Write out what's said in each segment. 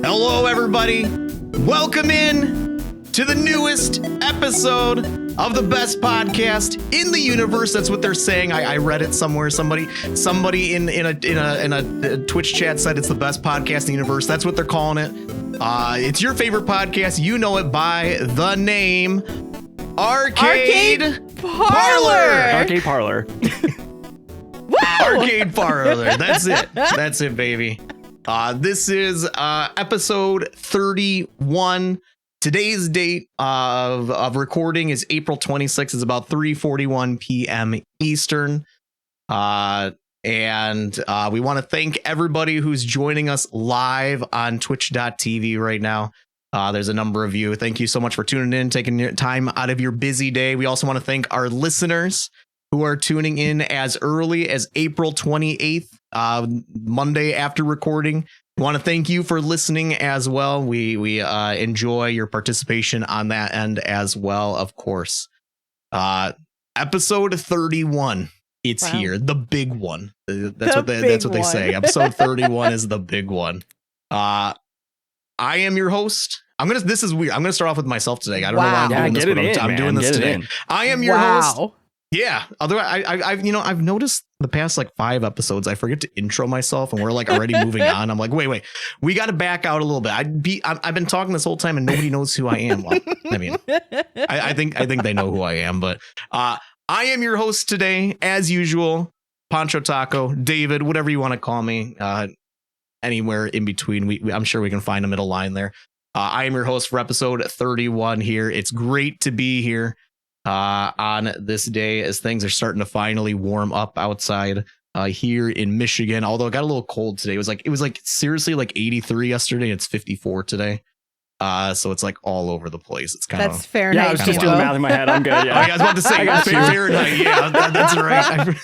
Hello, everybody. Welcome in to the newest episode of the best podcast in the universe. That's what they're saying. I read it somewhere. Somebody in a Twitch chat said it's the best podcast in the universe. That's what they're calling it. It's your favorite podcast. You know it by the name Arcade Parlor. Arcade Parlor. Arcade Parlor. That's it. That's it, baby. This is episode 31. Today's date of recording is April 26th. It's about 3:41 p.m. Eastern. And we want to thank everybody who's joining us live on twitch.tv right now. There's a number of you. Thank you so much for tuning in, taking your time out of your busy day. We also want to thank our listeners who are tuning in as early as April 28th, Monday after recording. We want to thank you for listening as well. We enjoy your participation on that end as well, of course. Episode 31. It's here, the big one. That's what they say. Episode 31 is the big one. I am your host. This is weird. I'm gonna start off with myself today. I don't know why I'm doing this, but I'm doing this today. I am your host. Yeah. Although I've noticed the past like 5 episodes, I forget to intro myself, and we're like already moving on. I'm like, wait, we got to back out a little bit. I've been talking this whole time, and nobody knows who I am. Well, I mean, I think they know who I am, but I am your host today, as usual. Pancho Taco, David, whatever you want to call me. Anywhere in between, I'm sure we can find a middle line there. I am your host for episode 31 here. It's great to be here on this day as things are starting to finally warm up outside here in Michigan. Although it got a little cold today. It was like seriously like 83 yesterday. It's 54 today. So it's like all over the place. It's kind of that's Fahrenheit. Yeah, I was just doing the math in my head. I'm good. Yeah. I was about to say Fahrenheit. Yeah, that's right.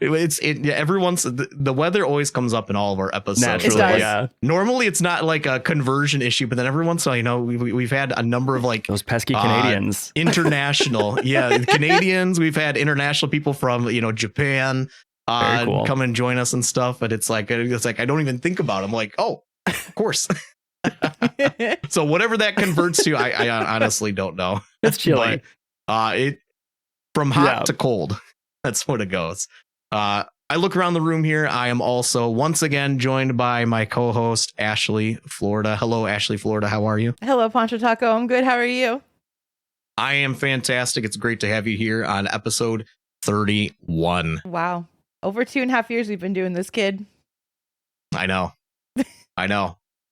Every once the weather always comes up in all of our episodes. Naturally, yeah. Normally it's not like a conversion issue, but then every once in a while, we've had a number of like those pesky Canadians, international, Canadians. We've had international people from Japan cool. come and join us and stuff. But it's like I don't even think about it. I'm like, oh, of course. So whatever that converts to, I honestly don't know. It's chilly. But, it from hot to cold. That's what it goes. I look around the room here. I am also once again joined by my co-host, Ashley Florida. Hello, Ashley Florida. How are you? Hello, Pancho Taco. I'm good. How are you? I am fantastic. It's great to have you here on episode 31. Wow. Over 2.5 years we've been doing this, kid. I know.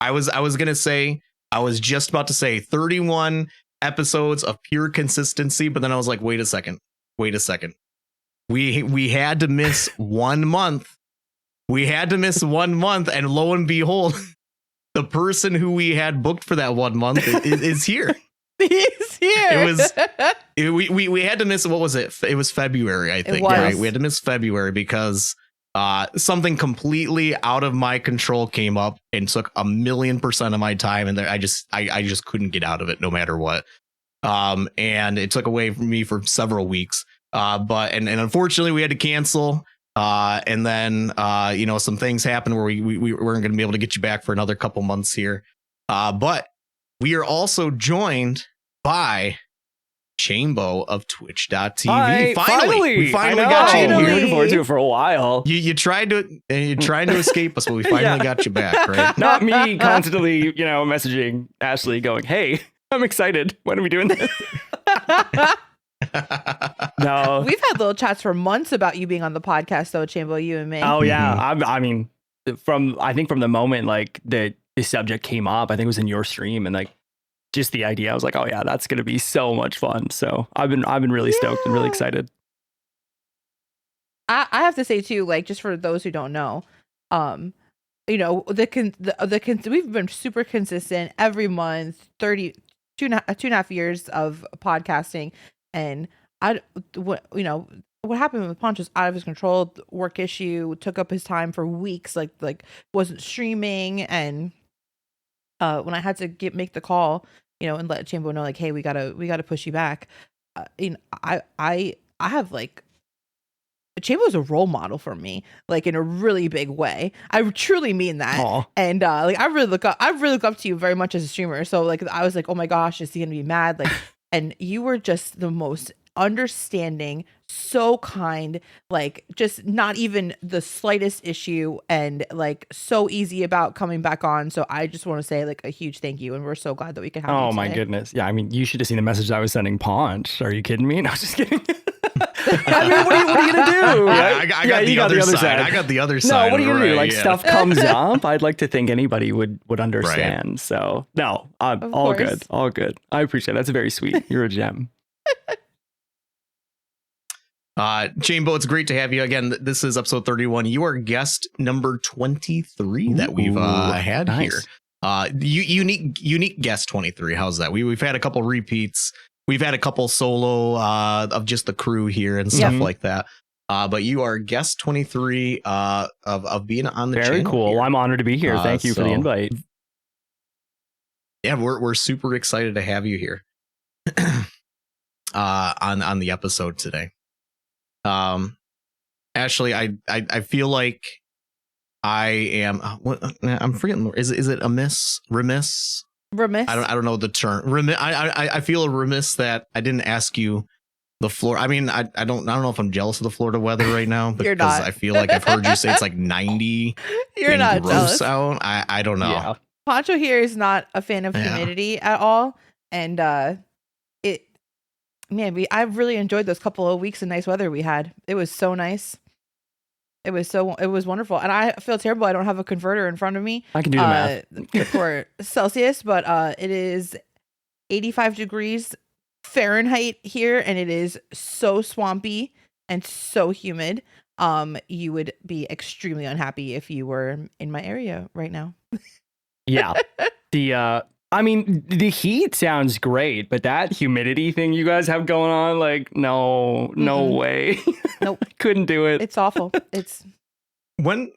I was just about to say 31 episodes of pure consistency, but then I was like, wait a second. We had to miss 1 month. And lo and behold, the person who we had booked for that 1 month is here. He's here. We had to miss, what was it? It was February, I think. Right? We had to miss February because something completely out of my control came up and took 1,000,000% of my time, and I just couldn't get out of it no matter what. And it took away from me for several weeks. But unfortunately we had to cancel. And then some things happened where we weren't going to be able to get you back for another couple months here. But we are also joined by Chambo of twitch.tv. Hi, We finally got you I've been here. looking forward to it for a while. You tried to escape us, but we finally got you back, right? Not me constantly, messaging Ashley going, "Hey, I'm excited. When are we doing this?" No, We've had little chats for months about you being on the podcast, though, Chambo, you and me. Oh yeah, I mean, from the moment like the subject came up, I think it was in your stream, and like just the idea, I was like, oh yeah, that's gonna be so much fun. So I've been really stoked and really excited. I have to say too, like, just for those who don't know, we've been super consistent every month, 2.5 years of podcasting, and what happened with Poncho's out of his control. Work issue took up his time for weeks, like wasn't streaming, and when I had to make the call, and let Chambo know, like, hey, we gotta push you back. I have like Chambo is a role model for me, like in a really big way. I truly mean that. Aw. And like I really look up to you very much as a streamer. So like I was like, oh my gosh, is he gonna be mad? Like, and you were just the most understanding, so kind, like just not even the slightest issue, and like so easy about coming back on. So I just want to say like a huge thank you, and we're so glad that we could have you Oh my today. goodness. Yeah, I mean, you should have seen the message I was sending Paunch. Are you kidding me? No, just kidding. I mean, what are you gonna do? I got the other side. I got the other side. No, what are you gonna do? right, Like yeah. stuff comes up. I'd like to think anybody would understand. So no, Of all course. good, all good. I appreciate it. That's very sweet. You're a gem. Chambo, it's great to have you again. This is episode 31. You are guest number 23 that we've had nice. here. Unique guest 23. How's that? We've had a couple repeats. We've had a couple solo of just the crew here and stuff like that. But you are guest 23 of being on the channel. Very cool. Here. I'm honored to be here. Thank you for the invite. Yeah, we're super excited to have you here on the episode today. Ashley, I feel like I am. I'm forgetting. Is it remiss? I don't know the term. I feel remiss that I didn't ask you the floor. I mean, I don't know if I'm jealous of the Florida weather right now because You're not. I feel like I've heard you say it's like 90. You're not gross jealous. out. I don't know. Yeah. Pancho here is not a fan of humidity at all, and I really enjoyed those couple of weeks of nice weather we had. It was so nice. It was wonderful, and I feel terrible. I don't have a converter in front of me. I can do the math. For Celsius, but it is 85 degrees Fahrenheit here, and it is so swampy and so humid. You would be extremely unhappy if you were in my area right now. Yeah. I mean, the heat sounds great, but that humidity thing you guys have going on, like, no way. Nope. I couldn't do it. It's awful. It's When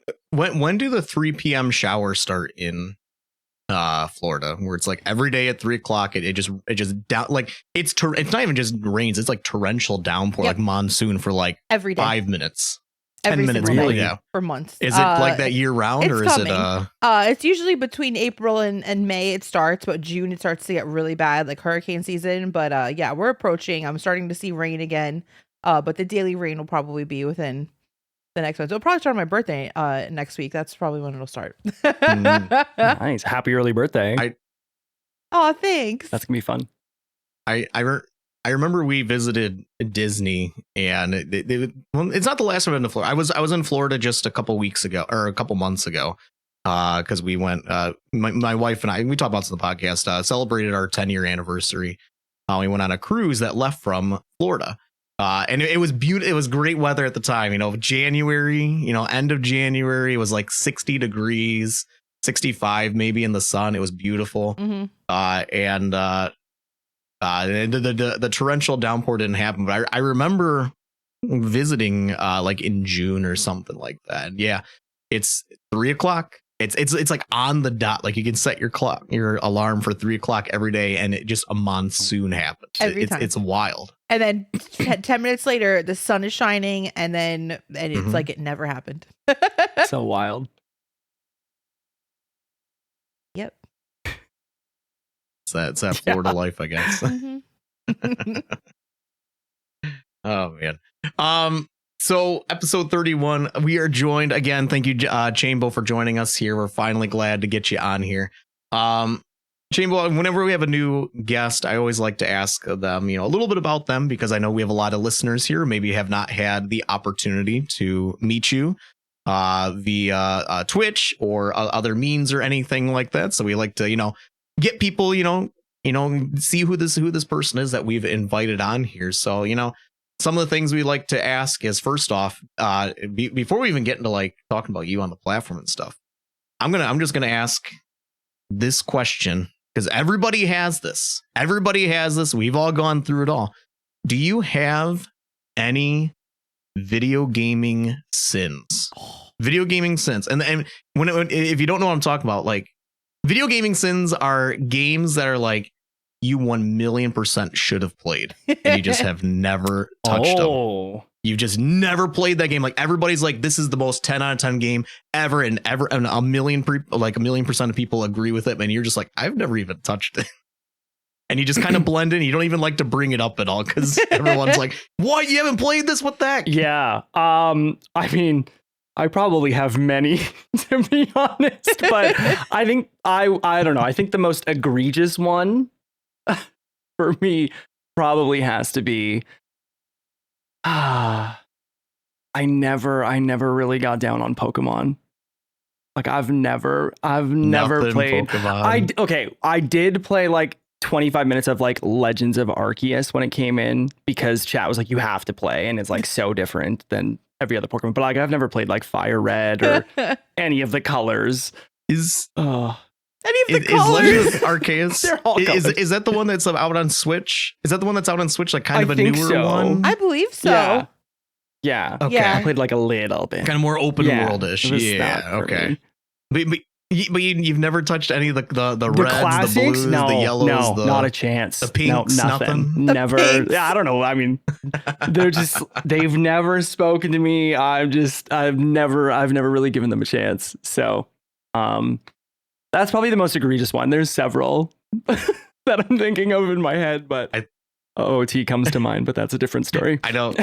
do the 3 p.m. showers start in Florida, where it's like every day at 3:00 it just down, like it's not even just rains, it's like torrential downpour, like monsoon for like every day, 5 minutes, 10 every minutes, single day, yeah, for months. Is it like that year round, or is it it's usually between April and May it starts, but June it starts to get really bad, like hurricane season. But yeah, we're approaching. I'm starting to see rain again. But the daily rain will probably be within the next one. So it'll probably start on my birthday next week. That's probably when it'll start. Nice. Happy early birthday. Oh, thanks. That's gonna be fun. I remember we visited Disney, and it's not the last time I've been to Florida. I was in Florida just a couple weeks ago, or a couple months ago, because we went. My wife and I, we talked about this on the podcast, celebrated our 10-year anniversary. We went on a cruise that left from Florida. And it was beautiful. It was great weather at the time. January, end of January, it was like 60 degrees, 65 maybe in the sun. It was beautiful. Mm-hmm. And the torrential downpour didn't happen. But I remember visiting like in June or something like that. Yeah, it's 3:00. It's like on the dot. Like you can set your alarm for 3:00 every day, and it just a monsoon happens. Every time. It's wild. And then 10 minutes later, the sun is shining, and it's like it never happened. So wild. Yep. It's that Florida life, I guess. Mm-hmm. Oh man. So episode 31, we are joined again. Thank you, Chambo, for joining us here. We're finally glad to get you on here. Chambo, whenever we have a new guest, I always like to ask them, a little bit about them, because I know we have a lot of listeners here, maybe have not had the opportunity to meet you via Twitch or other means or anything like that. So we like to, get people, see who this person is that we've invited on here. So, some of the things we like to ask is, first off, before we even get into like talking about you on the platform and stuff, I'm just gonna ask this question, because everybody has this. We've all gone through it all. Do you have any video gaming sins? Video gaming sins, and if you don't know what I'm talking about, like video gaming sins are games that are like you 1,000,000% should have played, and you just have never touched them. You just never played that game. Like everybody's like, this is the most 10 out of 10 game ever, and a million percent of people agree with it, and you're just like, I've never even touched it. And you just kind of blend in. You don't even like to bring it up at all because everyone's like, what? You haven't played this? What the heck? Yeah. I mean, I probably have many, to be honest, but I think I don't know. I think the most egregious one for me probably has to be I never really got down on Pokemon. Like I've never played Pokemon. I did play like 25 minutes of like Legends of Arceus when it came in because chat was like, you have to play, and it's like so different than every other Pokemon. But like I've never played like Fire Red or any of the colors. Any of the is colors? Legends of Arceus? They're all is that the one that's out on Switch? Is that the one that's out on Switch? Like kind of a think newer so. one? I believe so. Yeah. Okay. Yeah. I played like a little bit. Kind of more open world-ish. it was Yeah. that for Okay. me. But you've never touched any of the The reds, classics? the blues, No, the yellows, not a chance. the pinks, no, nothing. nothing? Never. pinks. Yeah, I don't know. I mean, they've never spoken to me. I've never really given them a chance. So, that's probably the most egregious one. There's several that I'm thinking of in my head, but OOT comes to mind, but that's a different story. I don't.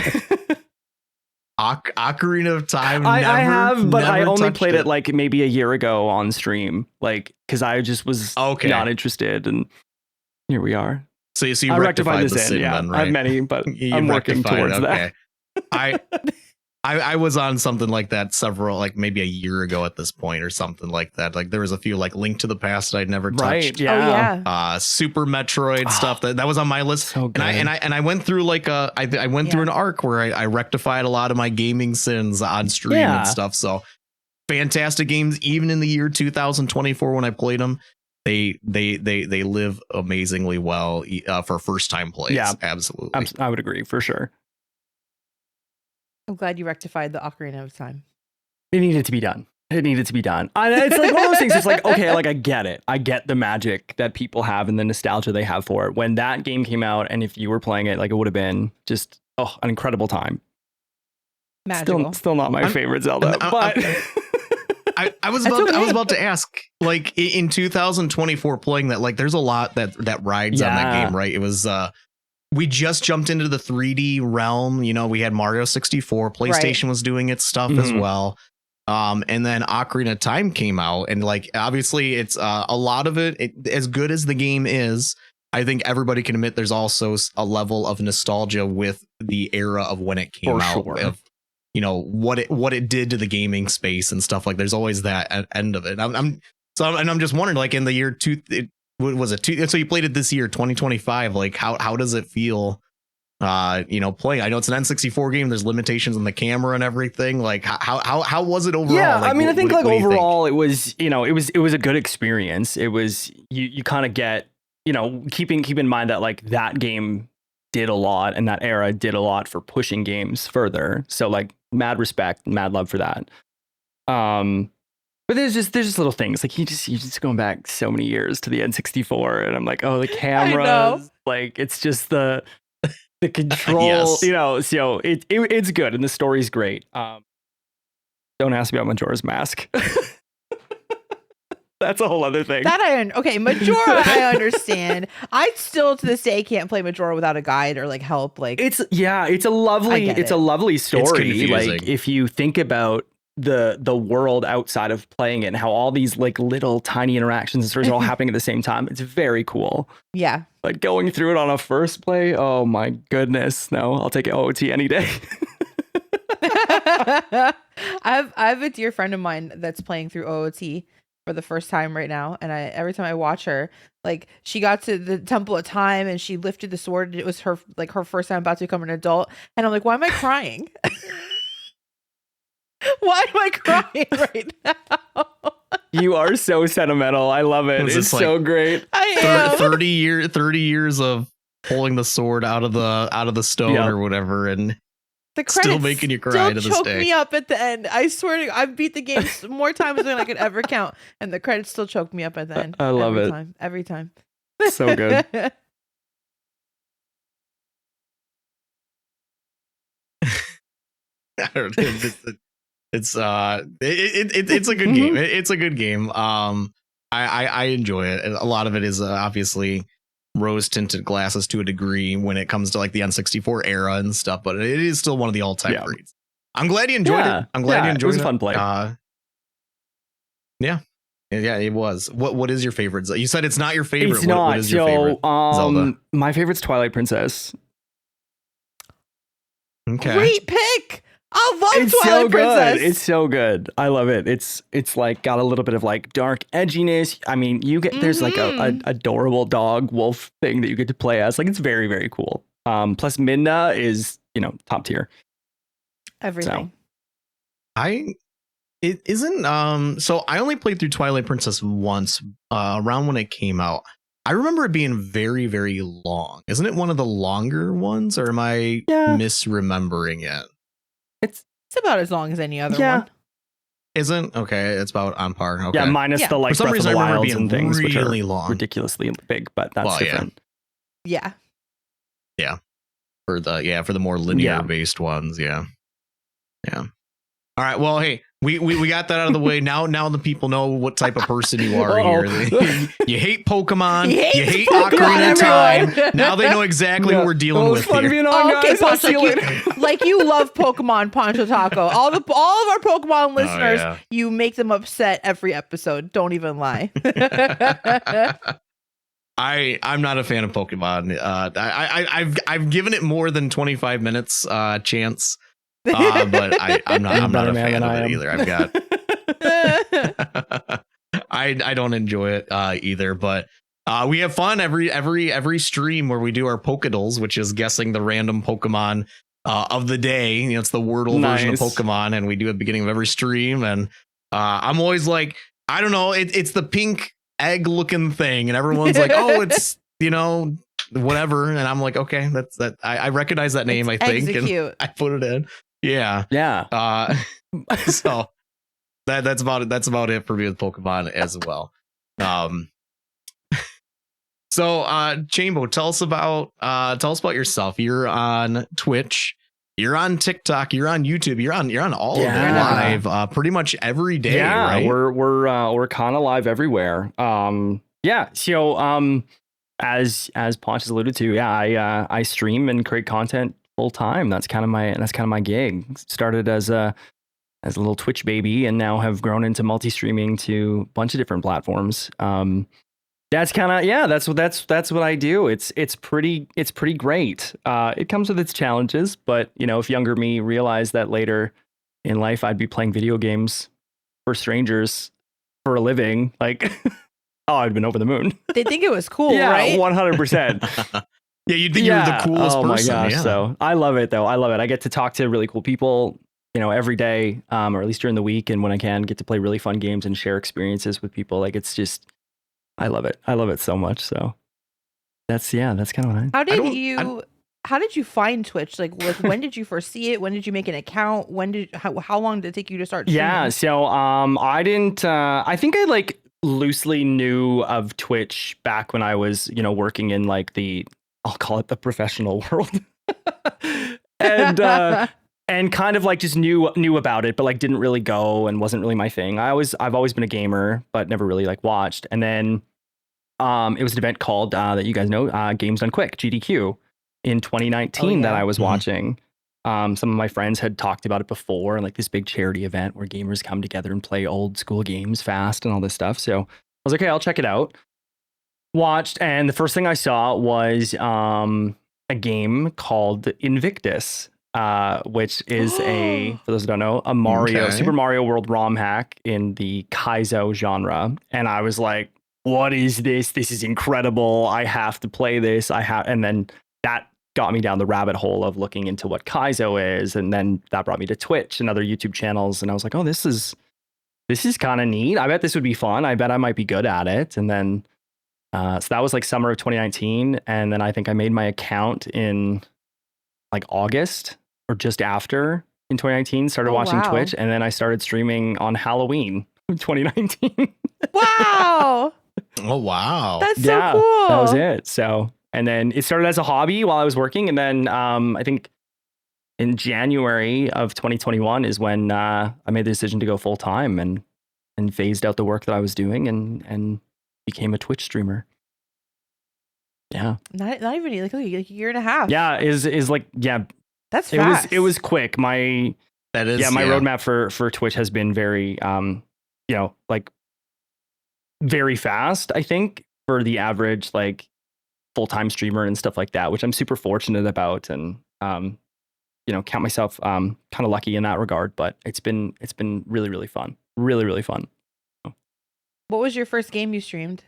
Ocarina of Time. I have, but I only touched played it like maybe a year ago on stream, like because I just was not interested, and here we are. So you I rectified this the in. sin, Yeah, then, right? I have many, but You I'm working rectified, towards that. I was on something like that several, like maybe a year ago at this point or something like that. Like there was a few like Link to the Past that I'd never touched. Right? Yeah. Oh yeah. Super Metroid stuff that was on my list. So good. And I went through like I went through an arc where I rectified a lot of my gaming sins on stream and stuff. So fantastic games, even in the year 2024 when I played them. They live amazingly well for first time plays. Yeah, absolutely. I would agree for sure. I'm glad you rectified the Ocarina of Time. It needed to be done. And it's like one of those things. It's like, okay, like I get it. I get the magic that people have and the nostalgia they have for it. When that game came out, and if you were playing it, like it would have been just an incredible time. Magical. Still not my favorite Zelda, but I was about to ask, like in 2024 playing that, like there's a lot that rides on that game, right? It was we just jumped into the 3D realm. You know, we had Mario 64, PlayStation was doing its stuff as well. And then Ocarina of Time came out, and like obviously it's a lot of it, as good as the game is, I think everybody can admit there's also a level of nostalgia with the era of when it came out. Sure. Of, you know, what it did to the gaming space and stuff. Like there's always that end of it. I'm just wondering, like in the year so you played it this year, 2025, like how does it feel playing? I know it's an N64 game, there's limitations on the camera and everything. Like how was it overall? Yeah, like, I mean, I think like overall think? it was, it was a good experience. It was, you kind of get, keep in mind that like that game did a lot, and that era did a lot for pushing games further. So like mad respect, mad love for that. But there's just little things like you just going back so many years to the N64, and I'm like, oh, the cameras, like it's just the control, so it's good, and the story's great. Don't ask me about Majora's Mask. That's a whole other thing. Majora, I understand. I still to this day can't play Majora without a guide or like help. Like it's a lovely story. Like if you think about the world outside of playing it and how all these like little tiny interactions and stories are all happening at the same time, it's very cool. Yeah. Like going through it on a first play, oh my goodness. No, I'll take OOT any day. I have a dear friend of mine that's playing through OOT for the first time right now, and every time I watch her, like she got to the Temple of Time and she lifted the sword. It was her first time about to become an adult, and I'm like, why am I crying? Why am I crying right now? You are so sentimental. I love it. It's so great. I am. 30 years of pulling the sword out of the stone or whatever, and the still making you cry to this choke day. Me up at the end. I swear to God, I beat the game more times than I could ever count, and the credits still choke me up at the end. I love it every time. So good. It's a good game. It's a good game. I enjoy it. A lot of it is obviously rose tinted glasses to a degree when it comes to like the N64 era and stuff, but it is still one of the all time greats. I'm glad you enjoyed it. I'm glad you enjoyed it. It was a fun play. Yeah, it was. What is your favorite? You said it's not your favorite. It's not. What is your favorite Zelda? My favorite's Twilight Princess. Okay. Great pick. I love It's Twilight so Princess. good. It's so good. I love it. It's like got a little bit of like dark edginess. I mean, you get there's like a adorable dog wolf thing that you get to play as. Like it's very, very cool. Plus Midna is, top tier. Everything. It isn't so I only played through Twilight Princess once around when it came out. I remember it being very, very long. Isn't it one of the longer ones, or am I misremembering it? It's about as long as any other one. Isn't? Okay, it's about on par. Okay. Yeah, minus the like For some Breath reason, of the I remember Wilds being and things, which are really long, ridiculously big, but that's different. Yeah. For the more linear based ones. Yeah. All right. Well, hey, we got that out of the way. Now the people know what type of person you are here. You hate Pokemon. You hate Ocarina of Time. Now they know exactly what we're dealing with fun here. being on, guys. I'll see you later. Like you love Pokemon, Pancho Taco. All of our Pokemon listeners, you make them upset every episode. Don't even lie. I'm not a fan of Pokemon. I've given it more than 25 minutes chance. But I'm not a fan of it either. I've got I don't enjoy it either, but we have fun every stream where we do our Pokédolls, which is guessing the random Pokemon of the day. It's the Wordle version of Pokemon, and we do it at the beginning of every stream. And I'm always like, I don't know, it's the pink egg looking thing, and everyone's like, oh, it's whatever, and I'm like, okay, that's that. I recognize that name. I think, and I put it in. Yeah. So that's about it. That's about it for me with Pokemon as well. So Chambo, tell us about yourself. You're on Twitch, you're on TikTok, you're on YouTube, you're on all of them live pretty much every day. Right? We're kind of live everywhere. So as Ponch has alluded to, I stream and create content full time. That's kind of my gig. Started as a little Twitch baby, and now have grown into multi-streaming to a bunch of different platforms. That's what I do. It's pretty great. It comes with its challenges, but if younger me realized that later in life I'd be playing video games for strangers for a living, like I'd been over the moon. They think it was cool, right? 100%. Yeah, you'd think you're the coolest person. Oh my gosh. So I love it though. I love it. I get to talk to really cool people, every day, or at least during the week. And when I can, get to play really fun games and share experiences with people. Like it's just, I love it. I love it so much. So that's kind of what how did you find Twitch? Like when did you first see it? When did you make an account? How long did it take you to start streaming? Yeah. So I didn't, I think I like loosely knew of Twitch back when I was, working in like I'll call it the professional world. And kind of like just knew about it, but like didn't really go and wasn't really my thing. I've always been a gamer, but never really like watched. And then it was an event called that you guys know, Games Done Quick, GDQ, in 2019 that I was watching. Some of my friends had talked about it before, and like this big charity event where gamers come together and play old school games fast and all this stuff. So I was like, okay, I'll check it out. Watched, and the first thing I saw was a game called Invictus, which is for those who don't know, a Super Mario World ROM hack in the Kaizo genre. And I was like, what is this? This is incredible. I have to play this. And then that got me down the rabbit hole of looking into what Kaizo is. And then that brought me to Twitch and other YouTube channels. And I was like, oh, this is kind of neat. I bet this would be fun. I bet I might be good at it. And then so that was like summer of 2019. And then I think I made my account in like August or just after in 2019, started watching Twitch. And then I started streaming on Halloween 2019. Wow. Oh, wow. That's so cool. That was it. So, and then it started as a hobby while I was working. And then I think in January of 2021 is when I made the decision to go full time and phased out the work that I was doing and became a Twitch streamer. Yeah. Not even like a year and a half. Yeah, is like, yeah. That's fast. It was quick. My roadmap for Twitch has been very like very fast, I think, for the average like full-time streamer and stuff like that, which I'm super fortunate about, and count myself kind of lucky in that regard. But it's been really, really fun. Really, really fun. What was your first game you streamed?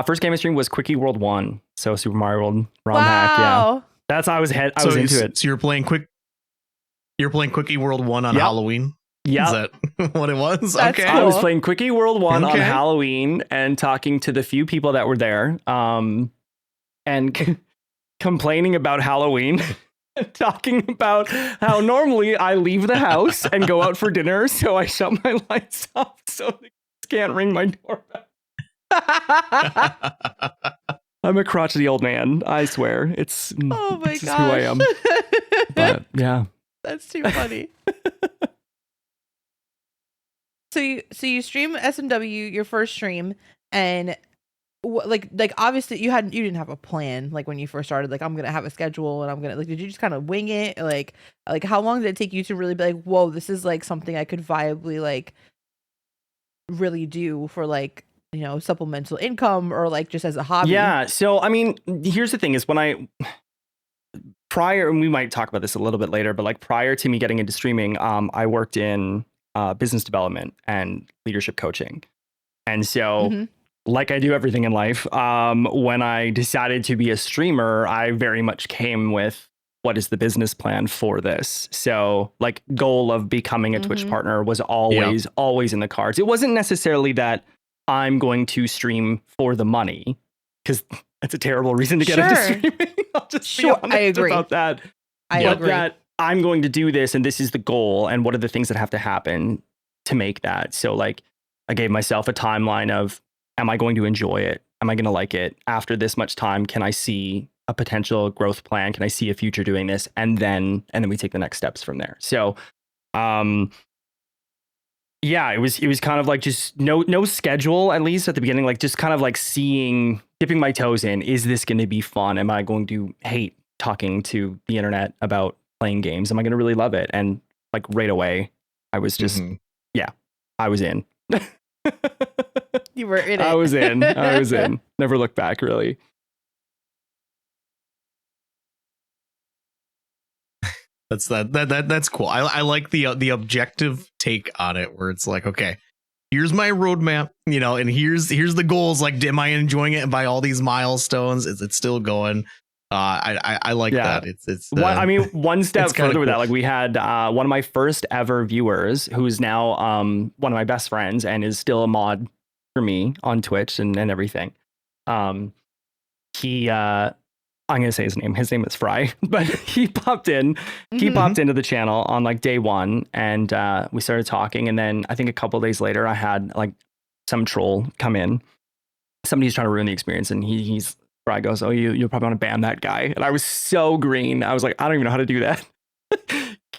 First game I streamed was Quickie World 1. So Super Mario World ROM hack. Yeah. That's how I was into it. So you're playing Quickie World 1 on Halloween? Yeah. Is that what it was? That's okay. cool. I was playing Quickie World 1 on Halloween and talking to the few people that were there, and complaining about Halloween. Talking about how normally I leave the house and go out for dinner, so I shut my lights off so they can't ring my doorbell. I'm a crotchety old man, I swear. It's oh my gosh, who I am. But yeah, that's too funny. So you stream SMW, your first stream, and like obviously you didn't have a plan like when you first started, like I'm gonna have a schedule and I'm gonna, like, did you just kind of wing it? Like how long did it take you to really be like, whoa, this is like something I could viably like really do for like, supplemental income or like just as a hobby? Yeah. So I mean, here's the thing is and we might talk about this a little bit later, but like prior to me getting into streaming, I worked in business development and leadership coaching. And so like I do everything in life, when I decided to be a streamer, I very much came with what is the business plan for this. So like goal of becoming a Twitch partner was always in the cards. It wasn't necessarily that I'm going to stream for the money, because that's a terrible reason to get into streaming. I'll just be honest I agree about that. I agree that I'm going to do this and this is the goal and what are the things that have to happen to make that. So like I gave myself a timeline of, am I going to enjoy it? Am I going to like it? After this much time, can I see a potential growth plan? Can I see a future doing this? And then we take the next steps from there. So, yeah, it was kind of like just no schedule, at least at the beginning, like just kind of like dipping my toes in. Is this going to be fun? Am I going to hate talking to the internet about playing games? Am I going to really love it? And like right away, I was just, I was in. You were in it. I was in. Never looked back, really. That's cool. I like the objective take on it, where it's like, okay, here's my roadmap, and here's the goals. Like, am I enjoying it? And by all these milestones, is it still going? I like that. It's one step further with that. Like we had one of my first ever viewers, who's now one of my best friends and is still a mod for me on Twitch and everything. He I'm gonna say his name. His name is Fry, but he popped in. He popped into the channel on like day one, and we started talking. And then I think a couple of days later, I had like some troll come in. Somebody's trying to ruin the experience, and he's Fry goes, "Oh, you'll probably want to ban that guy." And I was so green. I was like, I don't even know how to do that.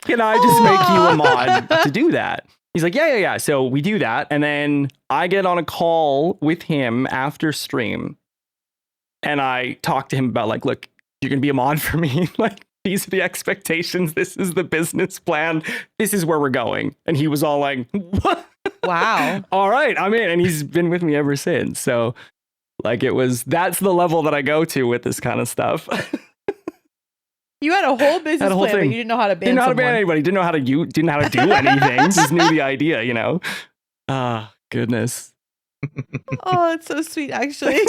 Can I just make you a mod to do that? He's like, yeah. So we do that, and then I get on a call with him after stream. And I talked to him about like, look, you're going to be a mod for me. Like, these are the expectations. This is the business plan. This is where we're going. And he was all like, what? Wow. All right, I'm in. And he's been with me ever since. So like that's the level that I go to with this kind of stuff. You had a whole business plan, but you didn't know how to ban Didn't know how to ban anybody. Didn't know how to do anything. Just knew the idea, goodness. Oh, it's so sweet, actually.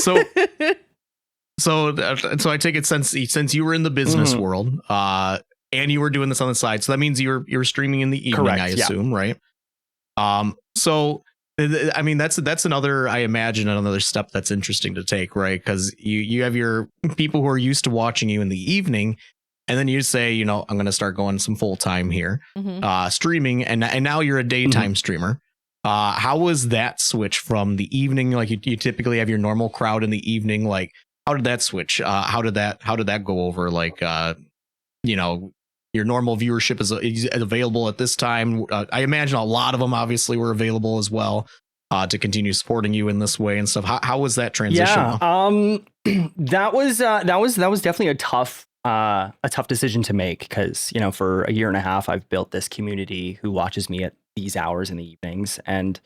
So I take it since you were in the business world, and you were doing this on the side, so that means you're streaming in the evening. Correct, I assume, right? So I mean that's another, I imagine, another step that's interesting to take, right? Because you have your people who are used to watching you in the evening, and then you say, I'm going to start going some full time here, streaming, and now you're a daytime streamer. How was that switch from the evening? Like you typically have your normal crowd in the evening, like. How did that switch? How did that go over? Like, your normal viewership is available at this time. I imagine a lot of them obviously were available as well to continue supporting you in this way and stuff. How was that transition? Yeah, that was definitely a tough decision to make, because, you know, for a year and a half, I've built this community who watches me at these hours in the evenings, and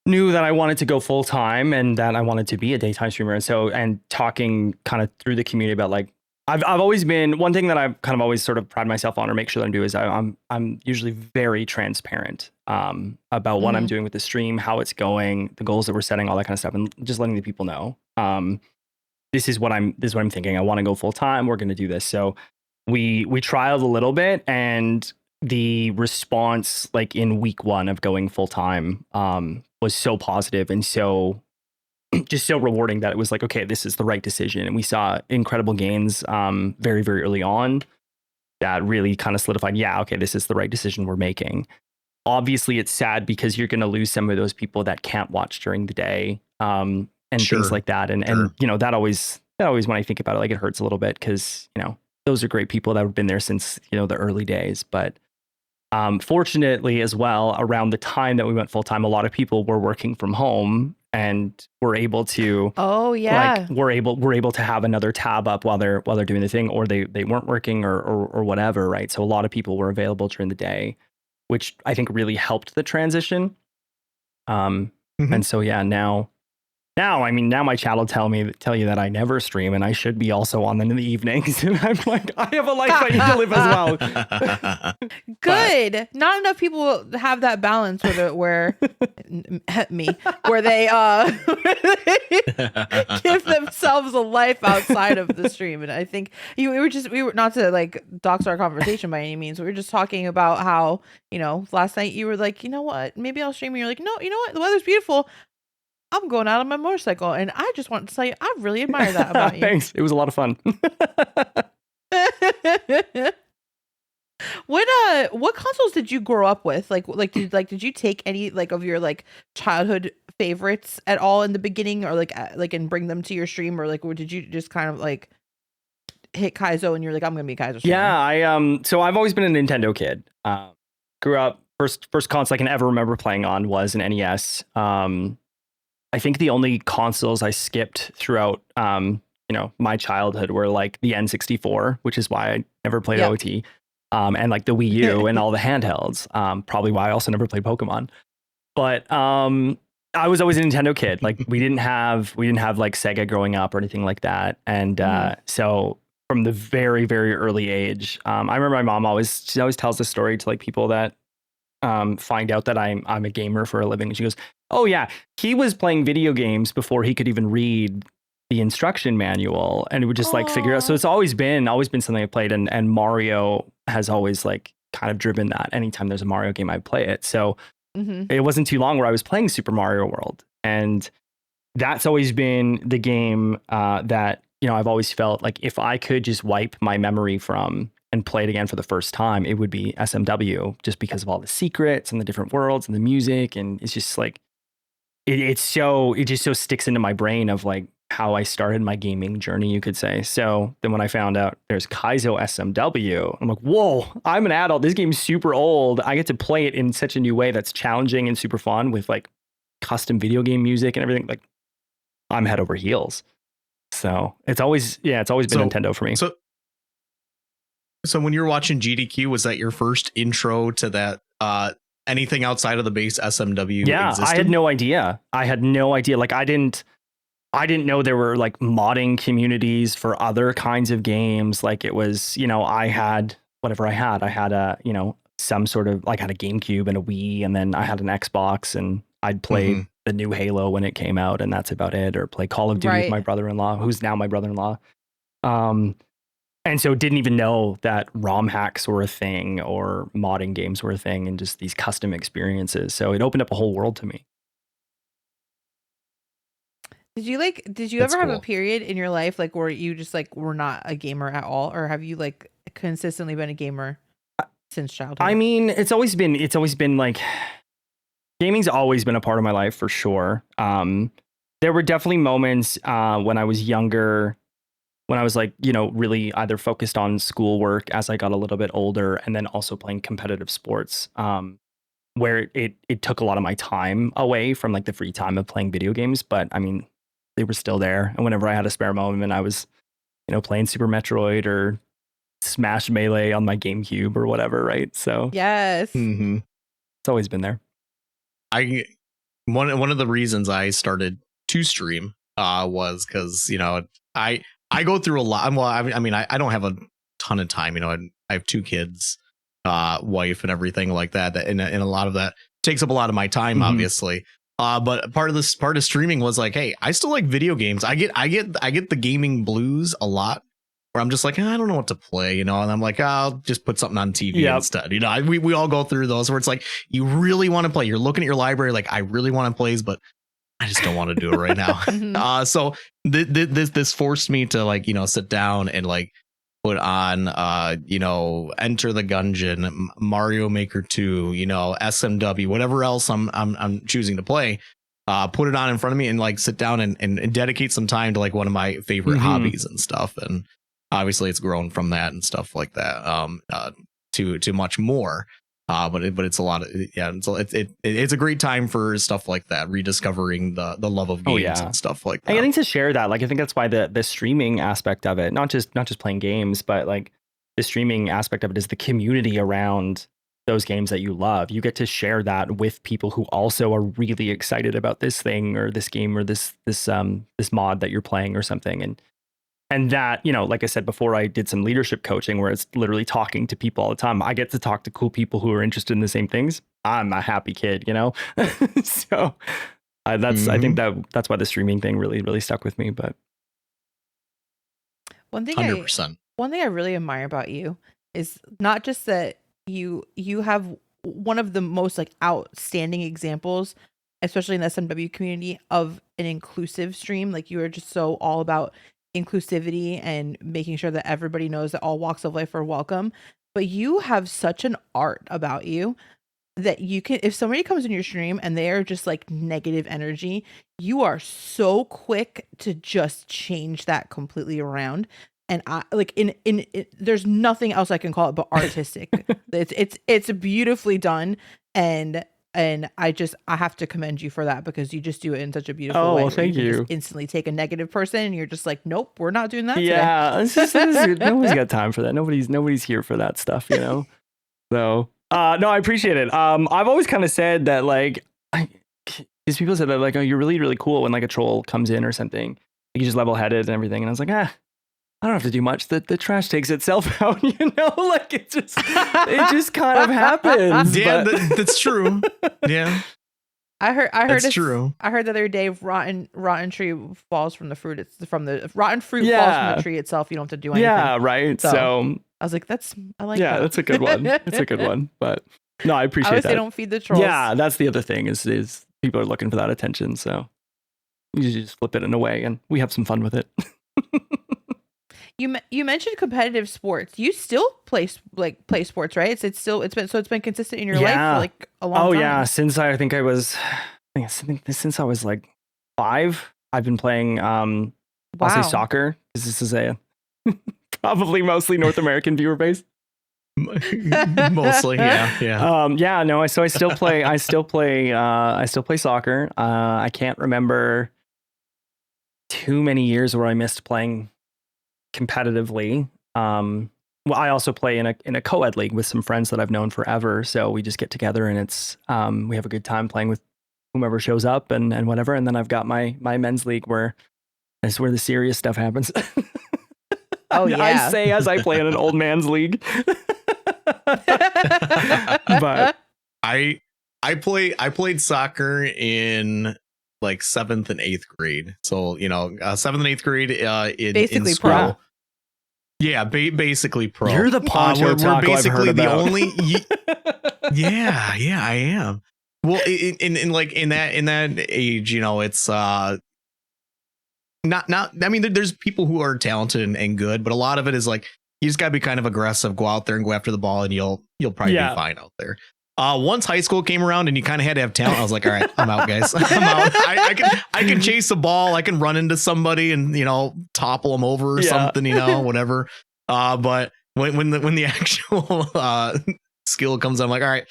knew that I wanted to go full time and that I wanted to be a daytime streamer. And so, and talking kind of through the community about, like, I've always been, one thing that I've kind of always sort of pride myself on, or make sure that I'm doing, is I'm usually very transparent about what I'm doing with the stream, how it's going, the goals that we're setting, all that kind of stuff, and just letting the people know. This is what I'm thinking. I want to go full time. We're going to do this. So we trialed a little bit, and the response, like in week 1 of going full time, was so positive and so just so rewarding that it was like, okay, this is the right decision. And we saw incredible gains very, very early on that really kind of solidified, yeah, okay, this is the right decision we're making. Obviously, it's sad because you're going to lose some of those people that can't watch during the day and things like that. And you know, that always when I think about it, like, it hurts a little bit, because, you know, those are great people that have been there since, you know, the early days. But fortunately as well, around the time that we went full time, a lot of people were working from home and were able to, like, we're able to have another tab up while they're doing the thing, or they weren't working or whatever, right? So a lot of people were available during the day, which I think really helped the transition. And so, yeah, now my chat will tell you that I never stream, and I should be also on them in the evenings. And I'm like, I have a life I need to live as well. Good. But not enough people have that balance where they give themselves a life outside of the stream. And I think we were not to, like, dox our conversation by any means. We were just talking about how, you know, last night you were like, you know what, maybe I'll stream. And you're like, no, you know what, the weather's beautiful, I'm going out on my motorcycle. And I just want to say, I really admire that about you. Thanks. It was a lot of fun. What consoles did you grow up with? Did you take any, like, of your, like, childhood favorites at all in the beginning, or like and bring them to your stream, or like, or did you just kind of like hit Kaizo and you're like, I'm gonna be a Kaizo streamer? Yeah, so I've always been a Nintendo kid. Grew up, first console I can ever remember playing on was an NES. I think the only consoles I skipped throughout, you know, my childhood were like the N64, which is why I never played OT, and like the Wii U and all the handhelds. Probably why I also never played Pokemon. But I was always a Nintendo kid. Like, we didn't have like Sega growing up or anything like that. And so from the very, very early age, I remember my mom always tells this story to, like, people that find out that I'm a gamer for a living. And she goes, oh yeah, he was playing video games before he could even read the instruction manual, and it would just like figure out. So it's always been something I played, and Mario has always, like, kind of driven that. Anytime there's a Mario game, I play it. So it wasn't too long where I was playing Super Mario World, and that's always been the game that, you know, I've always felt like if I could just wipe my memory from and play it again for the first time, it would be SMW, just because of all the secrets and the different worlds and the music. And it's just like, it just so sticks into my brain of, like, how I started my gaming journey, you could say. So then when I found out there's Kaizo SMW, I'm like, whoa, I'm an adult. This game's super old. I get to play it in such a new way that's challenging and super fun, with, like, custom video game music and everything. Like, I'm head over heels. So it's always been Nintendo for me. So when you're watching GDQ, was that your first intro to that? Anything outside of the base SMW? Yeah, existed? I had no idea. Like, I didn't know there were, like, modding communities for other kinds of games. Like, it was, you know, I had whatever I had. I had a, you know, some sort of, like, I had a GameCube and a Wii, and then I had an Xbox, and I'd play the new Halo when it came out, and that's about it. Or play Call of Duty with my brother-in-law, who's now my brother-in-law. And so didn't even know that ROM hacks were a thing, or modding games were a thing, and just these custom experiences. So it opened up a whole world to me. Did you ever have a period in your life, like, where you just, like, were not a gamer at all, or have you, like, consistently been a gamer since childhood? I mean, it's always been like, gaming's always been a part of my life for sure. There were definitely moments when I was younger when I was like, really either focused on schoolwork as I got a little bit older, and then also playing competitive sports, where it took a lot of my time away from like the free time of playing video games. But I mean, they were still there. And whenever I had a spare moment, I was, playing Super Metroid or Smash Melee on my GameCube or whatever, right? So Yes. It's always been there. One of the reasons I started to stream was because I go through a lot. Well, I mean, I don't have a ton of time. I have 2 kids, wife, and everything like that. And a lot of that takes up a lot of my time, obviously. But part of streaming was like, hey, I still like video games. I get the gaming blues a lot, where I'm just like, I don't know what to play, and I'm like, I'll just put something on TV instead. We all go through those where it's like, you really want to play. You're looking at your library, like, I really want to play, but I just don't want to do it right now. So this forced me to like, sit down and like put on, Enter the Gungeon, Mario Maker 2, SMW, whatever else I'm choosing to play. Put it on in front of me and like sit down and dedicate some time to like one of my favorite hobbies and stuff. And obviously it's grown from that and stuff like that, to much more. But it's a lot of, it's a great time for stuff like that, rediscovering the love of games and stuff like that. I think to share that, like, I think that's why the streaming aspect of it, not just playing games, but like the streaming aspect of it is the community around those games that you love. You get to share that with people who also are really excited about this thing or this game or this mod that you're playing or something. And that, like I said before, I did some leadership coaching where it's literally talking to people all the time. I get to talk to cool people who are interested in the same things. I'm a happy kid, So I think that's why the streaming thing really, really stuck with me. But 100%. One thing I really admire about you is not just that you have one of the most like outstanding examples, especially in the SMW community, of an inclusive stream. Like, you are just so all about inclusivity and making sure that everybody knows that all walks of life are welcome. But you have such an art about you that you can, if somebody comes in your stream and they are just like negative energy, you are so quick to just change that completely around. And I like in there's nothing else I can call it but artistic. It's beautifully done, and I have to commend you for that, because you just do it in such a beautiful way. Oh, thank you. Just instantly take a negative person and you're just like, nope, we're not doing that today. Nobody's got time for that. Nobody's here for that stuff, So, no, I appreciate it. I've always kind of said that, like, these people said that, like, oh, you're really, really cool when like a troll comes in or something. You just level-headed and everything. And I was like, I don't have to do much. The trash takes itself out, like it just kind of happens. Yeah, that's true. Yeah. I heard it's true. I heard the other day, rotten tree falls from the fruit. It's from the rotten fruit falls from the tree itself. You don't have to do anything. Yeah, right. So I was like, I like that. Yeah, that's a good one. It's a good one. But no, I appreciate that. They don't feed the trolls. Yeah, that's the other thing is people are looking for that attention. So you just flip it in a way and we have some fun with it. You mentioned competitive sports. You still play sports, right? It's been consistent in your life for like a long time. Oh yeah, since I was like 5, I've been playing I'll say soccer, because this is a probably mostly North American viewer base. Mostly, yeah. No, so I still play soccer. I can't remember too many years where I missed playing competitively. Well, I also play in a co-ed league with some friends that I've known forever. So we just get together and it's we have a good time playing with whomever shows up and whatever. And then I've got my men's league where that's where the serious stuff happens. Oh yeah. I say as I play in an old man's league. But I played soccer in like 7th and 8th grade. So, 7th and 8th grade basically in school. Pro. Yeah, basically pro. You're the poncho taco we're basically I've heard about. the only yeah, I am. Well, in that age, it's not I mean, there's people who are talented and good, but a lot of it is like you just gotta be kind of aggressive, go out there and go after the ball, and you'll probably be fine out there. Once high school came around and you kind of had to have talent, I was like, all right, I'm out, guys. I'm out. I can chase the ball. I can run into somebody and, topple them over or something, whatever. But when the actual skill comes, I'm like, all right,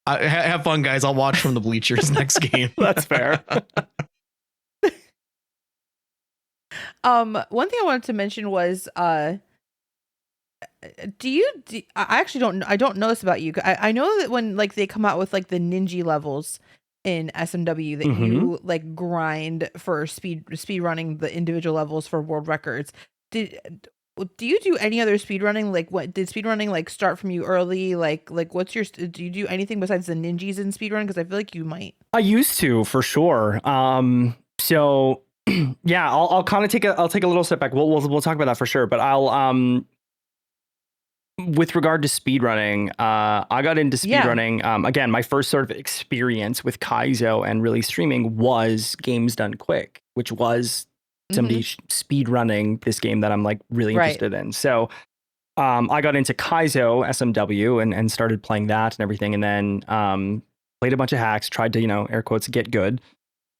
have fun, guys. I'll watch from the bleachers next game. That's fair. One thing I wanted to mention was, I actually don't know this about you. I know that when like they come out with like the ninja levels in SMW that you like grind for speed running the individual levels for world records. Do you do any other speed running? Like, what did speed running like start from you early? Like what's your, do you do anything besides the ninjas in speed run? Because I feel like you might. I used to, for sure. So yeah, I'll kind of take a little step back. We'll talk about that for sure. But I'll with regard to speedrunning, I got into speedrunning. Again, my first sort of experience with Kaizo and really streaming was Games Done Quick, which was somebody speedrunning this game that I'm like really interested in. So I got into Kaizo SMW and started playing that and everything. And then played a bunch of hacks, tried to, air quotes, get good.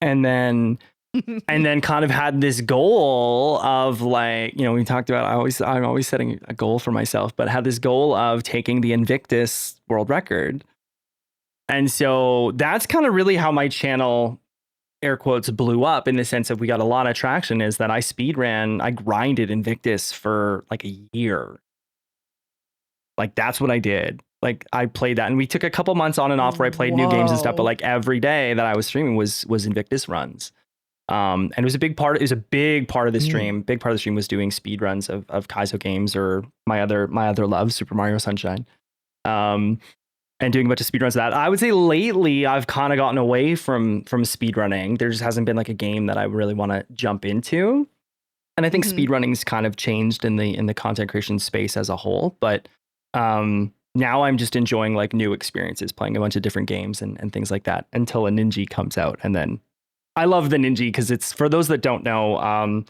And then kind of had this goal of like, we talked about, I'm always setting a goal for myself, but had this goal of taking the Invictus world record. And so that's kind of really how my channel, air quotes, blew up, in the sense of we got a lot of traction, is that I grinded Invictus for like a year. Like that's what I did. Like I played that, and we took a couple months on and off where I played new games and stuff, but like every day that I was streaming was Invictus runs. And it was a big part of the stream. Big part of the stream was doing speed runs of Kaizo games, or my other love, Super Mario Sunshine. And doing a bunch of speed runs of that. I would say lately I've kind of gotten away from speed running. There just hasn't been like a game that I really want to jump into. And I think speed running's kind of changed in the content creation space as a whole. But now I'm just enjoying like new experiences, playing a bunch of different games and things like that, until a ninja comes out. And then I love the ninja because it's, for those that don't know,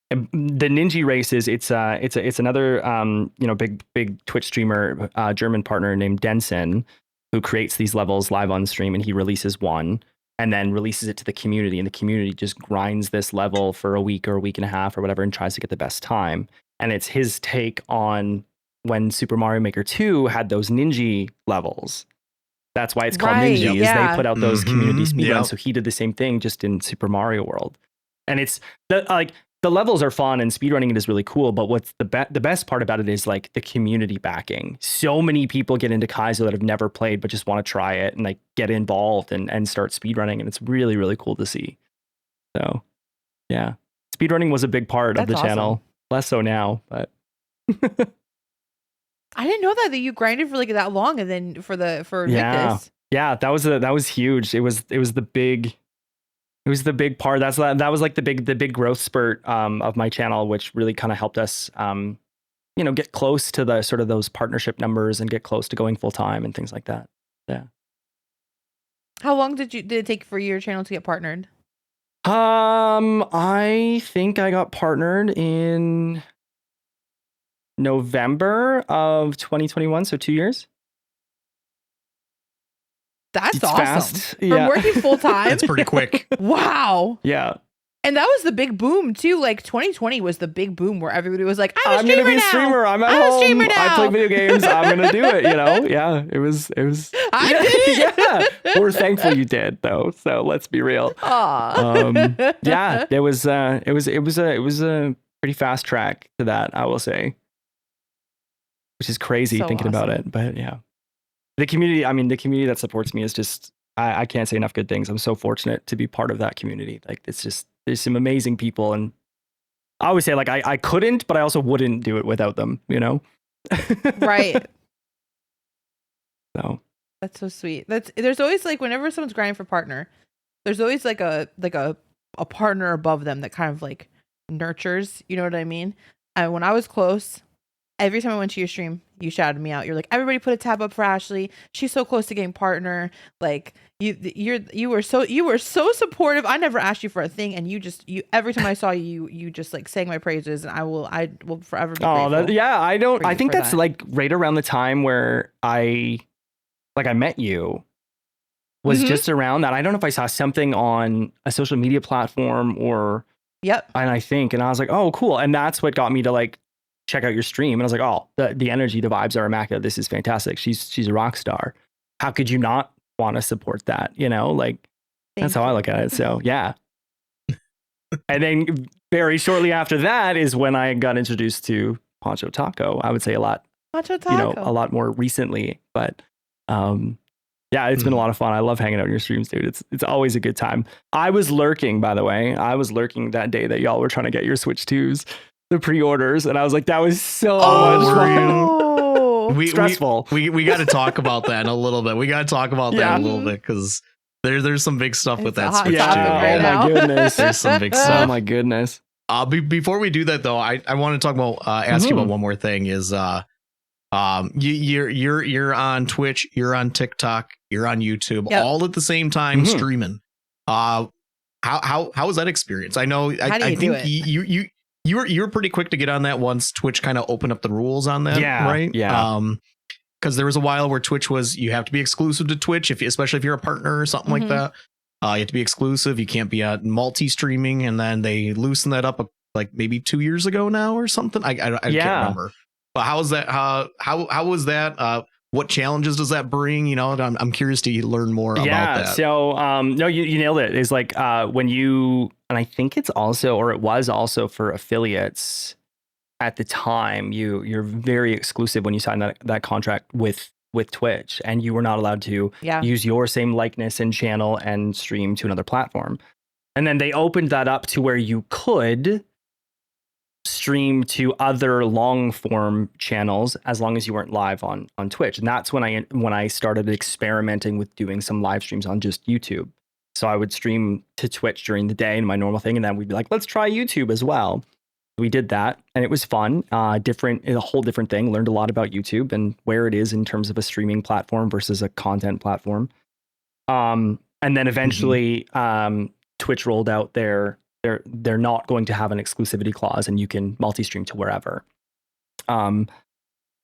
the ninja races, it's another big Twitch streamer, German partner named Denson, who creates these levels live on stream, and he releases one and then releases it to the community, and the community just grinds this level for a week or a week and a half or whatever and tries to get the best time. And it's his take on when Super Mario Maker 2 had those ninja levels. That's why it's called Ninja, is they put out those community speedruns. So he did the same thing, just in Super Mario World. And it's the levels are fun, and speedrunning it is really cool. But what's the best part about it is like the community backing. So many people get into Kaizo that have never played but just want to try it and like get involved and start speedrunning. And it's really, really cool to see. So yeah, speedrunning was a big part of the channel. Less so now, but I didn't know that you grinded for like that long, and then for Invictus. Yeah, that was huge. It was the big part. That was like the big growth spurt of my channel, which really kind of helped us get close to the sort of those partnership numbers and get close to going full time and things like that. Yeah. How long did it take for your channel to get partnered? I think I got partnered in November of 2021, so 2 years. That's awesome. Fast. From working full time. That's pretty quick. Wow. Yeah. And that was the big boom too. Like 2020 was the big boom where everybody was like, I'm gonna be a streamer. I'm at home. A streamer now. I play video games. I'm gonna do it. Yeah. It was. I did it. Yeah. We're thankful you did, though. So let's be real. Yeah. It was a pretty fast track to that, I will say. Which is crazy thinking about it. But yeah. The community that supports me is just, I can't say enough good things. I'm so fortunate to be part of that community. Like, it's just, there's some amazing people. And I always say, like, I couldn't, but I also wouldn't do it without them, Right. So. That's so sweet. There's always like, whenever someone's grinding for partner, there's always like a partner above them that kind of like nurtures, you know what I mean? And when I was close, every time I went to your stream, you shouted me out. You're like, everybody put a tab up for Ashley. She's so close to getting partner. Like you were so supportive. I never asked you for a thing, and you every time I saw you just like sang my praises, and I will forever be grateful. I think that's like right around the time where I met you. was just around that. I don't know if I saw something on a social media platform or, and I was like, oh, cool. And that's what got me to like check out your stream. And I was like, oh, the energy, the vibes are immaculate. This is fantastic. She's a rock star. How could you not want to support that? You know, like that's how I look at it. So yeah. And then very shortly after that is when I got introduced to Poncho Taco. I would say a lot, a lot more recently, but yeah, it's been a lot of fun. I love hanging out in your streams, dude. It's always a good time. I was lurking, by the way. I was lurking that day that y'all were trying to get your Switch 2s, the pre-orders, and I was like, that was so much fun. Stressful. We got to talk about that in a little bit. We got to talk about that a little bit because there's some big stuff with that Switch 2. Oh my goodness. There's some big stuff. Oh my goodness. Before we do that though, I want to talk about ask you about one more thing. Is you're on Twitch, you're on TikTok, you're on YouTube, all at the same time streaming. How was that experience? I know I think you were pretty quick to get on that once Twitch kind of opened up the rules on that, right? Yeah. Because there was a while where Twitch was you have to be exclusive to Twitch, especially if you're a partner or something like that. You have to be exclusive. You can't be multi-streaming, and then they loosened that up like maybe 2 years ago now or something. I can't remember. But how was that? How was that? What challenges does that bring? You know, I'm curious to learn more about that. So no, you nailed it. It's like when you, and I think it's also, or it was also for affiliates at the time, you're very exclusive when you sign that contract with Twitch, and you were not allowed to use your same likeness and channel and stream to another platform. And then they opened that up to where you could stream to other long form channels as long as you weren't live on Twitch. And that's when I started experimenting with doing some live streams on just YouTube. So I would stream to Twitch during the day and my normal thing, and then we'd be like, let's try YouTube as well. We did that, and it was fun. A whole different thing. Learned a lot about YouTube and where it is in terms of a streaming platform versus a content platform. And then eventually Twitch rolled out they're not going to have an exclusivity clause, and you can multi-stream to wherever. And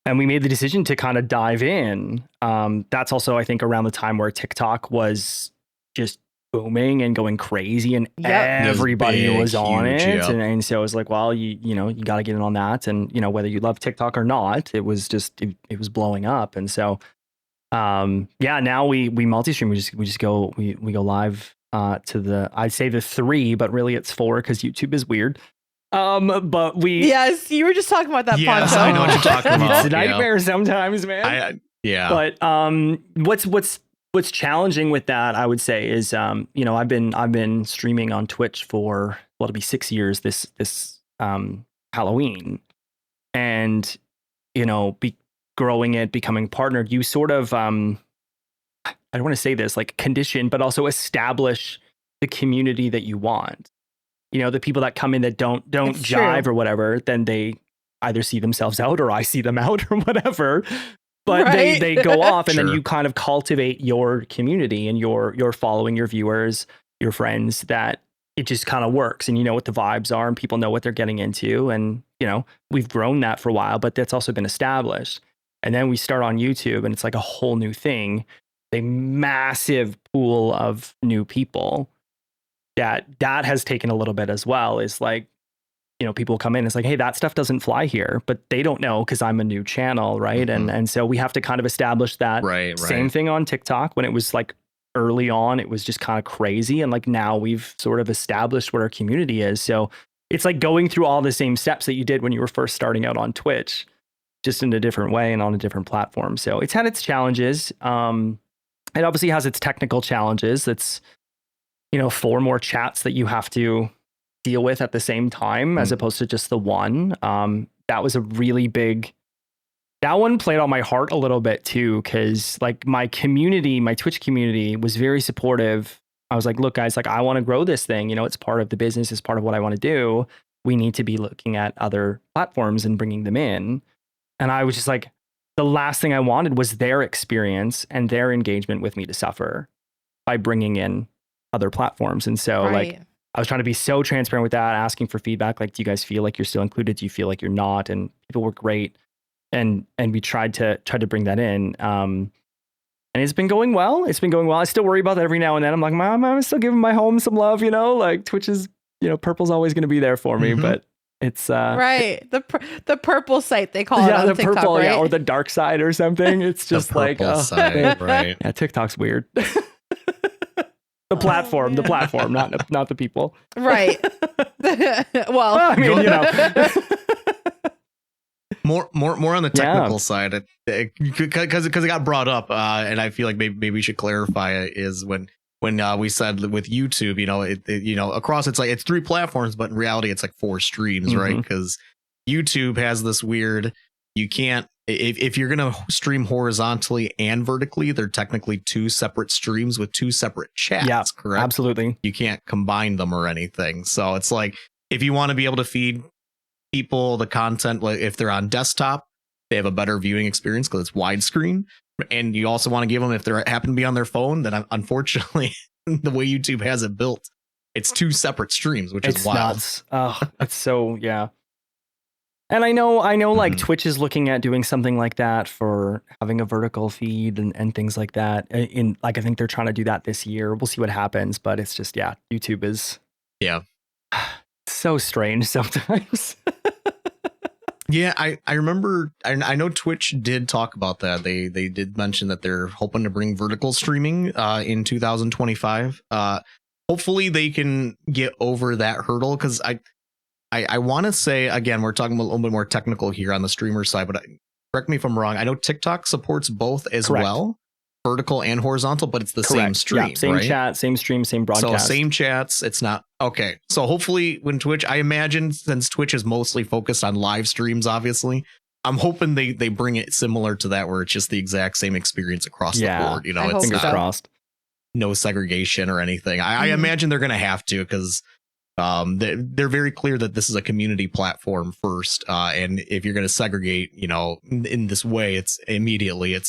we made the decision to kind of dive in. That's also, I think, around the time where TikTok was just booming and going crazy, and everybody was on it. And so it was like, well, you got to get in on that. And, whether you love TikTok or not, it was just, it was blowing up. And so, now we multi-stream. We just go, we go live to I'd say the 3, but really it's 4 because YouTube is weird. But yes, you were just talking about that. Yes, I know what you're talking about. It's a nightmare sometimes, man. But what's challenging with that, I would say, is I've been streaming on Twitch for it'll be 6 years this Halloween, and growing it, becoming partnered, you sort of I don't want to say this like condition, but also establish the community that you want. The people that come in that don't jive or whatever, then they either see themselves out or I see them out or whatever. But they go off, and then you kind of cultivate your community and your following, your viewers, your friends, that it just kind of works, and you know what the vibes are and people know what they're getting into. And, we've grown that for a while, but that's also been established. And then we start on YouTube, and it's like a whole new thing, a massive pool of new people that has taken a little bit as well. Is like, people come in, it's like, hey, that stuff doesn't fly here, but they don't know because I'm a new channel, right? And so we have to kind of establish that. Same thing on TikTok. When it was like early on, it was just kind of crazy, and like now we've sort of established what our community is. So it's like going through all the same steps that you did when you were first starting out on Twitch, just in a different way and on a different platform. So it's had its challenges. It obviously has its technical challenges. It's 4 more chats that you have to deal with at the same time, as opposed to just the one. That was a really big, that one played on my heart a little bit too, because like my Twitch community was very supportive. I was like, look guys, like I want to grow this thing, it's part of the business, it's part of what I want to do. We need to be looking at other platforms and bringing them in. And I was just like, the last thing I wanted was their experience and their engagement with me to suffer by bringing in other platforms. And so like, I was trying to be so transparent with that, asking for feedback. Like, do you guys feel like you're still included? Do you feel like you're not? And people were great. And we tried to bring that in. And it's been going well. I still worry about that every now and then. I'm like, Mom, I'm still giving my home some love, like Twitch is, purple's always going to be there for me, but it's right. The purple site they call it on the TikTok, purple, right? or the dark side or something. It's just like, side, right. Yeah, TikTok's weird. The platform, not the people. Right. Well, I mean, More on the technical side, because it got brought up, and I feel like maybe we should clarify it, is when we said with YouTube, across it's 3 platforms, but in reality it's like 4 streams, right? Because YouTube has this weird, you can't, if you're gonna stream horizontally and vertically, they're technically 2 separate streams with 2 separate chats, correct? Absolutely. You can't combine them or anything. So it's like, if you want to be able to feed people the content, like if they're on desktop, they have a better viewing experience because it's widescreen, and you also want to give them, if they happen to be on their phone, then unfortunately the way YouTube has it built, it's 2 separate streams, which is wild. Nuts. Oh, it's so, yeah. And I know like Twitch is looking at doing something like that for having a vertical feed and things like that. I think they're trying to do that this year. We'll see what happens, but it's just, YouTube is so strange sometimes. Yeah, I remember, I know Twitch did talk about that. They did mention that they're hoping to bring vertical streaming in 2025. Hopefully they can get over that hurdle, because I want to say, again, we're talking a little bit more technical here on the streamer side, but correct me if I'm wrong. I know TikTok supports both as well, vertical and horizontal, but it's the same stream, same right? Chat, same stream, same broadcast. So same chats. It's not okay. So hopefully when Twitch, I imagine, since Twitch is mostly focused on live streams, obviously, I'm hoping they bring it similar to that, where it's just the exact same experience across the board. It's fingers crossed. No segregation or anything. I imagine they're going to have to, because they're very clear that this is a community platform first, and if you're going to segregate, in this way, it's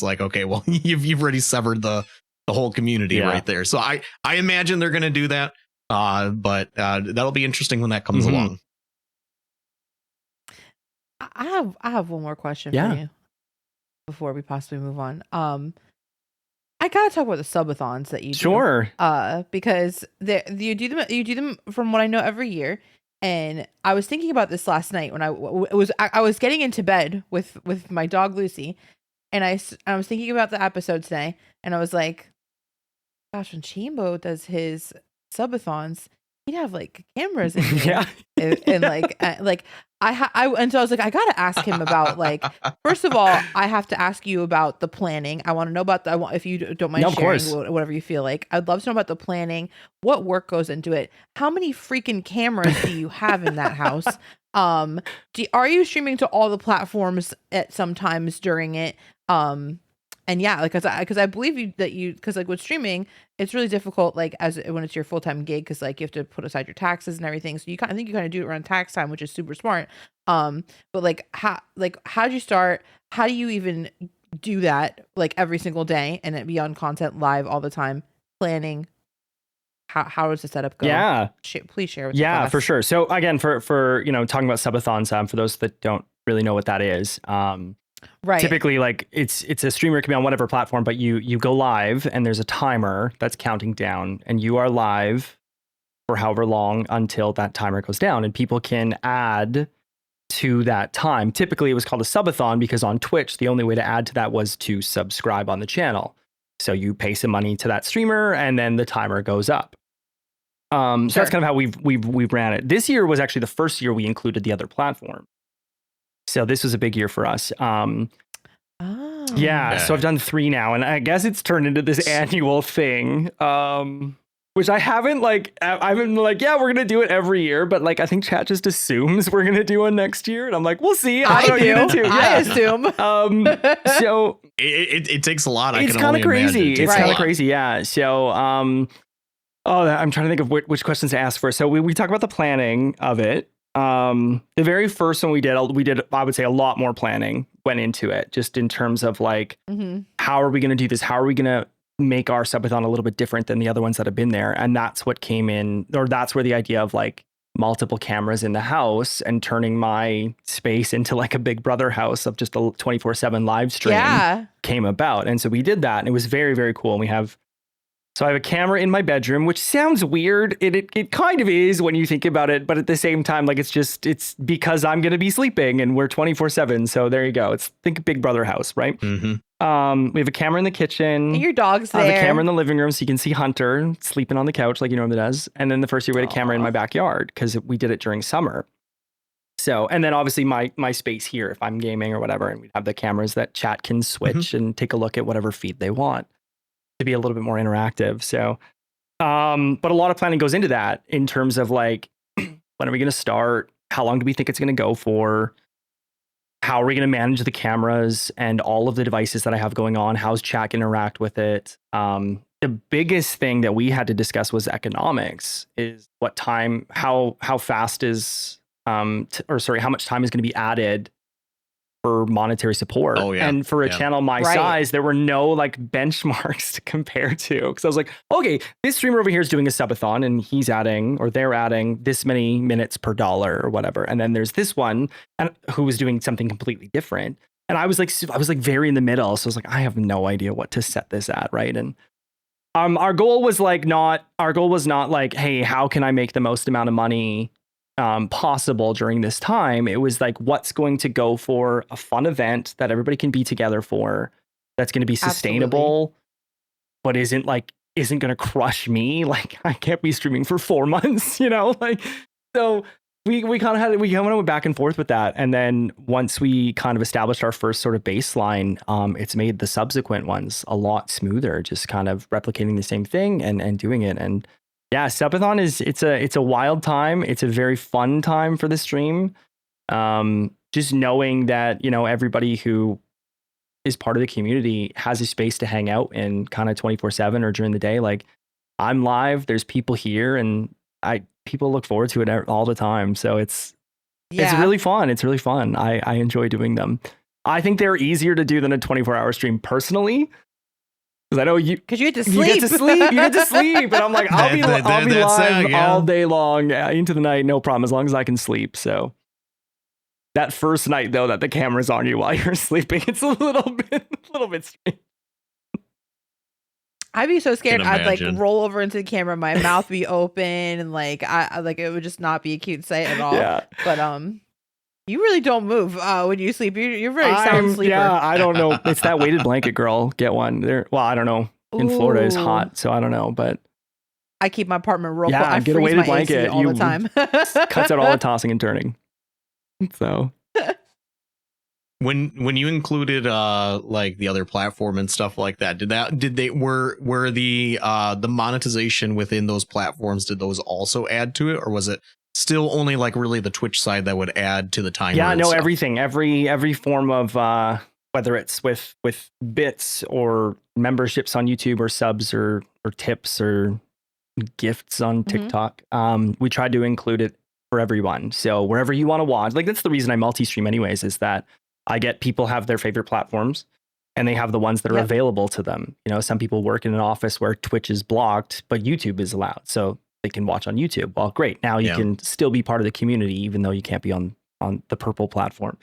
like, okay, well, you've already severed the whole community right there. So I imagine they're going to do that, but that'll be interesting when that comes along. I have one more question for you before we possibly move on. I gotta talk about the subathons that you do. Sure. Because you do them from what I know every year, and I was thinking about this last night when I was getting into bed with my dog Lucy, and I was thinking about the episode today, and I was like, gosh, when Chimbo does his subathons, he'd have like cameras in here, and like and so I was like, I gotta ask him about, like, first of all, I have to ask you about the planning. I want to know about if you don't mind sharing whatever you feel like. I'd love to know about the planning, what work goes into it, how many freaking cameras do you have in that house? Are you streaming to all the platforms at sometimes during it? And because I believe because like with streaming, it's really difficult, like when it's your full-time gig, because like you have to put aside your taxes and everything. So I think you kind of do it around tax time, which is super smart. But like how'd you start? How do you even do that, like every single day, and it be on content live all the time? Planning. How does the setup go? Yeah. Please share with the class. For sure. So again, for talking about subathons, for those that don't really know what that is, right. Typically, like it's a streamer, can be on whatever platform, but you go live and there's a timer that's counting down, and you are live for however long until that timer goes down, and people can add to that time. Typically, it was called a subathon because on Twitch, the only way to add to that was to subscribe on the channel. So you pay some money to that streamer, and then the timer goes up. So that's kind of how we've ran it. This year was actually the first year we included the other platform. So this was a big year for us. So I've done 3 now, and I guess it's turned into this annual thing, which I haven't like, we're going to do it every year, but like, I think chat just assumes we're going to do one next year. And I'm like, we'll see. I assume. So it takes a lot. It's kind of crazy. It's kind of crazy. Yeah. So, I'm trying to think of which questions to ask first. So we talk about the planning of it. The very first one we did, I would say a lot more planning went into it, just in terms of like, how are we going to do this? How are we going to make our subathon a little bit different than the other ones that have been there? And that's what came in, or that's where the idea of like multiple cameras in the house and turning my space into like a Big Brother house of just a 24/7 live stream came about. And so we did that, and it was very, very cool. And I have a camera in my bedroom, which sounds weird. It kind of is when you think about it, but at the same time, like it's because I'm going to be sleeping and we're 24/7. So there you go. Think Big Brother house, right? Mm-hmm. We have a camera in the kitchen. And your dog's there. I have a camera in the living room so you can see Hunter sleeping on the couch like he normally does. And then the first year we had a camera in my backyard because we did it during summer. So, and then obviously my space here if I'm gaming or whatever, and we have the cameras that chat can switch and take a look at whatever feed they want to be a little bit more interactive. So, but a lot of planning goes into that in terms of like, when are we going to start? How long do we think it's going to go for? How are we going to manage the cameras and all of the devices that I have going on? How's chat going to interact with it? The biggest thing that we had to discuss was economics. Is what time? How fast is how much time is going to be added for monetary support? Oh, yeah. And for a channel my size, there were no like benchmarks to compare to. Because I was like, okay, this streamer over here is doing a subathon and he's adding, or they're adding this many minutes per dollar or whatever. And then there's this one who was doing something completely different. And I was like very in the middle. So I was like, I have no idea what to set this at. Right. And our goal was not like, hey, how can I make the most amount of money possible during this time? It was like, what's going to go for a fun event that everybody can be together for, that's going to be sustainable, but isn't going to crush me. Like I can't be streaming for 4 months, like, so we kind of went back and forth with that. And then once we kind of established our first sort of baseline, it's made the subsequent ones a lot smoother, just kind of replicating the same thing and doing it. And yeah, subathon it's a wild time. It's a very fun time for the stream. Just knowing that, everybody who is part of the community has a space to hang out in kind of 24/7 or during the day. Like I'm live, there's people here, and people look forward to it all the time. So it's really fun. It's really fun. I enjoy doing them. I think they're easier to do than a 24-hour stream personally. Because I know because you get to sleep. You get to sleep. And I'm like, I'll be live all day long into the night, no problem, as long as I can sleep. So that first night though, that the camera's on you while you're sleeping, it's a little bit strange. I'd be so scared. I'd like roll over into the camera, my mouth be open, and like I like it would just not be a cute sight at all. Yeah. But you really don't move when you sleep. You're very sound sleeper. Yeah, I don't know. It's that weighted blanket, girl. Get one. Well, I don't know. In Florida is hot, so I don't know. But I keep my apartment real cold. I get a weighted blanket all the time. Cuts out all the tossing and turning. So when you included like the other platform and stuff like that, were the monetization within those platforms, did those also add to it, or was it still only like really the Twitch side that would add to the timer? Yeah, no, everything, every form of whether it's with bits or memberships on YouTube or subs or tips or gifts on TikTok, we tried to include it for everyone. So wherever you want to watch, like that's the reason I multi-stream anyways, is that I get people have their favorite platforms and they have the ones that are available to them. Some people work in an office where Twitch is blocked, but YouTube is allowed. So they can watch on YouTube. Well, great. Now you can still be part of the community, even though you can't be on the purple platform.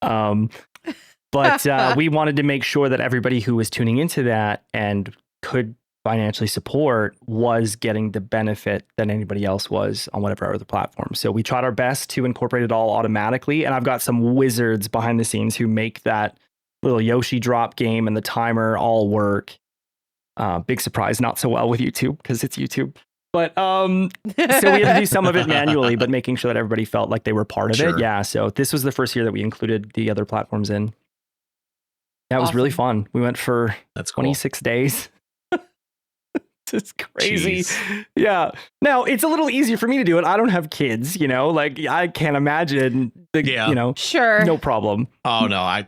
But we wanted to make sure that everybody who was tuning into that and could financially support was getting the benefit that anybody else was on whatever other platform. So we tried our best to incorporate it all automatically. And I've got some wizards behind the scenes who make that little Yoshi drop game and the timer all work. Big surprise, not so well with YouTube because it's YouTube. But so we had to do some of it manually, but making sure that everybody felt like they were part of it. Yeah. So this was the first year that we included the other platforms in. That was really fun. We went for 26 days. It's crazy. Jeez. Yeah. Now it's a little easier for me to do it. I don't have kids, like I can't imagine sure. No problem. Oh no. I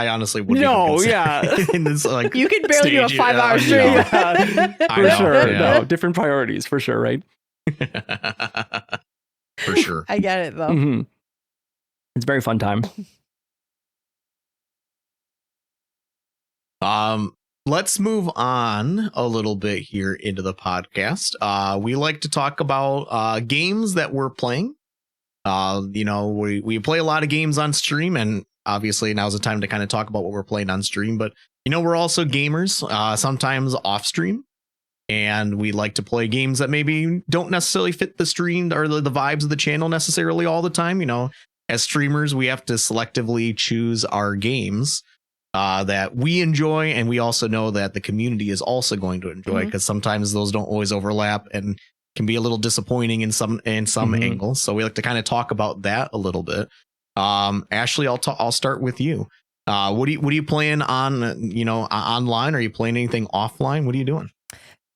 honestly wouldn't. No. Yeah. In this, like, you could barely do a 5-hour stream. For sure. Yeah. No, different priorities for sure. Right. For sure. I get it though. Mm-hmm. It's a very fun time. let's move on a little bit here into the podcast. We like to talk about games that we're playing. We play a lot of games on stream, and obviously now's the time to kind of talk about what we're playing on stream. But we're also gamers, sometimes off stream, and we like to play games that maybe don't necessarily fit the stream or the vibes of the channel necessarily all the time. As streamers, we have to selectively choose our games that we enjoy, and we also know that the community is also going to enjoy, because sometimes those don't always overlap and can be a little disappointing in some angles. So we like to kind of talk about that a little bit. Ashley, I'll start with you. What are you playing on online? Are you playing anything offline? What are you doing?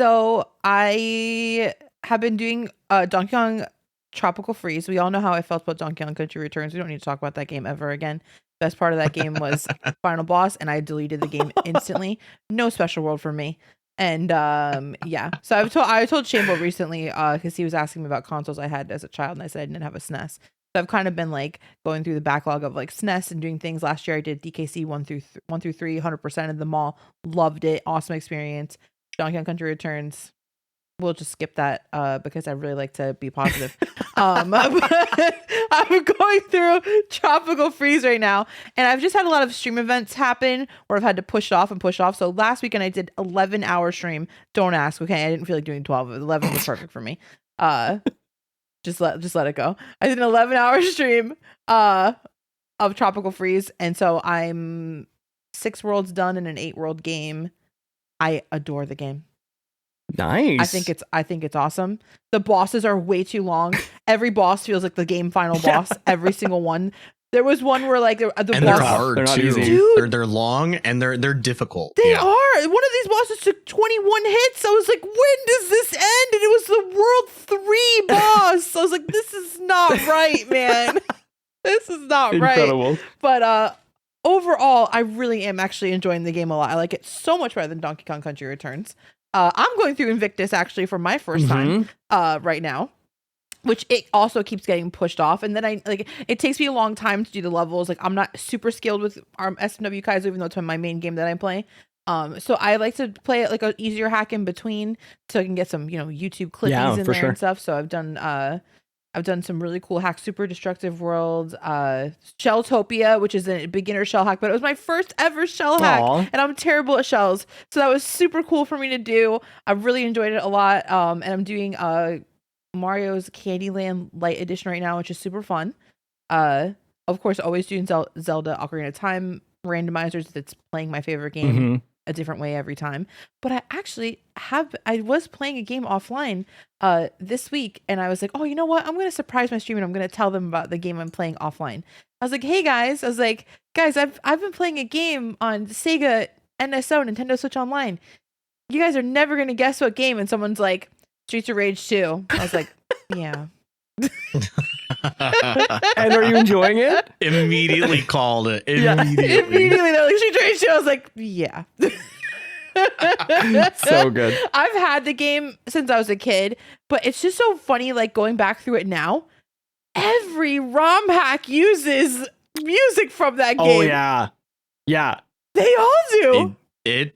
So I have been doing Donkey Kong Tropical Freeze. We all know how I felt about Donkey Kong Country Returns. We don't need to talk about that game ever again. Best part of that game was final boss, and I deleted the game instantly. No special world for me. And so I told Shambo recently, because he was asking me about consoles I had as a child, and I said I didn't have a SNES. So I've kind of been like going through the backlog of like SNES and doing things. Last year I did DKC 1 through 3, 100% of them all. Loved it. Awesome experience. Donkey Kong Country Returns. We'll just skip that because I really like to be positive. I'm going through Tropical Freeze right now, and I've just had a lot of stream events happen where I've had to push off. So last weekend I did 11-hour stream. Don't ask, okay? I didn't feel like doing 12. 11 was perfect for me. Just let it go. I did an 11-hour stream of Tropical Freeze, and so I'm 6 worlds done in an 8-world game. I adore the game. Nice. I think it's awesome. The bosses are way too long. Every boss feels like the game final boss. Every single one. There was one where like the and boss, they're hard they're not too. easy. Dude, they're long and they're difficult. They are. One of these bosses took 21 hits. I was like, when does this end? And it was the World 3 boss. I was like, this is not right, man. This is not Incredible. right. But overall, I really am actually enjoying the game a lot. I like it so much better than Donkey Kong Country Returns. I'm going through Invictus actually for my first time right now, which it also keeps getting pushed off. And then it takes me a long time to do the levels. Like I'm not super skilled with SMW Kaizo, even though it's my main game that I play. So I like to play it like an easier hack in between so I can get some, YouTube clippings in there and stuff. So I've done some really cool hacks, Super Destructive World, Shelltopia, which is a beginner shell hack, but it was my first ever shell hack, and I'm terrible at shells. So that was super cool for me to do. I really enjoyed it a lot. And I'm doing Mario's Candyland Light Edition right now, which is super fun. Of course, always doing Zelda Ocarina of Time randomizers. That's playing my favorite game a different way every time. But I was playing a game offline this week, and I was like, oh, you know what? I'm going to surprise my stream, and I'm going to tell them about the game I'm playing offline. I was like, hey guys, I've been playing a game on Sega NSO, Nintendo Switch Online. You guys are never going to guess what game. And someone's like, Streets of Rage 2. I was like, yeah. And are you enjoying it? Immediately called it. Immediately. They're like, Streets of Rage 2. I was like, yeah. So good. I've had the game since I was a kid, but it's just so funny, like going back through it now. Every ROM hack uses music from that game. Oh yeah. They all do.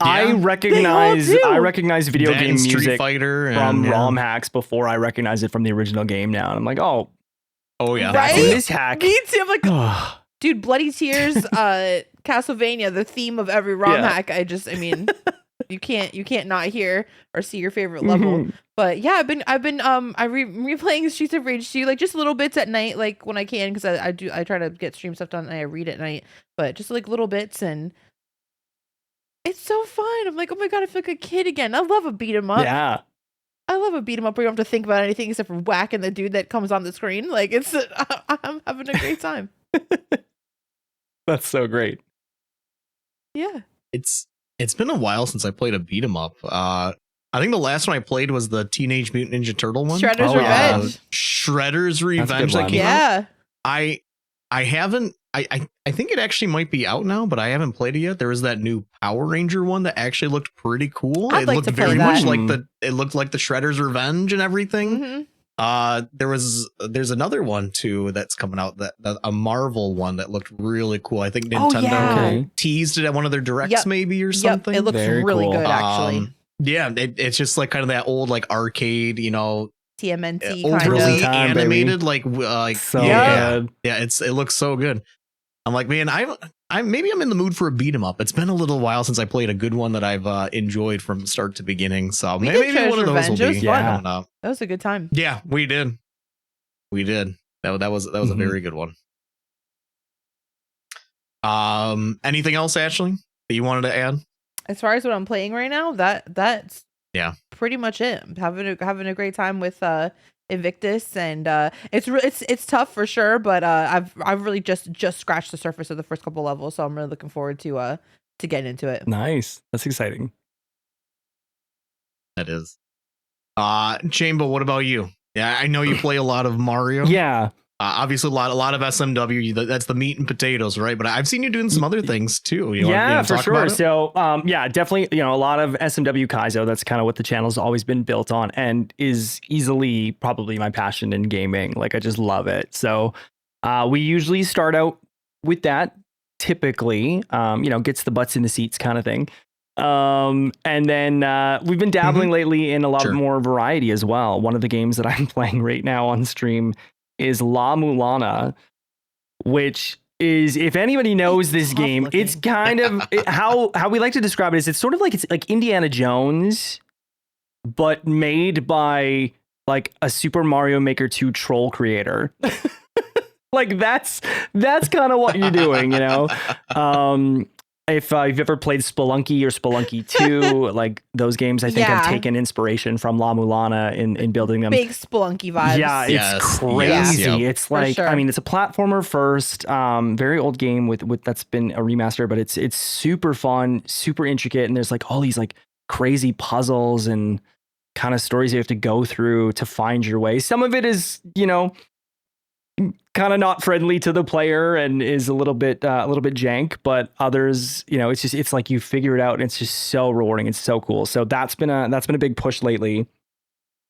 I recognize video That game and Street music Fighter from ROM hacks before I recognize it from the original game now. And I'm like, oh yeah, right? This hack. Me too. I'm like, dude, Bloody Tears, Castlevania, the theme of every ROM hack. I mean, you can't not hear or see your favorite level. But yeah, I've been replaying Streets of Rage 2, like just little bits at night, like when I can, because I try to get stream stuff done and I read at night, but just like little bits, and it's so fun. I'm like, oh my god, I feel like a kid again. I love a beat 'em up. Yeah. I love a beat 'em up where you don't have to think about anything except for whacking the dude that comes on the screen. Like I'm having a great time. That's so great. Yeah. It's been a while since I played a beat 'em up. I think the last one I played was the Teenage Mutant Ninja Turtle one. Shredder's Revenge. Shredder's Revenge that came out. I haven't. I think it actually might be out now, but I haven't played it yet. There was that new Power Ranger one that actually looked pretty cool. I'd it like looked to play very that. much like it looked like the Shredder's Revenge and everything. There's another one too that's coming out, that a Marvel one that looked really cool. I think Nintendo yeah. teased it at one of their directs, Yep. maybe, or something. It looks Very really cool. good, actually. Yeah, it's just like kind of that old like arcade, you know, TMNT kind overly of. Time, animated, baby. like So good. good. Yeah, it looks so good. I'm like, man, I'm maybe I'm in the mood for a beat 'em up. It's been a little while since I played a good one that I've enjoyed from start to beginning. So We did maybe one of those Revenge. will It be was fun. coming up. That was a good time. Yeah, we did. That was a very good one. Anything else, Ashley, that you wanted to add? As far as what I'm playing right now, that's yeah, pretty much it. Having a great time with Invictus, and it's tough for sure, but I've really just scratched the surface of the first couple levels, so I'm really looking forward to getting into it. Nice. That's exciting. That is. Chamber, what about you? Yeah, I know you play a lot of Mario. Yeah. Obviously, a lot of SMW. That's the meat and potatoes, right? But I've seen you doing some other things too. Yeah, for sure. So, yeah, definitely, a lot of SMW Kaizo. That's kind of what the channel's always been built on, and is easily probably my passion in gaming. Like, I just love it. So, we usually start out with that. Typically, gets the butts in the seats kind of thing. And then we've been dabbling lately in a lot more variety as well. One of the games that I'm playing right now on stream is La Mulana, which is, if anybody knows this game, looking. It's kind of how we like to describe it is it's sort of like, it's like Indiana Jones, but made by like a Super Mario Maker 2 troll creator. Like that's kind of what you're doing, you know? If you've ever played Spelunky or Spelunky 2, like those games, I think have taken inspiration from La Mulana in building them. Big Spelunky vibes. Yeah, it's crazy. Yes, it's like, sure. I mean, it's a platformer first, very old game with that's been a remaster, but it's super fun, super intricate, and there's like all these like crazy puzzles and kind of stories you have to go through to find your way. Some of it is, kind of not friendly to the player and is a little bit jank, but others, it's like you figure it out and it's just so rewarding. It's so cool. So that's been a big push lately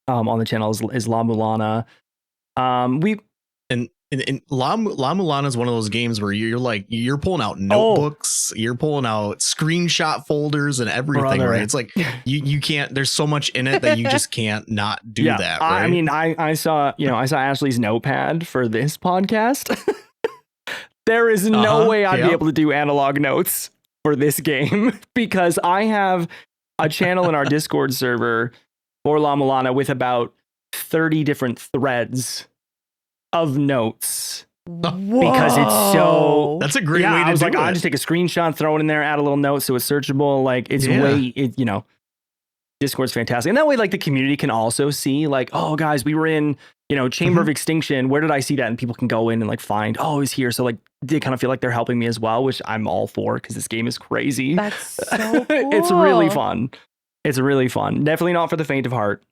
on the channel is La Mulana. And La Mulana is one of those games where you're pulling out notebooks, you're pulling out screenshot folders and everything, right? It's like you can't. There's so much in it that you just can't not do that. Right? I mean, I saw Ashley's notepad for this podcast. There is no way I'd be able to do analog notes for this game because I have a channel in our Discord server for La Mulana with about 30 different threads of notes. Because it's so that's a great way to do it. I was like, I'll just take a screenshot, throw it in there, add a little note so it's searchable. Like it's Discord's fantastic. And that way, like the community can also see like, oh guys, we were in, Chamber of Extinction. Where did I see that? And people can go in and like find, oh, it's here. So like they kind of feel like they're helping me as well, which I'm all for because this game is crazy. That's so cool. It's really fun. It's really fun. Definitely not for the faint of heart.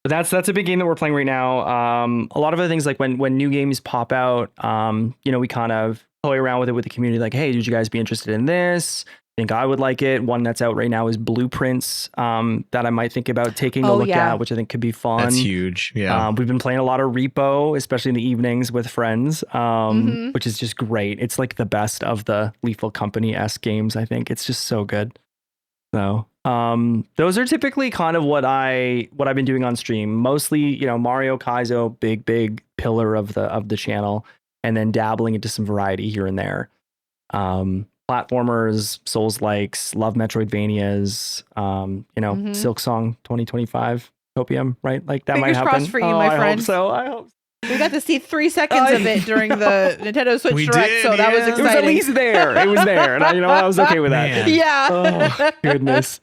But that's a big game that we're playing right now. A lot of other things like when new games pop out, we kind of toy around with it with the community. Like, hey, would you guys be interested in this? I think I would like it. One that's out right now is Blueprints that I might think about taking a look at, which I think could be fun. That's huge. Yeah. We've been playing a lot of Repo, especially in the evenings with friends, which is just great. It's like the best of the Lethal Company-esque games, I think. It's just so good. So those are typically kind of what I've been doing on stream. Mostly, Mario Kaizo, big pillar of the channel, and then dabbling into some variety here and there. Platformers, Souls-likes, love Metroidvanias, Silk Song 2025, Copium, right? Like that Fingers might happen. Crossed for you, my friend. I hope so. We got to see 3 seconds of it during the Nintendo Switch Direct, so that was exciting. It was at least there. It was there, and I was okay with that. Man. Yeah. Oh goodness.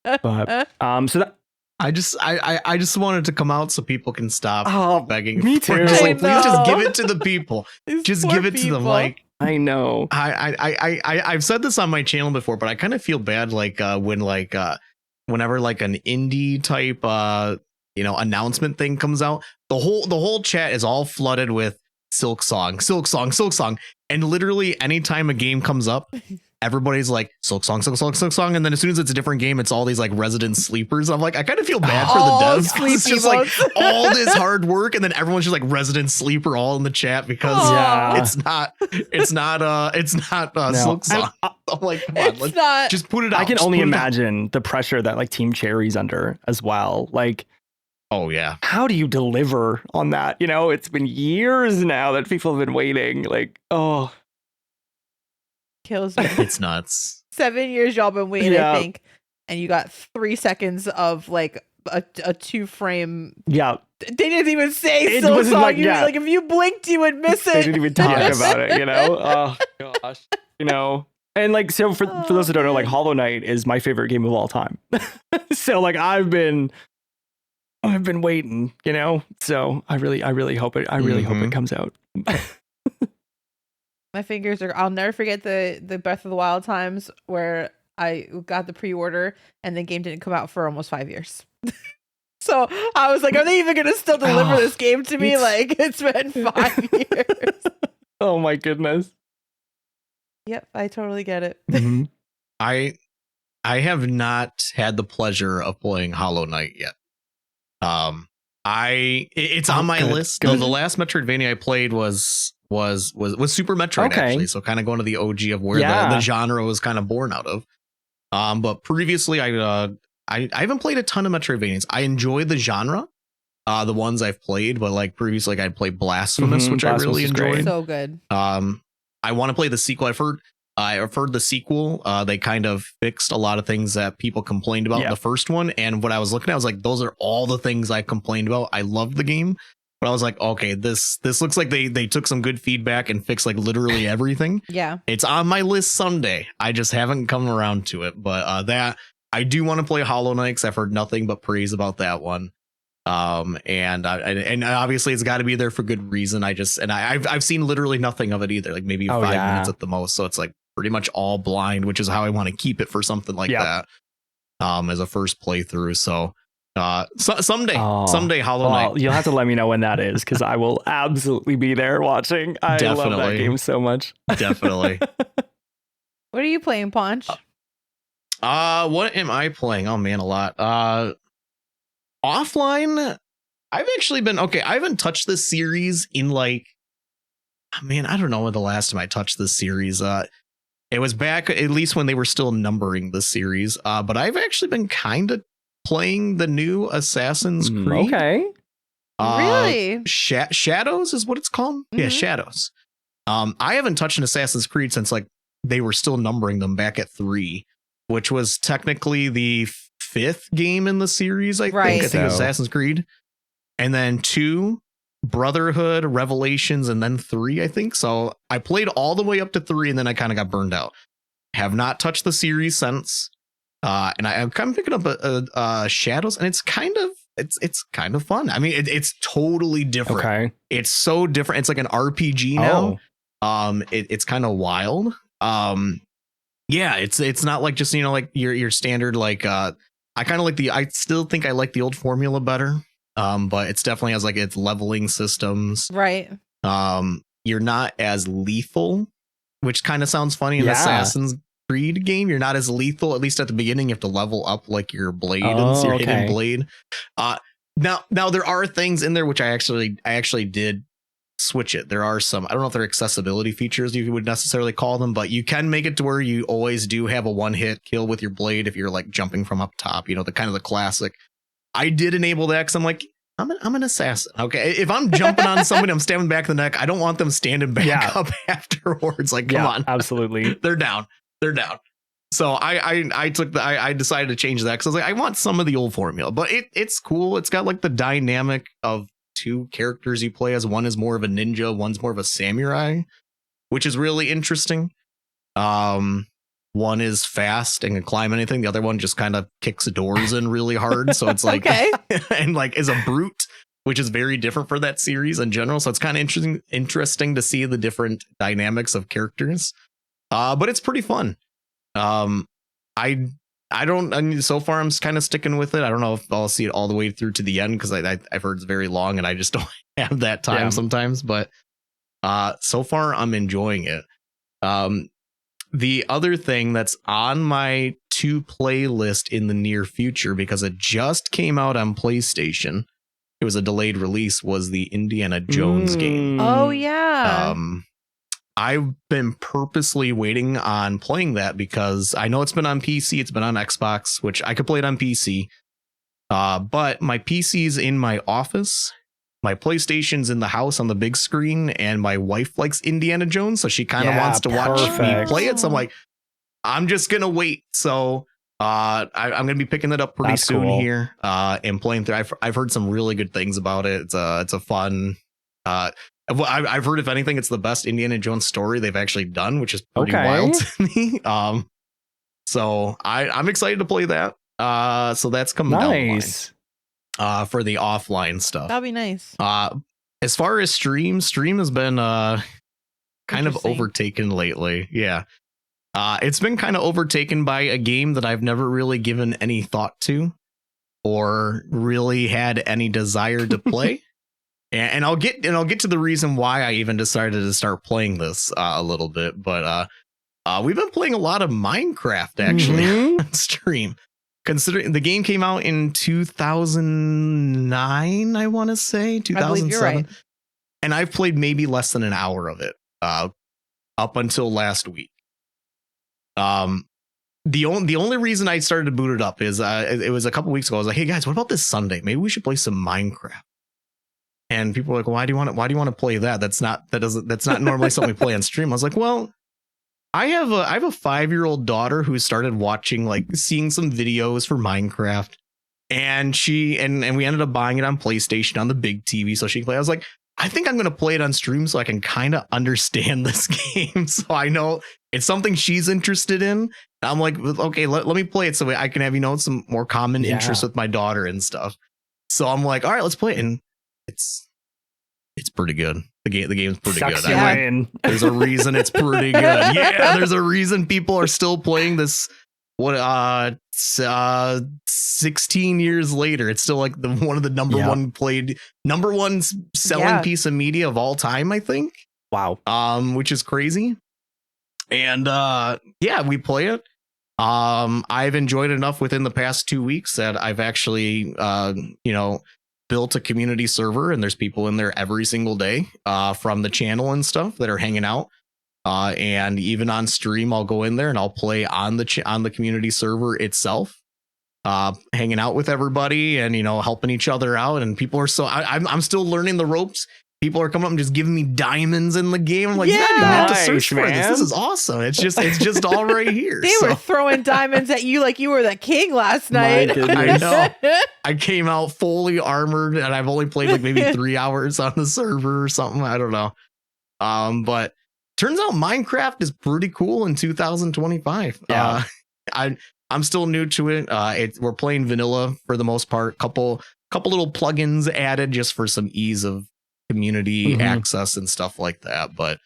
But so that. I just wanted to come out so people can stop begging. Me too. Please just give it to the people. Just give it to them. Like I know. I've said this on my channel before, but I kind of feel bad whenever like an indie type announcement thing comes out, the whole chat is all flooded with Silk Song, and literally anytime a game comes up, everybody's like Silk Song, Silk Song, Silk Song, and then as soon as it's a different game, it's all these like resident sleepers. I'm like, I kind of feel bad for the devs. 'Cause it's just like all this hard work, and then everyone's just like resident sleeper all in the chat because it's not Silk Song. I'm like, come on, let's just put it out. I can only imagine the pressure that like Team Cherry's under as well. Like, oh yeah, how do you deliver on that? You know, it's been years now that people have been waiting. Like, oh, kills me. It's nuts. 7 years y'all been waiting, I think, and you got 3 seconds of like a 2-frame. Yeah, they didn't even say Silk Song. Like, like if you blinked, you would miss it. They didn't even talk about it. You know, oh gosh, you know. And like, so for those who don't know, like Hollow Knight is my favorite game of all time. So like I've been waiting, you know. So I really hope it. I really hope it comes out. My fingers are. I'll never forget the Breath of the Wild times where I got the pre-order and the game didn't come out for almost 5 years. So I was like, are they even going to still deliver this game to me? Like it's been 5 years. Oh my goodness. Yep, I totally get it. Mm-hmm. I have not had the pleasure of playing Hollow Knight yet. It's on my list. The last Metroidvania I played was Super Metroid, actually. So kind of going to the OG of where the genre was kind of born out of. But previously I haven't played a ton of Metroidvanias. I enjoy the genre, the ones I've played, but like previously like I'd played Blasphemous, which I really enjoyed. So good. I want to play the sequel. I've heard the sequel. They kind of fixed a lot of things that people complained about in the first one. And what I was looking at, I was like, those are all the things I complained about. I loved the game, but I was like, okay, this looks like they took some good feedback and fixed like literally everything. Yeah. It's on my list someday. I just haven't come around to it. But that I do want to play Hollow Knight because I've heard nothing but praise about that one. And obviously it's got to be there for good reason. I've seen literally nothing of it either, like maybe 5 minutes at the most. So it's like pretty much all blind, which is how I want to keep it for something like that. As a first playthrough. So someday Hollow Knight. You'll have to let me know when that is, because I will absolutely be there watching. I love that game so much. Definitely. What are you playing, Ponch? What am I playing? Oh man, a lot. Offline, I've actually been I haven't touched this series in like, man, I don't know when the last time I touched this series. It was back at least when they were still numbering the series. But I've actually been kind of playing the new Assassin's Creed. Okay. Really? Shadows is what it's called. Mm-hmm. Yeah, Shadows. I haven't touched an Assassin's Creed since like they were still numbering them back at 3, which was technically the 5th game in the series, I think. I think it was Assassin's Creed. And then 2, Brotherhood, Revelations, and then 3, I think. So I played all the way up to 3, and then I kind of got burned out. Have not touched the series since. And I'm kind of picking up Shadows, and it's kind of fun. I mean, it's totally different. Okay. It's so different. It's like an RPG now. It's kind of wild. Yeah, it's not like just, like your standard, like I kind of like I still think I like the old formula better. But it's definitely has like its leveling systems. Right. You're not as lethal, which kind of sounds funny in Assassin's Creed game. You're not as lethal, at least at the beginning. You have to level up like your blade and your hidden blade. Now there are things in there which I actually did switch it. There are some, I don't know if they're accessibility features you would necessarily call them, but you can make it to where you always do have a one-hit kill with your blade if you're like jumping from up top, the kind of the classic. I did enable that because I'm like, I'm an assassin. Okay, if I'm jumping on somebody, I'm stabbing back the neck. I don't want them standing back up afterwards. Like, come on, absolutely. They're down. So I decided to change that because I was like, I want some of the old formula, but it's cool. It's got like the dynamic of 2 characters you play as. One is more of a ninja, one's more of a samurai, which is really interesting. One is fast and can climb anything. The other one just kind of kicks doors in really hard. So it's like, and like is a brute, which is very different for that series in general. So it's kind of interesting to see the different dynamics of characters. But it's pretty fun. So far I'm kind of sticking with it. I don't know if I'll see it all the way through to the end because I've heard it's very long and I just don't have that time sometimes. But so far I'm enjoying it. the other thing that's on my to play list in the near future, because it just came out on PlayStation, it was a delayed release, was the Indiana Jones game. Oh yeah. I've been purposely waiting on playing that because I know it's been on PC, it's been on Xbox, which I could play it on PC. But my PC's in my office, my PlayStation's in the house on the big screen, and my wife likes Indiana Jones, so she kind of wants to watch me play it. So I'm like, I'm just gonna wait. So I'm gonna be picking it up pretty soon here, and playing through. I've heard some really good things about it. It's a fun. I've heard, if anything, it's the best Indiana Jones story they've actually done, which is pretty wild to me. So I'm excited to play that. So that's coming down the line, for the offline stuff. That'll be nice. As far as stream has been kind of overtaken lately. Yeah. It's been kind of overtaken by a game that I've never really given any thought to or really had any desire to play. And I'll get to the reason why I even decided to start playing this a little bit. But we've been playing a lot of Minecraft actually on stream. Considering the game came out in 2009, I want to say 2007, right. And I've played maybe less than an hour of it up until last week. The only reason I started to boot it up is it was a couple weeks ago. I was like, hey guys, what about this Sunday? Maybe we should play some Minecraft. And people were like, why do you want to play that? That's not normally something we play on stream. I was like, well, I have a 5-year-old daughter who started watching, like, seeing some videos for Minecraft, and we ended up buying it on PlayStation on the big TV so she can play. I was like, I think I'm going to play it on stream so I can kind of understand this game. So I know it's something she's interested in. I'm like, okay, let me play it so I can have, some more common interests with my daughter and stuff. So I'm like, all right, let's play it. And it's pretty good. The game's pretty good. There's a reason it's pretty good. Yeah, there's a reason people are still playing this. 16 years later, it's still like one of the number one selling piece of media of all time, I think. Wow. Which is crazy. And we play it. I've enjoyed it enough within the past 2 weeks that I've actually built a community server, and there's people in there every single day from the channel and stuff that are hanging out. And even on stream, I'll go in there and I'll play on the community server itself, hanging out with everybody and, helping each other out. And people are I'm still learning the ropes. People are coming up and just giving me diamonds in the game. I'm like, you don't even have to search for this. This is awesome. It's just all right here. They were throwing diamonds at you like you were the king last night. I know. I came out fully armored, and I've only played like maybe 3 hours on the server or something. I don't know. But turns out Minecraft is pretty cool in 2025. Yeah. I'm still new to it. We're playing vanilla for the most part. Couple little plugins added just for some ease of community access and stuff like that. But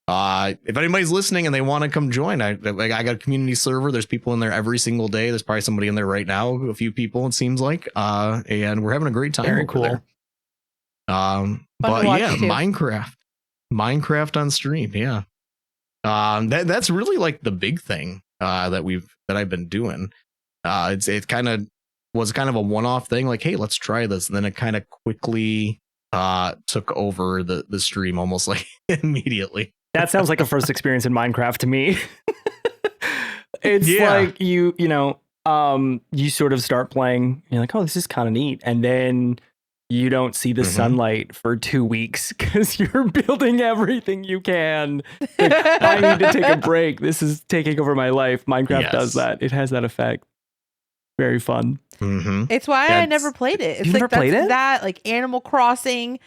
if anybody's listening and they want to come join, I got a community server. There's people in there every single day. There's probably somebody in there right now, a few people it seems like, and we're having a great time. Very cool there. But yeah, Minecraft on stream. Yeah. That's really like the big thing that I've been doing. It kind of was kind of a one-off thing, like, hey, let's try this, and then it kind of quickly took over the stream almost like immediately. That sounds like a first experience in Minecraft to me. It's like you sort of start playing, you're like, oh, this is kind of neat, and then you don't see the sunlight for 2 weeks because you're building everything you can. I need to take a break. This is taking over my life. Minecraft does that. It has that effect. Very fun. It's why I never played it. It's like that, like Animal Crossing,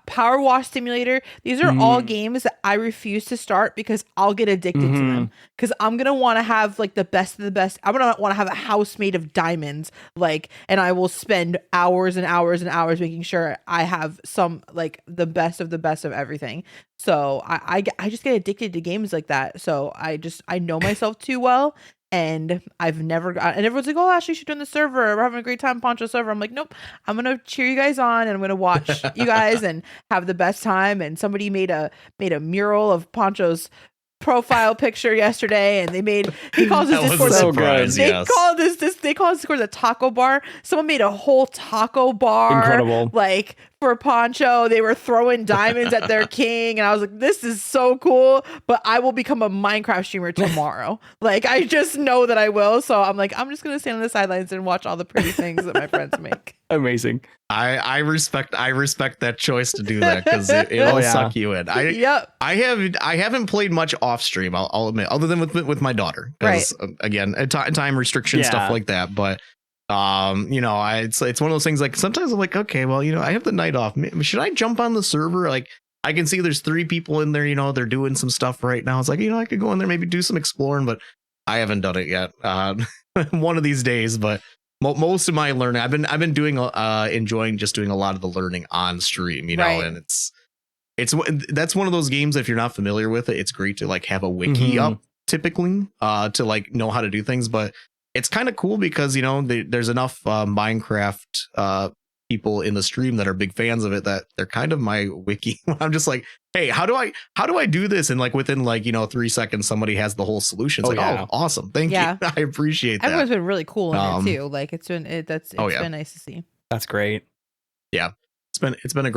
Power Wash Simulator. These are all games that I refuse to start because I'll get addicted to them. Because I'm gonna want to have like the best of the best. I'm gonna want to have a house made of diamonds, and I will spend hours and hours and hours making sure I have some like the best of everything. So I just get addicted to games like that. So I know myself too well. And I've never got, and everyone's like, oh, Ashley, you should join the server. We're having a great time, Poncho server. I'm like, nope, I'm going to cheer you guys on and I'm going to watch you guys and have the best time. And somebody made a mural of Poncho's profile picture yesterday, and he calls his Discord so good. They call his Discord the taco bar. Someone made a whole taco bar, incredible, like for Poncho. They were throwing diamonds at their king, and I was like, this is so cool. But I will become a Minecraft streamer tomorrow. Like, I just know that I will. So I'm like, I'm just gonna stand on the sidelines and watch all the pretty things that my friends make. Amazing. I respect that choice to do that, because it'll suck you in. I haven't played much off stream, I'll admit, other than with my daughter, because again, time restriction, stuff like that. But it's one of those things, like sometimes I'm like, okay, well, I have the night off. Should I jump on the server? Like, I can see there's 3 people in there, they're doing some stuff right now. It's like, I could go in there, maybe do some exploring, but I haven't done it yet. One of these days, but most of my learning, I've been doing enjoying just doing a lot of the learning on stream, and that's one of those games, if you're not familiar with it, it's great to like have a wiki up typically to like know how to do things. But it's kind of cool because there's enough Minecraft people in the stream that are big fans of it that they're kind of my wiki. I'm just like, hey, how do I do this? And like within 3 seconds somebody has the whole solution. It's oh, awesome, thank you. I appreciate that. Everyone's been really cool in it too. Like it's been nice to see. That's great. Yeah, it's been a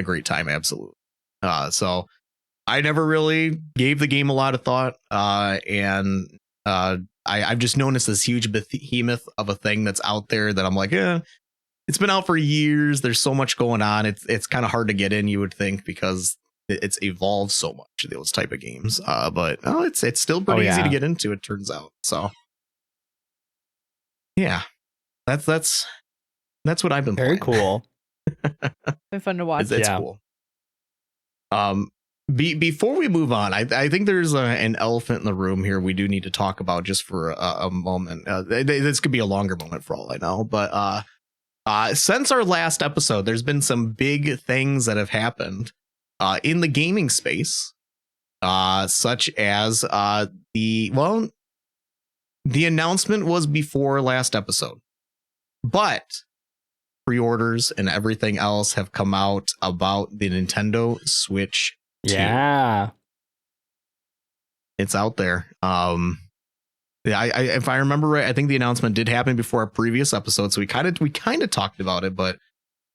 great time, absolutely. So I never really gave the game a lot of thought, and I've just noticed this huge behemoth of a thing that's out there that I'm like, it's been out for years. There's so much going on. It's kind of hard to get in, you would think, because it's evolved so much, those type of games. But it's still pretty easy to get into, it turns out. So yeah, that's what I've been very playing. Cool. Been fun to watch. It's cool. Before we move on, I think there's an elephant in the room here we do need to talk about just for a moment. This could be a longer moment for all I know, but since our last episode, there's been some big things that have happened in the gaming space, such as the announcement was before last episode, but pre-orders and everything else have come out about the Nintendo Switch 2. Yeah, it's out there. If I remember right, I think the announcement did happen before our previous episode, so we kind of talked about it, but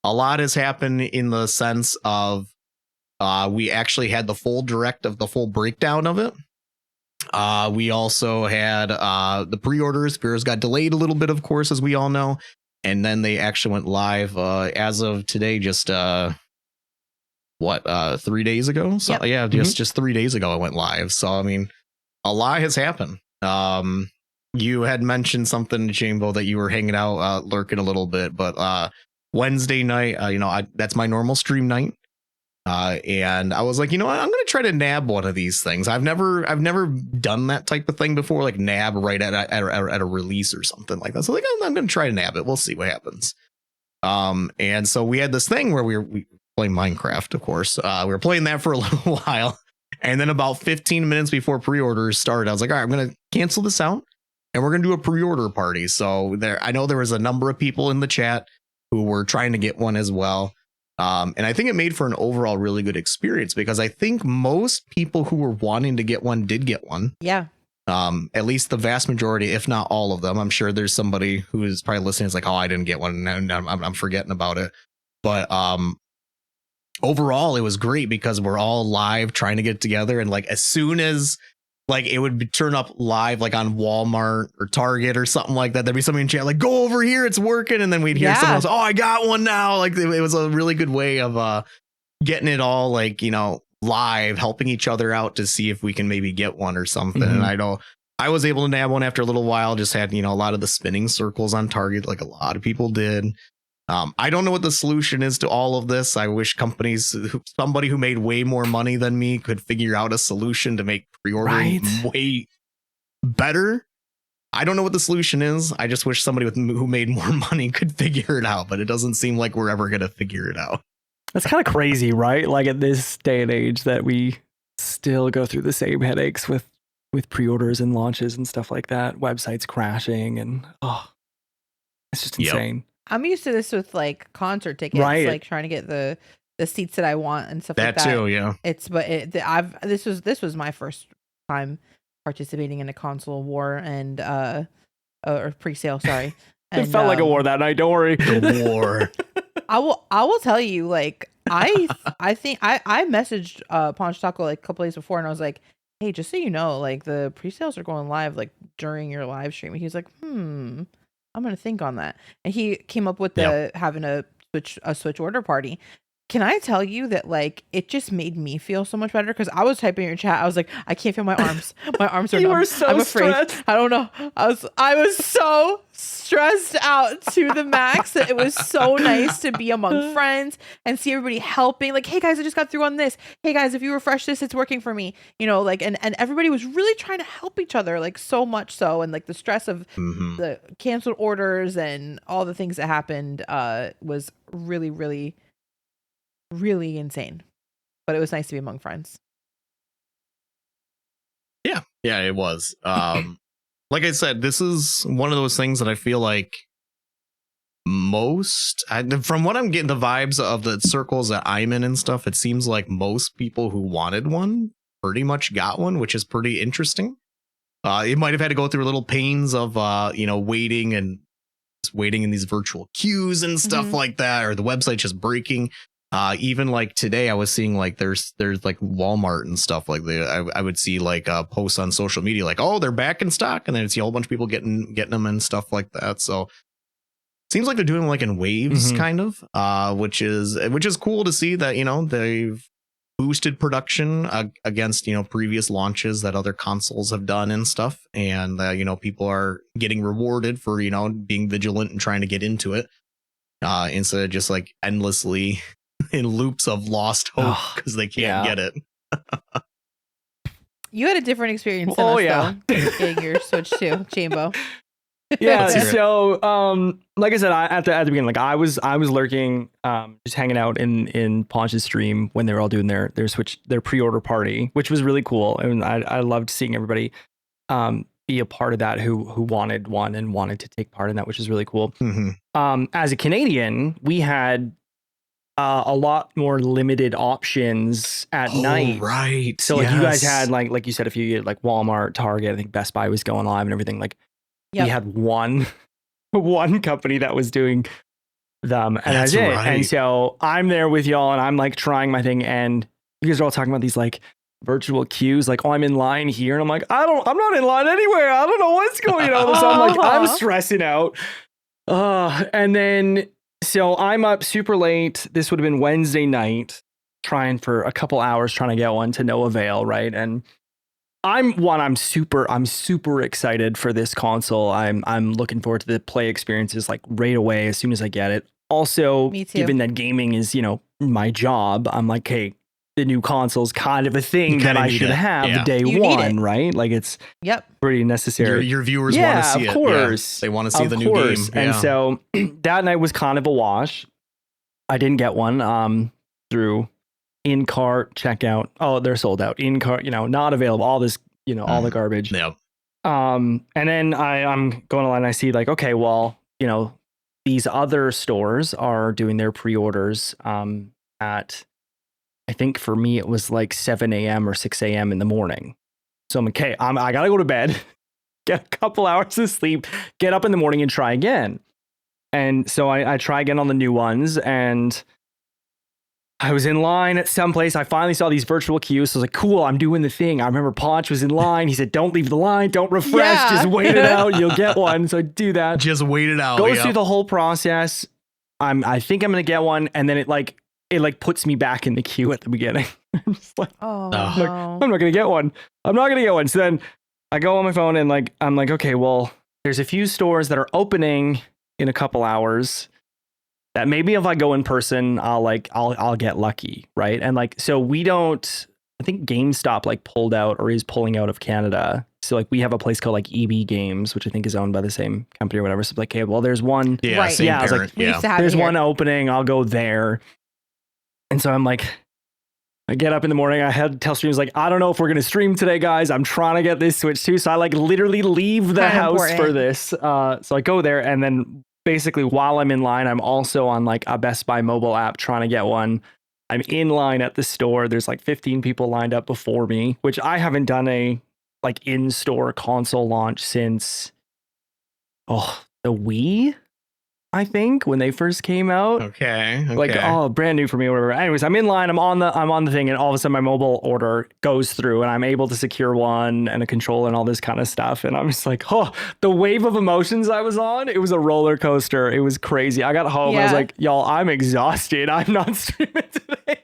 a lot has happened in the sense of we actually had the full direct of the full breakdown of it. We also had the pre-orders. Pre-orders got delayed a little bit, of course, as we all know, and then they actually went live as of today, just 3 days ago. So yep. Just 3 days ago it went live. So I mean, a lot has happened. You had mentioned something to Jambo that you were hanging out, lurking a little bit, but Wednesday night, that's my normal stream night. And I was like, I'm going to try to nab one of these things. I've never done that type of thing before, like nab right at a release or something like that. So like, I'm going to try to nab it. We'll see what happens. And so we had this thing where we playing Minecraft, of course. We were playing that for a little while. And then about 15 minutes before pre-orders started, I was like, all right, I'm going to cancel this out and we're going to do a pre-order party. So I know there was a number of people in the chat who were trying to get one as well. And I think it made for an overall really good experience because I think most people who were wanting to get one did get one. Yeah. At least the vast majority, if not all of them. I'm sure there's somebody who is probably listening. Is like, oh, I didn't get one and I'm forgetting about it. But overall, it was great because we're all live trying to get together. And like as soon as like it would turn up live, like on Walmart or Target or something like that, there'd be somebody in chat like, go over here, it's working. And then we'd hear someone else, oh, I got one now. Like it was a really good way of getting it all like, live, helping each other out to see if we can maybe get one or something. And I know I was able to nab one after a little while, just had, a lot of the spinning circles on Target, like a lot of people did. I don't know what the solution is to all of this. I wish somebody who made way more money than me could figure out a solution to make pre-ordering way better. I don't know what the solution is. I just wish somebody who made more money could figure it out, but it doesn't seem like we're ever going to figure it out. That's kind of crazy, right? Like at this day and age that we still go through the same headaches with pre-orders and launches and stuff like that. Websites crashing and it's just insane. I'm used to this with like concert tickets, like trying to get the the seats that I want and stuff like That that. too, yeah. This was my first time participating in a console war and or pre-sale, sorry. It And, felt like a war that night. Don't worry. The war. I will tell you, like, I think I messaged Ponch Taco like a couple days before, and I was like, hey, just so you know, like the pre-sales are going live like during your live stream. And he was like, I'm gonna think on that. And he came up with having a switch order party. Can I tell you that, like, it just made me feel so much better? Because I was typing in your chat. I was like, I can't feel my arms. My arms are You numb. were so I'm afraid. stressed. I don't know. I was so stressed out to the max that it was so nice to be among friends and see everybody helping. Like, hey guys, I just got through on this. Hey guys, if you refresh this, it's working for me. You know, like, and everybody was really trying to help each other, like, so much so. And like the stress of the canceled orders and all the things that happened was really, really, really insane. But it was nice to be among friends. Yeah, it was. Like I said, this is one of those things that I feel like from what I'm getting the vibes of the circles that I'm in and stuff, it seems like most people who wanted one pretty much got one, which is pretty interesting. It might have had to go through little pains of waiting and just waiting in these virtual queues and stuff like that, or the website just breaking. Even like today I was seeing like there's like Walmart and stuff like that. I would see like posts on social media like, oh, they're back in stock, and then I'd see a whole bunch of people getting them and stuff like that. So seems like they're doing like in waves kind of, which is cool to see that, they've boosted production against, previous launches that other consoles have done and stuff. And, people are getting rewarded for, being vigilant and trying to get into it instead of just like endlessly in loops of lost hope because they can't get it. You had a different experience than us, though, getting your Switch too, Chambo. Yeah, so like I said, at the beginning, like I was lurking, just hanging out in Ponch's stream when they were all doing their pre-order party, which was really cool. And I loved seeing everybody be a part of that who wanted one and wanted to take part in that, which is really cool. As a Canadian, we had a lot more limited options at night. Right. So like you guys had like you said, if you get like Walmart, Target, I think Best Buy was going live and everything. Like we had one company that was doing them, and that's it. Right. And so I'm there with y'all, and I'm like trying my thing, and you guys are all talking about these like virtual queues, like, oh, I'm in line here, and I'm like, I'm not in line anywhere. I don't know what's going on. So I'm like, I'm stressing out. And then so I'm up super late. This would have been Wednesday night, trying for a couple hours, trying to get one to no avail, right? And I'm super excited for this console. I'm looking forward to the play experiences like right away as soon as I get it. Also, given that gaming is, my job, I'm like, hey, the new console's kind of a thing that I should have day one, right? Like it's pretty necessary. Your viewers want to see it. Of course. Yeah, they want to see the new game. And so that night was kind of a wash. I didn't get one through in-cart checkout. Oh, they're sold out. In-cart, not available. All this, all the garbage. Yeah. And then I'm going online and I see like, okay, well, these other stores are doing their pre-orders at, I think for me, it was like 7 a.m. or 6 a.m. in the morning. So I'm okay, I got to go to bed, get a couple hours of sleep, get up in the morning and try again. And so I try again on the new ones, and I was in line at some place. I finally saw these virtual queues. So I was like, cool, I'm doing the thing. I remember Ponch was in line. He said, don't leave the line. Don't refresh. Just wait it out. You'll get one. So I do that. Just wait it out. Goes through the whole process. I think I'm going to get one. And then it puts me back in the queue at the beginning. I'm just like, I'm not going to get one. I'm not going to get one. So then I go on my phone and I'm like, okay, well, there's a few stores that are opening in a couple hours that maybe if I go in person, I'll get lucky. Right. And so I think GameStop pulled out or is pulling out of Canada. So we have a place called EB Games, which I think is owned by the same company or whatever. So okay, well, there's one. Yeah. Right. Same parent. I was like, there's one opening. I'll go there. And so I'm like, I get up in the morning. I had to tell streams I don't know if we're going to stream today, guys. I'm trying to get this Switch too. So I literally leave the house for this. So I go there, and then basically while I'm in line, I'm also on a Best Buy mobile app trying to get one. I'm in line at the store. There's like 15 people lined up before me, which I haven't done a like in-store console launch since the Wii, I think, when they first came out. Okay. Like, brand new for me or whatever. Anyways, I'm in line, I'm on the thing, and all of a sudden my mobile order goes through and I'm able to secure one and a controller and all this kind of stuff. And I'm just like, the wave of emotions I was on, it was a roller coaster. It was crazy. I got home, I was like, y'all, I'm exhausted. I'm not streaming today.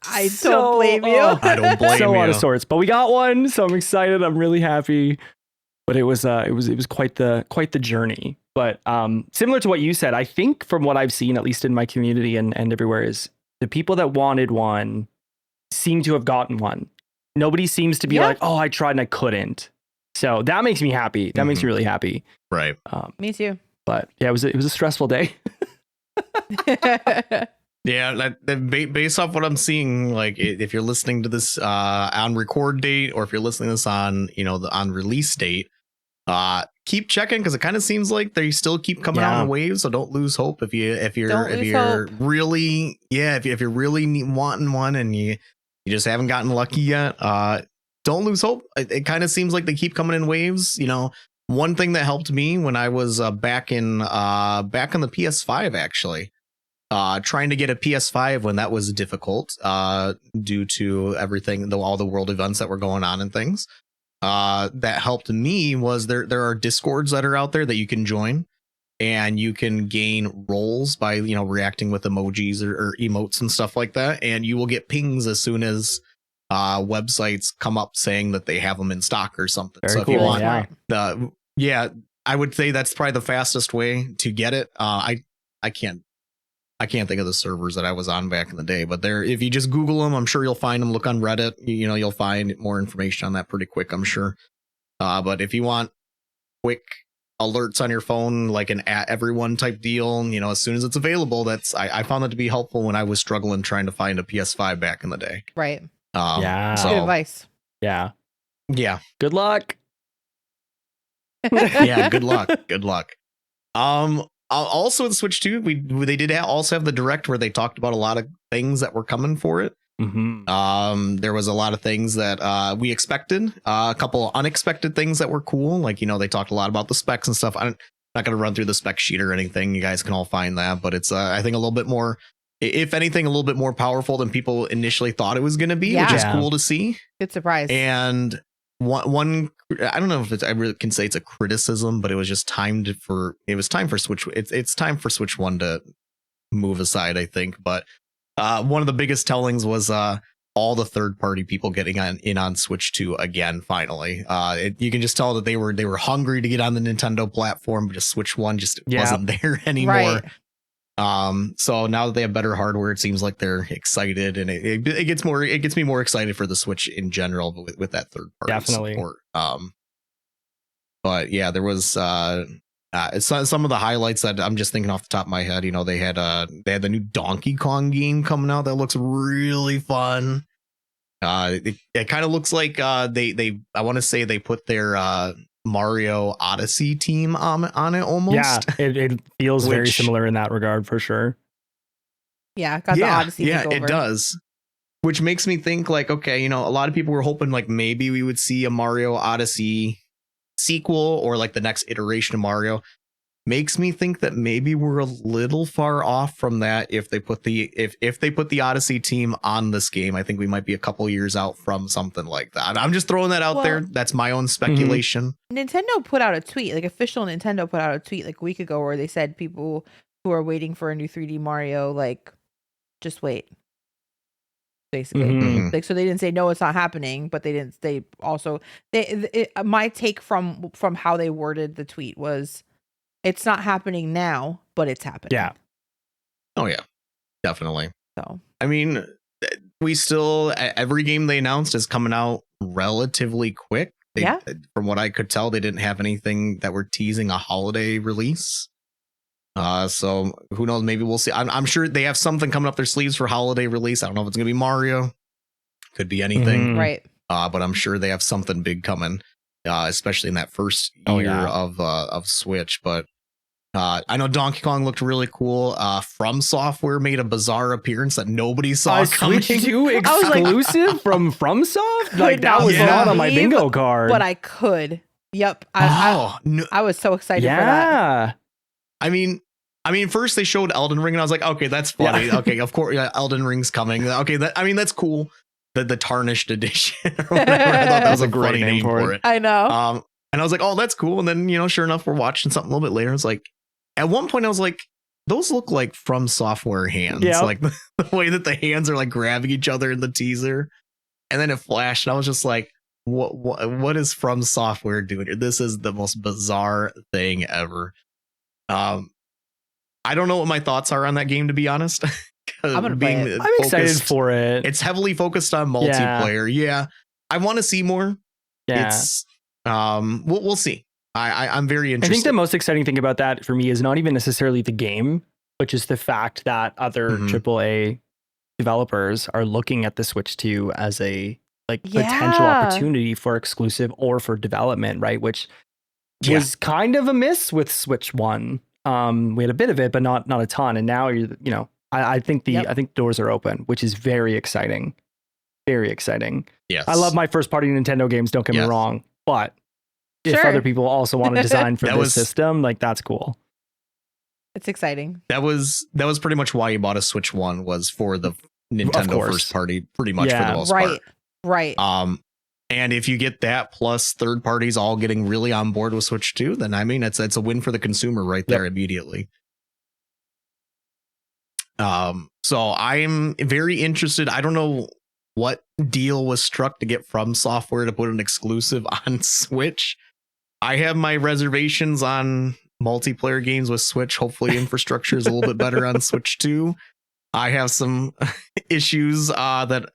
I don't blame you. I don't blame you. Out of sorts. But we got one, so I'm excited. I'm really happy. But it was quite the journey. But similar to what you said, I think from what I've seen, at least in my community and everywhere, is the people that wanted one seem to have gotten one. Nobody seems to be like, oh, I tried and I couldn't. So that makes me happy. That makes me really happy. Right. Me too. But yeah, it was a stressful day. Yeah, based off what I'm seeing, like if you're listening to this on record date, or if you're listening to this on on release date, keep checking, because it kind of seems like they still keep coming out in waves. So don't lose hope if you're really wanting one and you just haven't gotten lucky yet. Don't lose hope. It kind of seems like they keep coming in waves. One thing that helped me when I was back on the PS5 actually. Trying to get a PS5 when that was difficult due to everything, all the world events that were going on and things. That helped me was there are Discords that are out there that you can join, and you can gain roles by reacting with emojis or emotes and stuff like that, and you will get pings as soon as websites come up saying that they have them in stock or something. Very so cool. If you want, I would say that's probably the fastest way to get it. I can't think of the servers that I was on back in the day, but if you just Google them, I'm sure you'll find them. Look on Reddit, you'll find more information on that pretty quick, I'm sure. But if you want quick alerts on your phone, like an at everyone type deal, as soon as it's available, I found that to be helpful when I was struggling trying to find a PS5 back in the day. Right. So, good advice. Yeah. luck. Good luck. Good luck. Also, with Switch 2, they did also have the direct where they talked about a lot of things that were coming for it. Mm-hmm. There was a lot of things that we expected, a couple unexpected things that were cool. Like, they talked a lot about the specs and stuff. I'm not going to run through the spec sheet or anything. You guys can all find that. But it's, I think, a little bit more, if anything, a little bit more powerful than people initially thought it was going to be, which is cool to see. Good surprise. And one I don't know if I really can say it's a criticism, but it was just time for Switch. It's time for Switch 1 to move aside, I think. But one of the biggest tellings was all the third party people getting on Switch 2 again. Finally, you can just tell that they were hungry to get on the Nintendo platform, but just Switch 1 just wasn't there anymore. Right. So now that they have better hardware, it seems like they're excited, and it gets me more excited for the Switch in general, but with that third party support. But yeah, there was some of the highlights that I'm just thinking off the top of my head. They had the new Donkey Kong game coming out that looks really fun. It kind of looks like I want to say they put their Mario Odyssey team on it almost. Yeah, it feels very similar in that regard for sure. Yeah, got the Odyssey. Yeah, it does. Which makes me think like, okay, a lot of people were hoping like maybe we would see a Mario Odyssey sequel or like the next iteration of Mario. Makes me think that maybe we're a little far off from that if they put the Odyssey team on this game. I think we might be a couple years out from something like that. I'm just throwing that out there. That's my own speculation. Nintendo put out a tweet, like official Nintendo put out a tweet like a week ago where they said people who are waiting for a new 3D Mario, like, just wait. Basically, like, so they didn't say no, it's not happening, but they didn't. They also my take from how they worded the tweet was, it's not happening now, but it's happening. Yeah. Oh yeah, definitely. So I mean, we still every game they announced is coming out relatively quick. From what I could tell, they didn't have anything that were teasing a holiday release. So who knows? Maybe we'll see. I'm sure they have something coming up their sleeves for holiday release. I don't know if it's gonna be Mario. Could be anything, right? But I'm sure they have something big coming, especially in that first year of Switch. But I know Donkey Kong looked really cool. From Software made a bizarre appearance that nobody saw coming. Switch 2 exclusive from FromSoft? Like, that was not on my bingo card. But I could. Yep. No. I was so excited for that. I mean, first they showed Elden Ring, and I was like, okay, that's funny. Yeah. Okay, of course, Elden Ring's coming. Okay, that's cool. The Tarnished Edition or whatever. I thought that was a funny name for it. I know. And I was like, oh, that's cool. And then, sure enough, we're watching something a little bit later. It's like, at one point I was like, those look like From Software hands. Yep. Like the way that the hands are like grabbing each other in the teaser. And then it flashed, and I was just like, what is From Software doing here? This is the most bizarre thing ever. I don't know what my thoughts are on that game, to be honest. I'm gonna play it. I'm excited for it. It's heavily focused on multiplayer. Yeah. I want to see more. Yeah. It's we'll see. I'm very interested. I think the most exciting thing about that for me is not even necessarily the game, but just the fact that other AAA developers are looking at the Switch 2 as a potential opportunity for exclusive or for development, right? Which was kind of a miss with Switch 1. We had a bit of it, but not a ton. And now I think I think doors are open, which is very exciting. Very exciting. Yes. I love my first party Nintendo games, don't get me wrong, but if other people also want to design for this system, like, that's cool. It's exciting. That was pretty much why you bought a Switch 1, was for the Nintendo first party, pretty much for the most part. Right. And if you get that plus third parties all getting really on board with Switch 2, then I mean it's a win for the consumer right there immediately. So I'm very interested. I don't know what deal was struck to get From Software to put an exclusive on Switch. I have my reservations on multiplayer games with Switch. Hopefully infrastructure is a little bit better on Switch 2. I have some issues that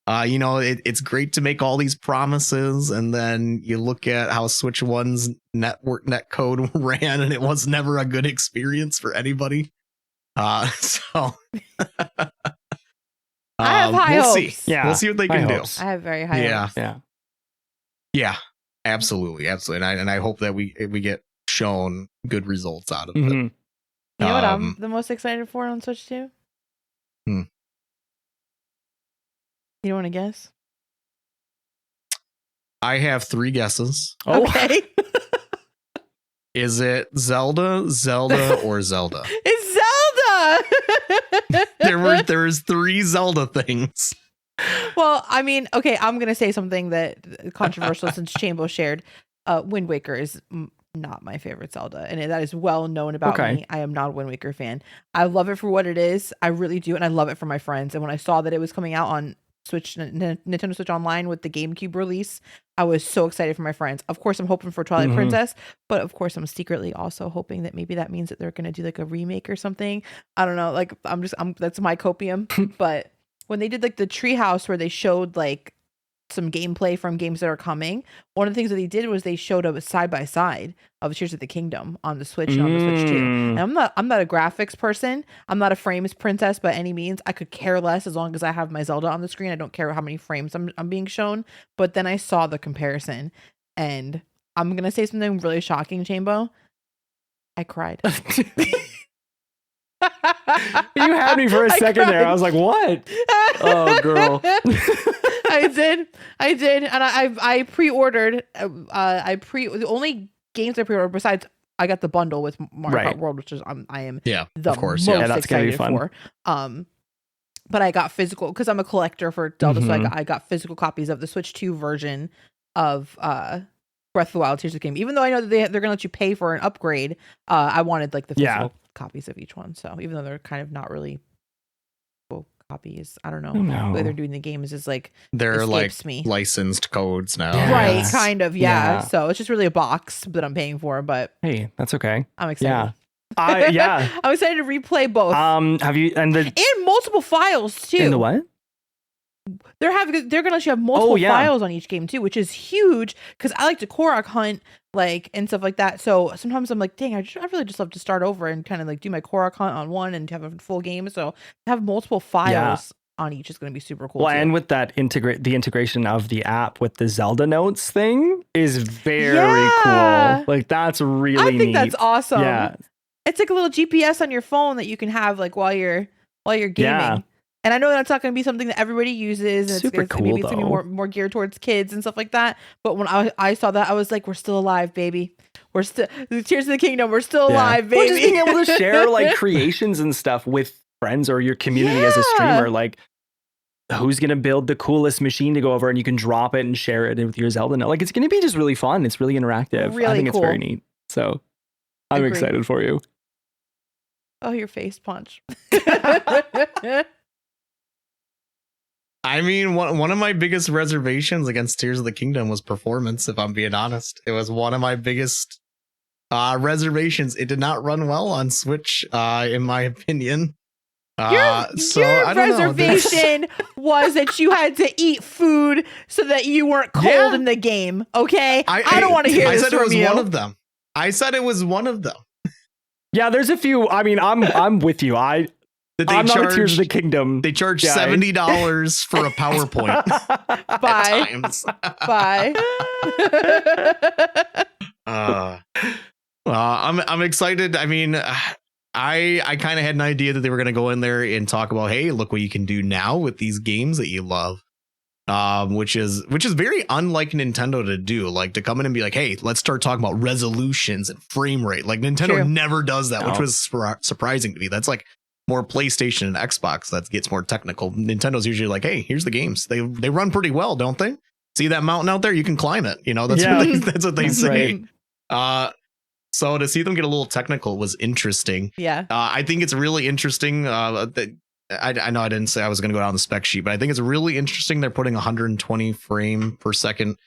it's great to make all these promises, and then you look at how Switch 1's netcode ran, and it was never a good experience for anybody. So I have high hopes. See. Yeah, we'll see what they can do. I have very high hopes. Yeah, absolutely. And I hope that we get shown good results out of it. You know what I'm the most excited for on Switch 2? You don't want to guess? I have 3 guesses. Okay. Is it Zelda, or Zelda? It's Zelda. There's 3 Zelda things. Well, I mean, okay, I'm gonna say something that controversial since Chambo shared. Wind Waker is not my favorite Zelda, and that is well known about me. I am not a Wind Waker fan. I love it for what it is. I really do, and I love it for my friends. And when I saw that it was coming out on Switch, Nintendo Switch Online with the GameCube release, I was so excited for my friends. Of course, I'm hoping for Twilight Princess, but of course, I'm secretly also hoping that maybe that means that they're gonna do like a remake or something. I don't know. Like, I'm that's my copium. But when they did like the treehouse where they showed like some gameplay from games that are coming, one of the things that they did was they showed a side by side of Tears of the Kingdom on the Switch and on the Switch 2. And I'm not a graphics person. I'm not a frames princess by any means. I could care less as long as I have my Zelda on the screen. I don't care how many frames I'm being shown. But then I saw the comparison, and I'm gonna say something really shocking, Chambo. I cried. You had me for a second there. I was like, what? Oh, girl. I did. And I pre-ordered. The only games I pre-ordered, besides I got the bundle with Mario Kart World, which is I am the most excited for. But I got physical, because I'm a collector for Zelda, so I got physical copies of the Switch 2 version of Breath of the Wild, Tears of the Kingdom. Even though I know that they're gonna let you pay for an upgrade, I wanted like the physical copies of each one. So even though they're kind of not really full copies, I don't know. The way they're doing the games is like they're like licensed codes now. Right, kind of, So it's just really a box that I'm paying for, but hey, that's okay. I'm excited. I'm excited to replay both. Have you and multiple files too? In the what? They're gonna let you have multiple files on each game too, which is huge, because I like to Korok hunt and stuff like that. So sometimes I'm like, dang, I really just love to start over and kind of like do my Korok hunt on one and have a full game. So to have multiple files on each is going to be super cool. Well, and with that the integration of the app with the Zelda notes thing is very cool. Like, that's really neat. I think that's awesome. Yeah. It's like a little GPS on your phone that you can have like while you're gaming. Yeah. And I know that's not going to be something that everybody uses. And Super cool, maybe it's going to be more geared towards kids and stuff like that. But when I saw that, I was like, we're still alive, baby. We're still Tears of the Kingdom. We're still alive, baby. Or just being able to share like creations and stuff with friends or your community as a streamer. Like, who's going to build the coolest machine to go over, and you can drop it and share it with your Zelda note. Like, it's going to be just really fun. It's really interactive. Really I think cool. it's very neat. So I'm excited for you. Oh, your face punch. I mean, one of my biggest reservations against Tears of the Kingdom was performance, if I'm being honest. It was one of my biggest reservations. It did not run well on Switch, in my opinion. Your reservation was that you had to eat food so that you weren't cold in the game, okay? I don't want to hear this from you. I said it was one of them. I said it was one of them. Yeah, there's a few. I mean, I'm with you. I'm not a Tears of the Kingdom. They charge $70 for a PowerPoint. Bye. I'm excited. I mean, I kind of had an idea that they were going to go in there and talk about, hey, look what you can do now with these games that you love. Which is very unlike Nintendo to do, like to come in and be like, hey, let's start talking about resolutions and frame rate. Like Nintendo never does that, which was surprising to me. That's like more PlayStation and Xbox that gets more technical. Nintendo's usually like, hey, here's the games. They run pretty well, don't they? See that mountain out there? You can climb it. You know, that's what they say. Right. So to see them get a little technical was interesting. Yeah. I think it's really interesting that I know I didn't say I was going to go down the spec sheet, but I think it's really interesting they're putting 120 frame per second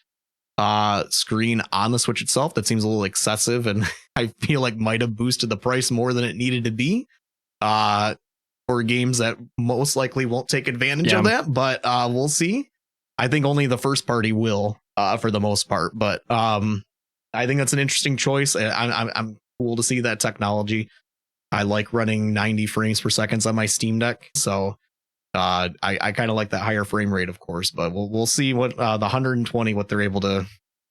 screen on the Switch itself. That seems a little excessive, and I feel like might have boosted the price more than it needed to be for games that most likely won't take advantage of that. But we'll see. I think only the first party will for the most part. But I think that's an interesting choice. I'm cool to see that technology. I like running 90 frames per second on my Steam Deck, so I kind of like that higher frame rate, of course. But we'll see what the 120 what they're able to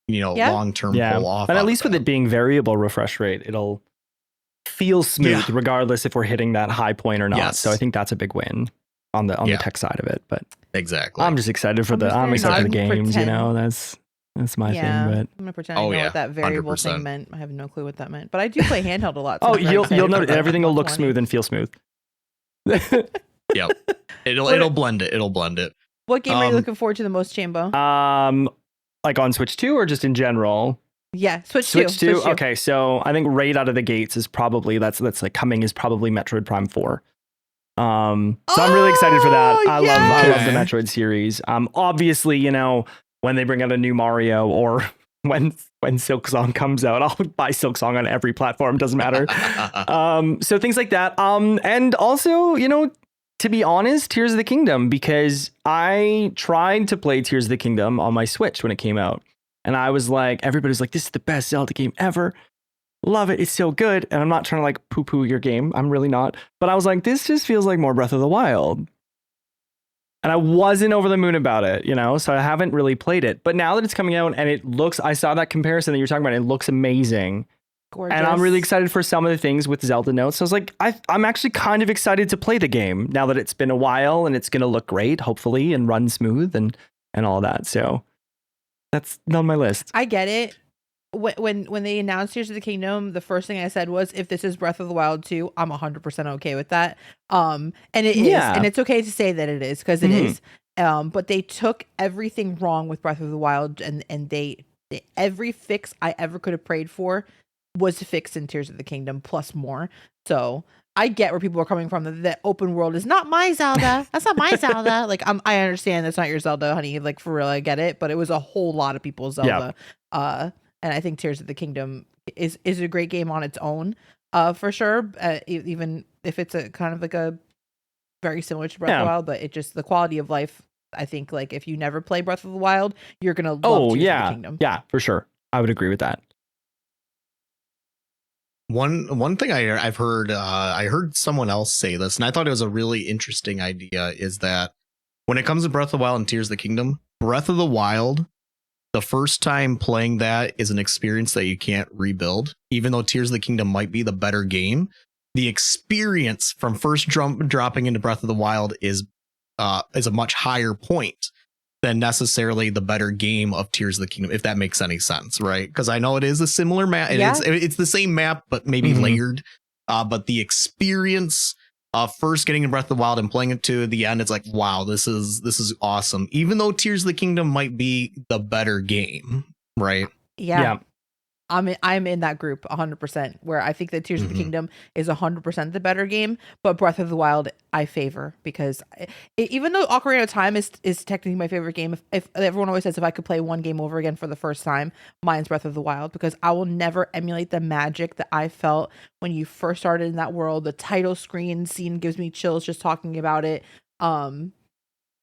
long term pull off. And at least with it being variable refresh rate, it'll feel smooth regardless if we're hitting that high point or not. Yes. So I think that's a big win on the tech side of it. But exactly, I'm just excited for I'm excited for the games. That's my thing. But I'm gonna pretend I know what that variable 100%. Thing meant. I have no clue what that meant, but I do play handheld a lot. So you'll know everything will look smooth and feel smooth. Yep, it'll blend it. It'll blend it. What game are you looking forward to the most, Chambo? Like on Switch 2 or just in general? Yeah, Switch 2. Okay, so I think right out of the gates is probably that's like coming is probably Metroid Prime 4. So I'm really excited for that. I love the Metroid series. Obviously, when they bring out a new Mario or when Silk Song comes out, I'll buy Silk Song on every platform. Doesn't matter. So things like that. And also, to be honest, Tears of the Kingdom, because I tried to play Tears of the Kingdom on my Switch when it came out. And I was like, everybody's like, this is the best Zelda game ever. Love it. It's so good. And I'm not trying to like poo-poo your game. I'm really not. But I was like, this just feels like more Breath of the Wild. And I wasn't over the moon about it, so I haven't really played it. But now that it's coming out and I saw that comparison that you're talking about, it looks amazing. Gorgeous. And I'm really excited for some of the things with Zelda notes. So I was like, I'm actually kind of excited to play the game now that it's been a while and it's going to look great, hopefully, and run smooth and all that. So that's on my list. I get it. When they announced Tears of the Kingdom, the first thing I said was, if this is Breath of the Wild 2, I'm 100% okay with that. And it is, and it's okay to say that it is, because it is. But they took everything wrong with Breath of the Wild, and they every fix I ever could have prayed for was fixed in Tears of the Kingdom, plus more. So I get where people are coming from. That open world is not my Zelda. That's not my Zelda. Like I understand that's not your Zelda, honey. Like for real, I get it. But it was a whole lot of people's Zelda. And I think Tears of the Kingdom is a great game on its own, for sure. Even if it's a kind of like a very similar to Breath of the Wild, but it just the quality of life. I think like if you never play Breath of the Wild, you're gonna love Tears of the Kingdom. Yeah, for sure. I would agree with that. One thing I've heard, I heard someone else say this, and I thought it was a really interesting idea, is that when it comes to Breath of the Wild and Tears of the Kingdom, Breath of the Wild, the first time playing that is an experience that you can't rebuild. Even though Tears of the Kingdom might be the better game, the experience from first dropping into Breath of the Wild is a much higher point than necessarily the better game of Tears of the Kingdom, if that makes any sense, right? Because I know it is a similar map. It's the same map, but maybe layered. But the experience of first getting in Breath of the Wild and playing it to the end, it's like, wow, this is awesome. Even though Tears of the Kingdom might be the better game, right? Yeah. I'm in that group 100%, where I think that Tears of the Kingdom is 100% the better game, but Breath of the Wild I favor, because even though Ocarina of Time is technically my favorite game, if everyone always says if I could play one game over again for the first time, mine's Breath of the Wild, because I will never emulate the magic that I felt when you first started in that world. The title screen scene gives me chills just talking about it. I've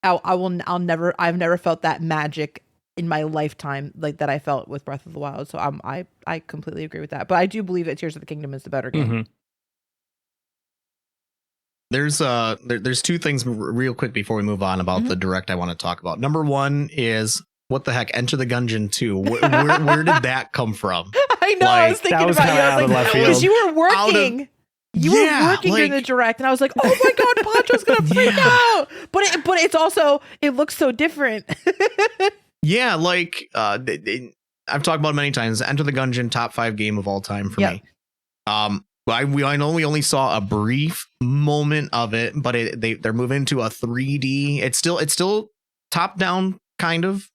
never felt that magic in my lifetime like that I felt with Breath of the Wild. So I completely agree with that. But I do believe that Tears of the Kingdom is the better game. There's two things real quick before we move on about the direct I want to talk about. Number one is, what the heck, Enter the Gungeon 2. Where did that come from? I know, I was thinking about you. I was like, because you were working. You were working in the direct, and I was like, "Oh my god, Pancho's gonna freak out!" But it's also, it looks so different. Yeah, like I've talked about it many times. Enter the Gungeon, top 5 game of all time for me. I know we only saw a brief moment of it, but they're moving to a 3D. It's still top down, kind of,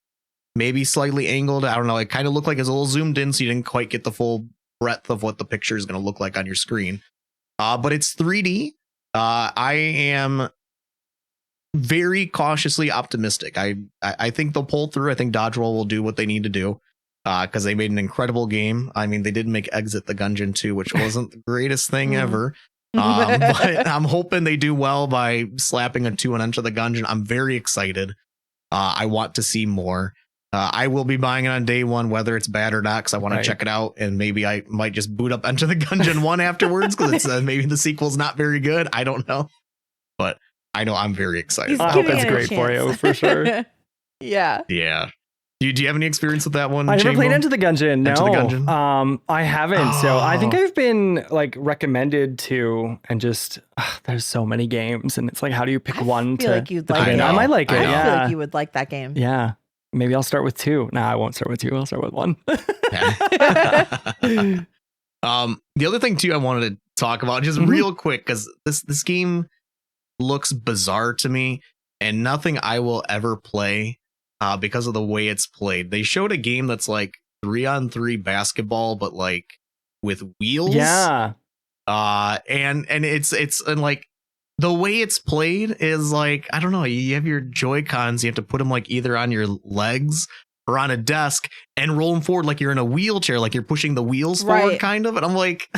maybe slightly angled. I don't know. It kind of looked like it's a little zoomed in, so you didn't quite get the full breadth of what the picture is going to look like on your screen. But it's 3D. I am very cautiously optimistic. I think they'll pull through. I think Dodgeroll will do what they need to do, because they made an incredible game. I mean, they did make Exit the Gungeon 2, which wasn't the greatest thing ever. But I'm hoping they do well by slapping a 2 on Enter the Gungeon. I'm very excited. I want to see more. I will be buying it on day one, whether it's bad or not, because I want to check it out. And maybe I might just boot up Enter the Gungeon 1 afterwards, because it's maybe the sequel's not very good. I don't know. But I know I'm very excited. I hope it's great for you, for sure. Yeah. Do you have any experience with that one? I never played Enter the Gungeon. No, Enter the Gungeon? I haven't. So I think I've been like recommended to, and just there's so many games, and it's like, how do you pick one to? Like you'd like I might like it. I feel like you would like that game. Yeah. Maybe I'll start with 2. No, I won't start with 2. I'll start with 1. The other thing too I wanted to talk about just real quick, because this game looks bizarre to me, and nothing I will ever play because of the way it's played. They showed a game that's like 3-on-3 basketball, but like with wheels. Yeah. And it's like, the way it's played is like, I don't know, you have your Joy-Cons, you have to put them like either on your legs or on a desk and roll them forward like you're in a wheelchair, like you're pushing the wheels forward, kind of. And I'm like,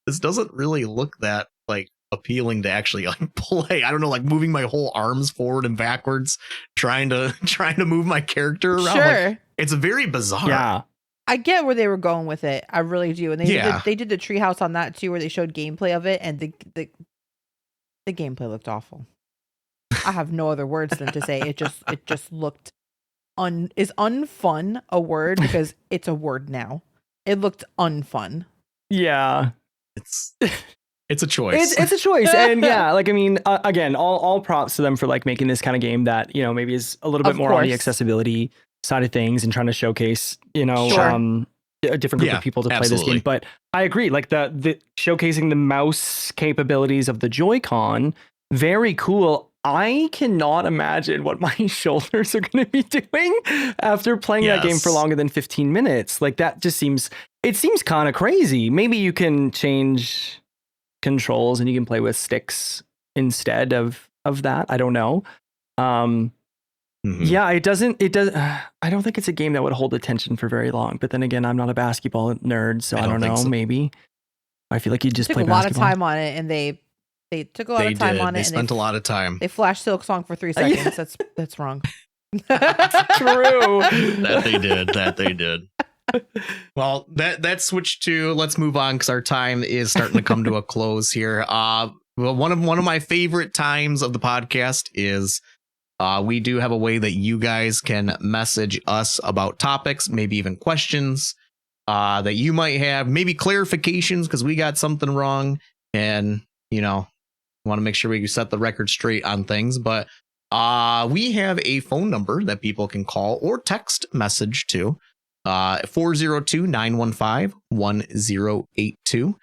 this doesn't really look that like appealing to actually like play. I don't know, like moving my whole arms forward and backwards, trying to move my character around. Sure. Like, it's very bizarre. Yeah. I get where they were going with it. I really do. And they did the treehouse on that too, where they showed gameplay of it, and the gameplay looked awful. I have no other words than to say it just looked is unfun a word, because it's a word now. It looked unfun. Yeah. It's a choice. It's a choice. And yeah, like, I mean, again, all props to them for like making this kind of game that, you know, maybe is a little bit more on the accessibility side of things, and trying to showcase, you know, a different group of people to play this game. But I agree, like the showcasing the mouse capabilities of the Joy-Con, very cool. I cannot imagine what my shoulders are going to be doing after playing that game for longer than 15 minutes. Like, that just seems kind of crazy. Maybe you can change controls and you can play with sticks instead of that. I don't know. Yeah, it does. I don't think it's a game that would hold attention for very long. But then again, I'm not a basketball nerd, so I don't know. So. Maybe I feel like you just play basketball. Took a lot of time on it, and they took a lot of time on it. They spent a lot of time. They flashed Silk Song for 3 seconds. That's wrong. True. That they did. Well, that switched to, let's move on, because our time is starting to come to a close here. Well, one of my favorite times of the podcast is We do have a way that you guys can message us about topics, maybe even questions that you might have, maybe clarifications because we got something wrong, and want to make sure we set the record straight on things. But we have a phone number that people can call or text message to 402-915-1082.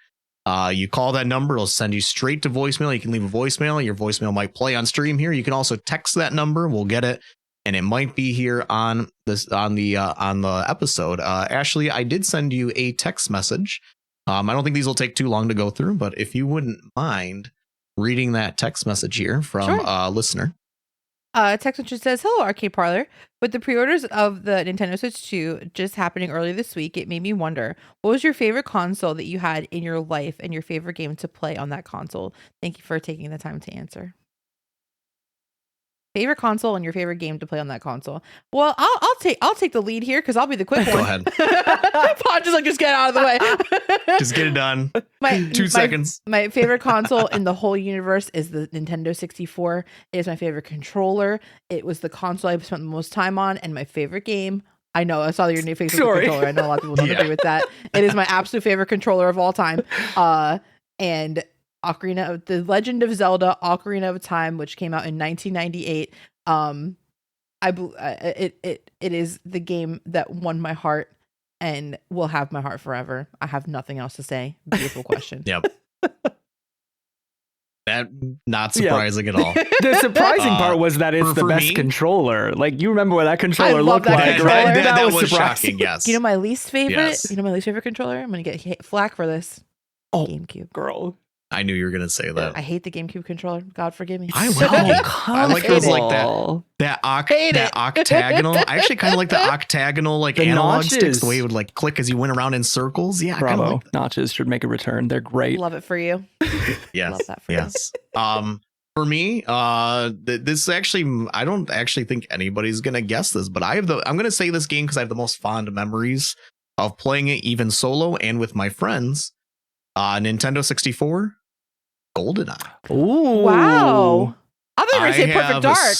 You call that number, it'll send you straight to voicemail. You can leave a voicemail. Your voicemail might play on stream here. You can also text that number. We'll get it, and it might be here on the episode. Ashley, I did send you a text message. I don't think these will take too long to go through, but if you wouldn't mind reading that text message here from a listener. Text message says, "Hello, Arcade Parlor. With the pre-orders of the Nintendo Switch 2 just happening earlier this week, it made me wonder, what was your favorite console that you had in your life and your favorite game to play on that console? Thank you for taking the time to answer." Favorite console and your favorite game to play on that console. Well, I'll take the lead here because I'll be the quick one. Go ahead. Paul, just get out of the way. Just get it done. 2 seconds. My favorite console in the whole universe is the Nintendo 64. It is my favorite controller. It was the console I spent the most time on, and my favorite game. I know, I saw your new face with the controller. I know a lot of people don't agree with that. It is my absolute favorite controller of all time. And The Legend of Zelda: Ocarina of Time, which came out in 1998. It is the game that won my heart and will have my heart forever. I have nothing else to say. Beautiful question. Yep. That not surprising at all. The surprising part was that it's the best controller. Like, you remember what that controller looked like, right? That was shocking. Yes. You know my least favorite. Yes. You know my least favorite controller. I'm gonna get flack for this. GameCube. Girl. I knew you were gonna say that. I hate the GameCube controller. God forgive me. I like those that octagonal. I actually kind of like the octagonal analog sticks, the way it would click as you went around in circles. Yeah, bravo. Notches should make a return. They're great. Love it for you. Yes, love that for you. For me, this actually, I don't actually think anybody's gonna guess this, but I'm gonna say this game because I have the most fond memories of playing it, even solo and with my friends. Nintendo 64. GoldenEye. Ooh. Wow. I thought you were going to say Perfect Dark.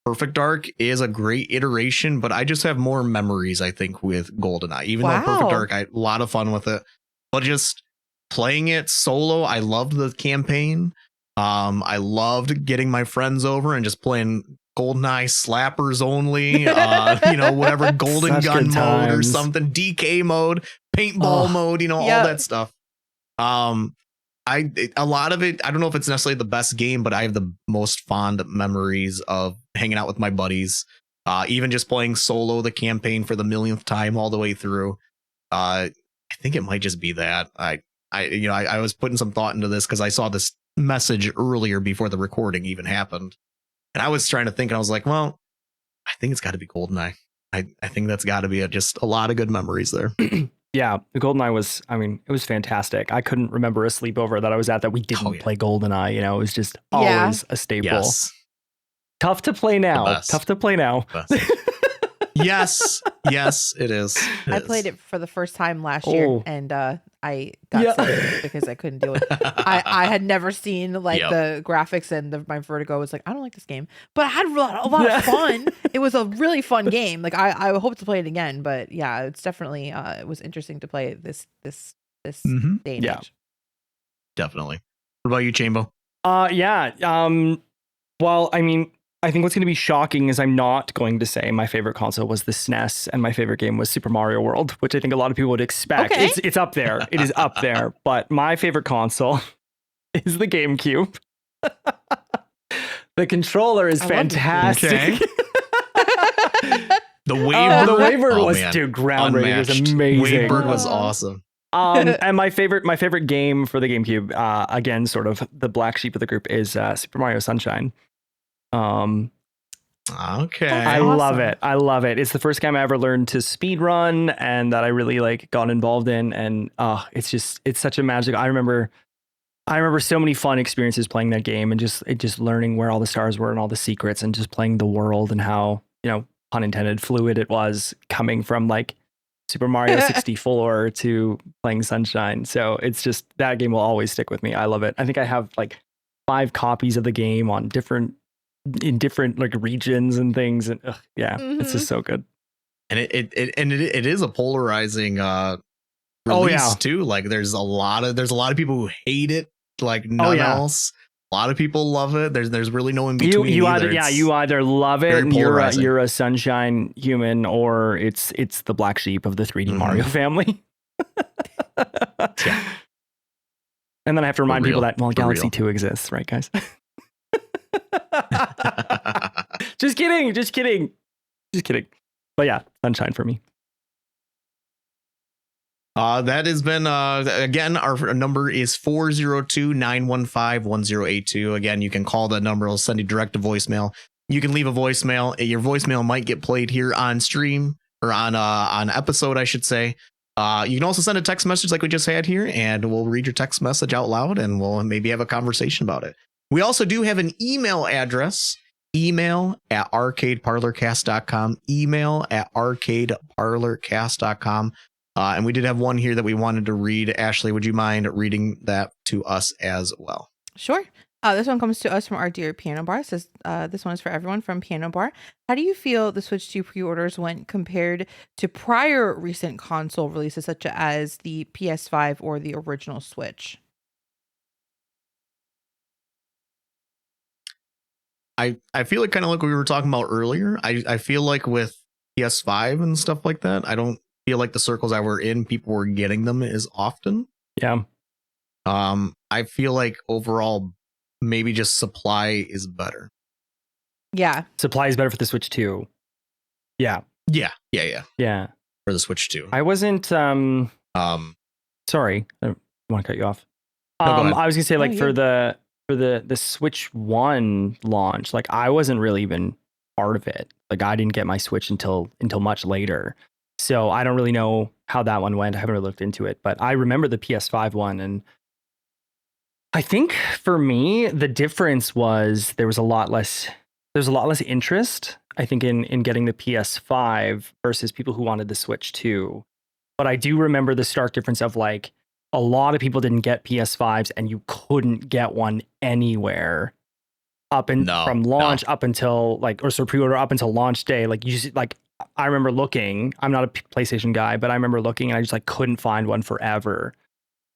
Perfect Dark is a great iteration, but I just have more memories, I think, with GoldenEye. Even though Perfect Dark, I had a lot of fun with it. But just playing it solo, I loved the campaign. I loved getting my friends over and just playing GoldenEye slappers only, whatever, golden gun mode or something, DK mode, paintball mode, all that stuff. A lot of it, I don't know if it's necessarily the best game, but I have the most fond memories of hanging out with my buddies, even just playing solo the campaign for the millionth time all the way through. I think it might just be that I was putting some thought into this because I saw this message earlier before the recording even happened. And I was trying to think, and I was like, well, I think it's got to be GoldenEye. I think that's got to be just a lot of good memories there. Yeah, the GoldenEye was, it was fantastic. I couldn't remember a sleepover that I was at that we didn't play GoldenEye. It was just always a staple. Yes. Tough to play now. Yes, it is. I played it for the first time last year, and I got sick because I couldn't do it. I had never seen the graphics, and my vertigo was like, I don't like this game, but I had a lot of fun. It was a really fun game. I hope to play it again, but yeah, it's definitely it was interesting to play this day and age. Definitely. What about you, Chambo? Well, I think what's going to be shocking is I'm not going to say my favorite console was the SNES and my favorite game was Super Mario World, which I think a lot of people would expect. Okay. It's up there. It is up there. But my favorite console is the GameCube. The controller is fantastic. Okay. The Wavebird was groundbreaking. It was amazing. Wavebird was awesome. And my favorite game for the GameCube, again, sort of the black sheep of the group, is Super Mario Sunshine. Okay. I love it. It's the first game I ever learned to speed run and that I really got involved in. And it's such a magic. I remember so many fun experiences playing that game and just learning where all the stars were and all the secrets and just playing the world and how, pun intended, fluid it was coming from Super Mario 64 to playing Sunshine. So it's just, that game will always stick with me. I love it. I think I have 5 copies of the game on different in different like regions and things, and it's just so good. And it is a polarizing release too. Like there's a lot of people who hate it like none else. A lot of people love it. There's really no in between. You either love it and you're a sunshine human, or it's the black sheep of the 3D Mario family. And then I have to remind people that Galaxy 2 exists, right, guys? Just kidding. But yeah, sunshine for me. That has been again, our number is 402-915-1082. Again, you can call that number. I'll send you direct to voicemail. You can leave a voicemail. Your voicemail might get played here on stream, or on episode, I should say. You can also send a text message like we just had here, and we'll read your text message out loud, and we'll maybe have a conversation about it. We also do have an email address, email@arcadeparlorcast.com, email@arcadeparlorcast.com. And we did have one here that we wanted to read. Ashley, would you mind reading that to us as well? Sure. This one comes to us from our dear Piano Bar. It says, this one is for everyone from Piano Bar. How do you feel the Switch 2 pre-orders went compared to prior recent console releases, such as the PS5 or the original Switch? I feel like kind of like we were talking about earlier. I feel like with PS5 and stuff like that, I don't feel like the circles I were in, people were getting them as often. Yeah. I feel like overall, maybe just supply is better. Yeah. Supply is better for the Switch 2. Yeah. Yeah. For the Switch 2. I wasn't sorry, I want to cut you off. No, I was gonna say, like, for the Switch 1 launch, like I wasn't really even part of it. Like I didn't get my Switch until much later. So I don't really know how that one went. I haven't really looked into it, but I remember the PS5 one, and I think for me the difference was there's a lot less interest, I think, in getting the PS5 versus people who wanted the Switch 2. But I do remember the stark difference of, like, a lot of people didn't get PS5s and you couldn't get one anywhere from launch up until pre-order up until launch day. Like I remember looking, I'm not a PlayStation guy, but I remember looking and I just like couldn't find one forever.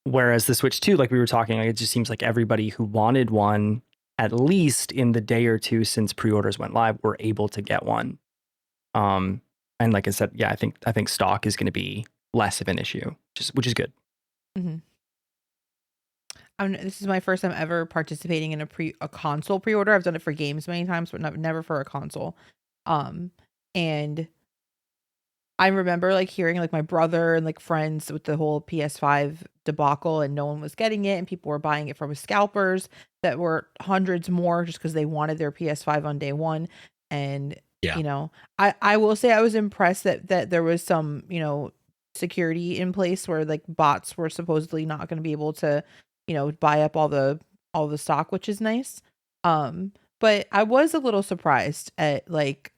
Whereas the Switch 2, like we were talking, like, it just seems like everybody who wanted one, at least in the day or two since pre-orders went live, were able to get one. And like I said, yeah, I think stock is going to be less of an issue, which is good. Mm-hmm. This is my first time ever participating in a console pre-order. I've done it for games many times, but never for a console. And I remember like hearing like my brother and like friends with the whole PS5 debacle, and no one was getting it, and people were buying it from scalpers that were hundreds more just because they wanted their PS5 on day one. And you know, I will say I was impressed that there was some, you know, security in place where like bots were supposedly not going to be able to, you know, buy up all the stock, which is nice. But I was a little surprised at like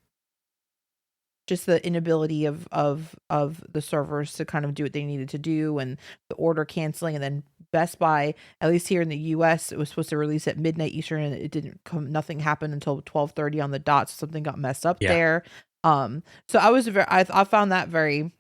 just the inability of the servers to kind of do what they needed to do, and the order canceling. And then Best Buy, at least here in the US, it was supposed to release at midnight Eastern, and it didn't come. Nothing happened until 12:30 on the dot. So something got messed up there. So I found that very,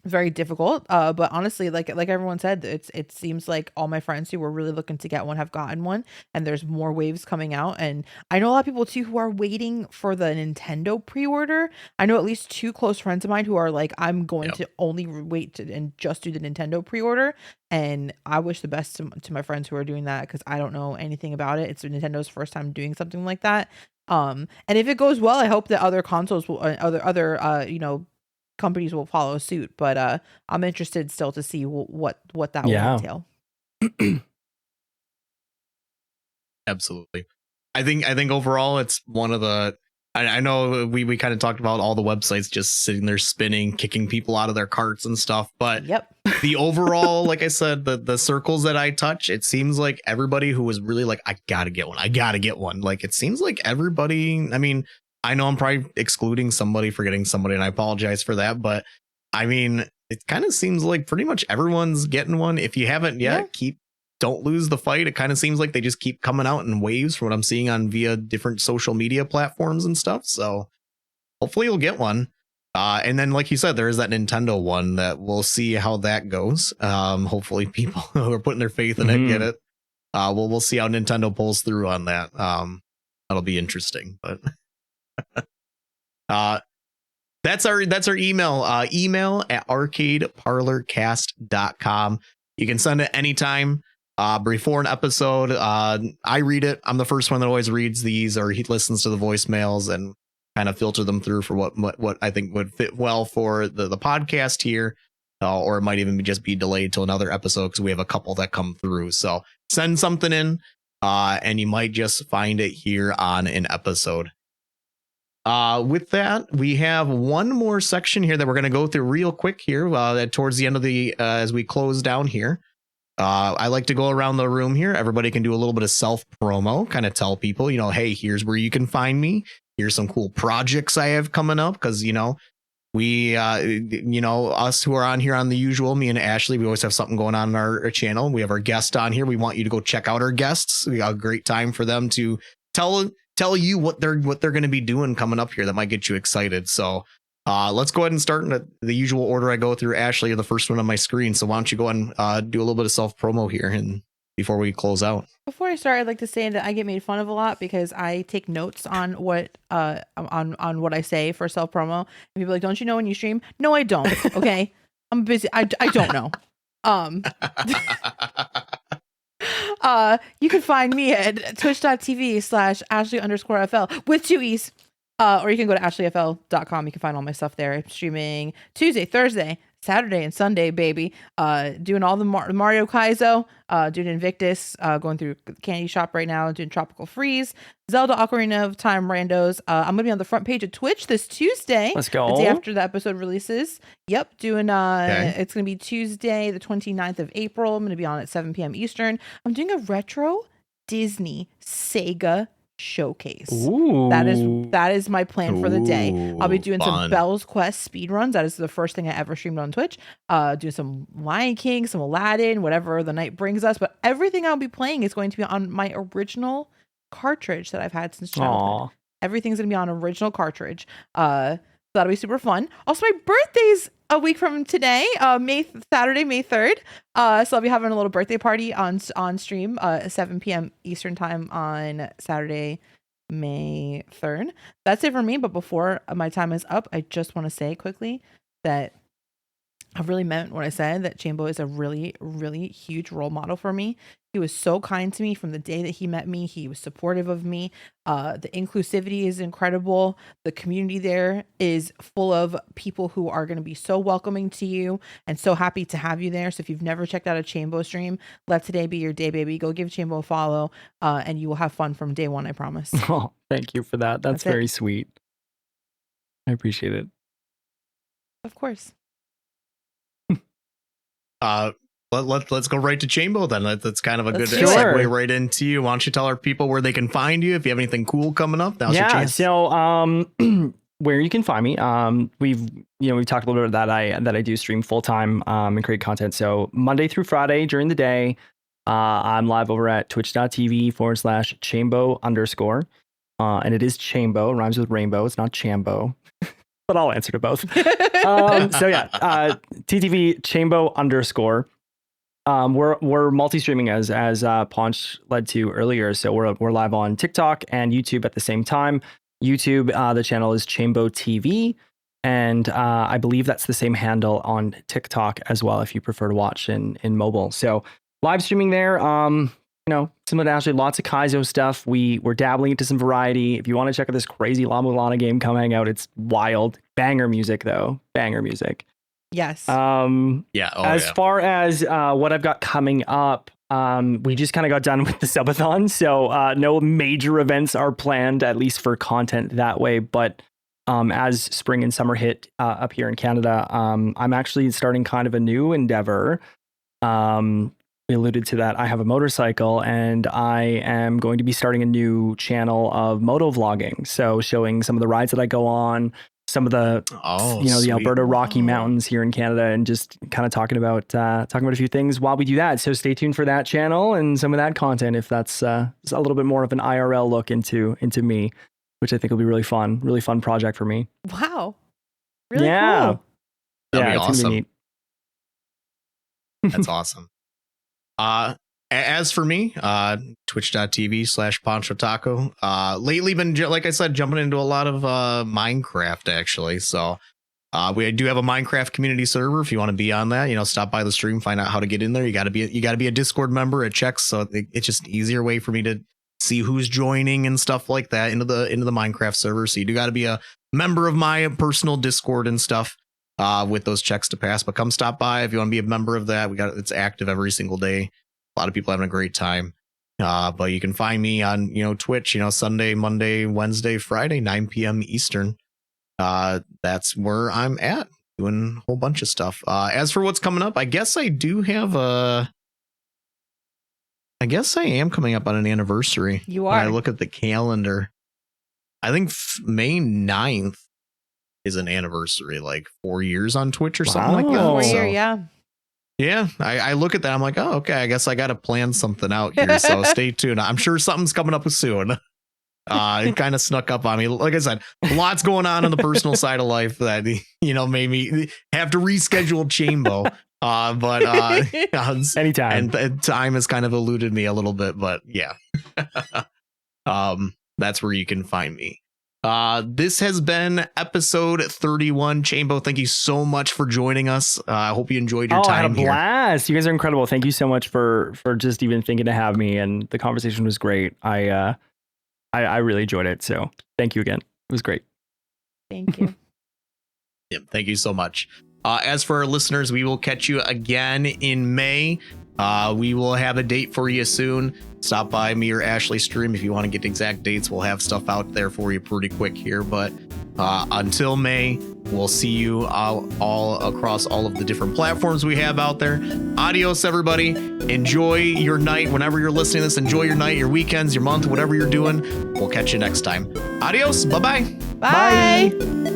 very difficult. But honestly, like everyone said, it seems like all my friends who were really looking to get one have gotten one, and there's more waves coming out. And I know a lot of people too who are waiting for the Nintendo pre-order. I know at least 2 close friends of mine who are like, I'm going to only wait and just do the Nintendo pre-order. And I wish the best to my friends who are doing that, because I don't know anything about it. It's Nintendo's first time doing something like that. And if it goes well, I hope that other consoles will, other you know, companies will follow suit. But I'm interested still to see what that will entail. Absolutely. I think overall it's one of the, I know we kind of talked about all the websites just sitting there spinning, kicking people out of their carts and stuff, but the overall, like I said, the circles that I touch, it seems like everybody who was really like, I gotta get one, like it seems like everybody, I mean, I know I'm probably excluding somebody, forgetting somebody, and I apologize for that, but I mean, it kind of seems like pretty much everyone's getting one. If you haven't yet, keep don't lose the fight. It kind of seems like they just keep coming out in waves from what I'm seeing on via different social media platforms and stuff. So hopefully you'll get one. And then, like you said, there is that Nintendo one that we'll see how that goes. Hopefully people who are putting their faith in it get it. We'll see how Nintendo pulls through on that. That'll be interesting. But that's our email. Email at arcadeparlorcast.com. You can send it anytime. Before an episode, I read it. I'm the first one that always reads these, or he listens to the voicemails and kind of filter them through for what I think would fit well for the podcast here, or it might even just be delayed till another episode because we have a couple that come through. So send something in, and you might just find it here on an episode. With that, we have one more section here that we're going to go through real quick here towards the end of the as we close down here. I like to go around the room here. Everybody can do a little bit of self promo, kind of tell people, hey, here's where you can find me. Here's some cool projects I have coming up. Because, we, us who are on here on the usual, me and Ashley, we always have something going on in our channel. We have our guest on here. We want you to go check out our guests. We got a great time for them to tell you what they're going to be doing coming up here that might get you excited. So let's go ahead and start in the usual order I go through. Ashley, you're the first one on my screen. So why don't you go and do a little bit of self promo here and before we close out. Before I start, I'd like to say that I get made fun of a lot because I take notes on what on what I say for self promo. And people are like, don't you know when you stream? No, I don't. Okay. I'm busy. I don't know. You can find me at twitch.tv/Ashley_FL with 2 E's. Or you can go to ashleyfl.com. You can find all my stuff there. I'm streaming Tuesday, Thursday, Saturday, and Sunday, baby. Doing all the Mario Kaizo, doing Invictus, going through Candy Shop right now, doing Tropical Freeze, Zelda Ocarina of Time randos. I'm going to be on the front page of Twitch this Tuesday. Let's go. The day after the episode releases. Yep, doing, It's going to be Tuesday, the 29th of April. I'm going to be on at 7 p.m. Eastern. I'm doing a retro Disney Sega showcase. Ooh. That is my plan for the day. I'll be doing Fun. some Bell's Quest speed runs. That is the first thing I ever streamed on Twitch. Do some Lion King, some Aladdin, whatever the night brings us. But everything I'll be playing is going to be on my original cartridge that I've had since childhood. Aww. Everything's gonna be on original cartridge. So that'll be super fun. Also, my birthday's a week from today, Saturday, May 3rd. So I'll be having a little birthday party on stream, 7 p.m. Eastern time on Saturday, May 3rd. That's it for me. But before my time is up, I just want to say quickly that I really meant what I said, that Chambo is a really, really huge role model for me. He was so kind to me from the day that he met me. He was supportive of me. The inclusivity is incredible. The community there is full of people who are going to be so welcoming to you and so happy to have you there. So if you've never checked out a Chambo stream, let today be your day, baby. Go give Chambo a follow, and you will have fun from day one, I promise. Oh, thank you for that. That's very sweet. I appreciate it. Of course. Let's go right to Chambo then. That's kind of a good Let's do it. segue right into you. Why don't you tell our people where they can find you? If you have anything cool coming up, now's your chance. So where you can find me, we've talked a little bit that I do stream full time and create content. So Monday through Friday during the day, I'm live over at twitch.tv/Chambo_. And it is Chambo, rhymes with rainbow. It's not Chambo. But I'll answer to both. TTV Chambo_. We're multi-streaming as Ponch led to earlier. So we're live on TikTok and YouTube at the same time. YouTube, the channel is Chambo TV, and I believe that's the same handle on TikTok as well if you prefer to watch in mobile. So live streaming there. Similar to Ashley, lots of Kaizo stuff. We're dabbling into some variety. If you want to check out this crazy La Mulana game come hang out, it's wild. Banger music though. Banger music. Yes. As far as what I've got coming up, we just kind of got done with the subathon, so no major events are planned, at least for content that way. But as spring and summer hit up here in Canada, I'm actually starting kind of a new endeavor. We alluded to that. I have a motorcycle and I am going to be starting a new channel of moto vlogging. So showing some of the rides that I go on, some of the the Alberta Rocky Mountains here in Canada, and just kind of talking about a few things while we do that. So stay tuned for that channel and some of that content, if that's a little bit more of an IRL look into me, which I think will be really fun project for me. Wow. Really cool. That'd be it's awesome. gonna be neat. That's awesome. As for me, twitch.tv/Pancho Taco. Lately been, like I said, jumping into a lot of Minecraft actually. So we do have a Minecraft community server. If you want to be on that, stop by the stream, find out how to get in there. You got to be a Discord member. It checks, so it's just an easier way for me to see who's joining and stuff like that into the Minecraft server. So you do got to be a member of my personal Discord and stuff with those checks to pass. But come stop by if you want to be a member of that. It's active every single day. A lot of people having a great time. But you can find me on, Twitch, Sunday, Monday, Wednesday, Friday, 9 p.m. Eastern. That's where I'm at, doing a whole bunch of stuff. As for what's coming up, I guess I am coming up on an anniversary. You are. When I look at the calendar, I think May 9th is an anniversary, like 4 years on Twitch or something like that. 4 years, yeah. Yeah, I look at that. I'm like, oh, okay. I guess I got to plan something out here. So stay tuned. I'm sure something's coming up soon. It kind of snuck up on me. Like I said, lots going on the personal side of life that, made me have to reschedule Chambo. But anytime. And time has kind of eluded me a little bit. But yeah, that's where you can find me. This has been episode 31. Chambo, thank you so much for joining us. I hope you enjoyed your time. I had a blast. You guys are incredible. Thank you so much for just even thinking to have me, and the conversation was great. I really enjoyed it. So thank you again. It was great. Thank you. Yep, thank you so much. As for our listeners, we will catch you again in May. We will have a date for you soon. Stop by me or Ashley's stream if you want to get exact dates. We'll have stuff out there for you pretty quick here. But until May, we'll see you all across all of the different platforms we have out there. Adios, everybody. Enjoy your night. Whenever you're listening to this, enjoy your night, your weekends, your month, whatever you're doing. We'll catch you next time. Adios. Bye-bye. Bye.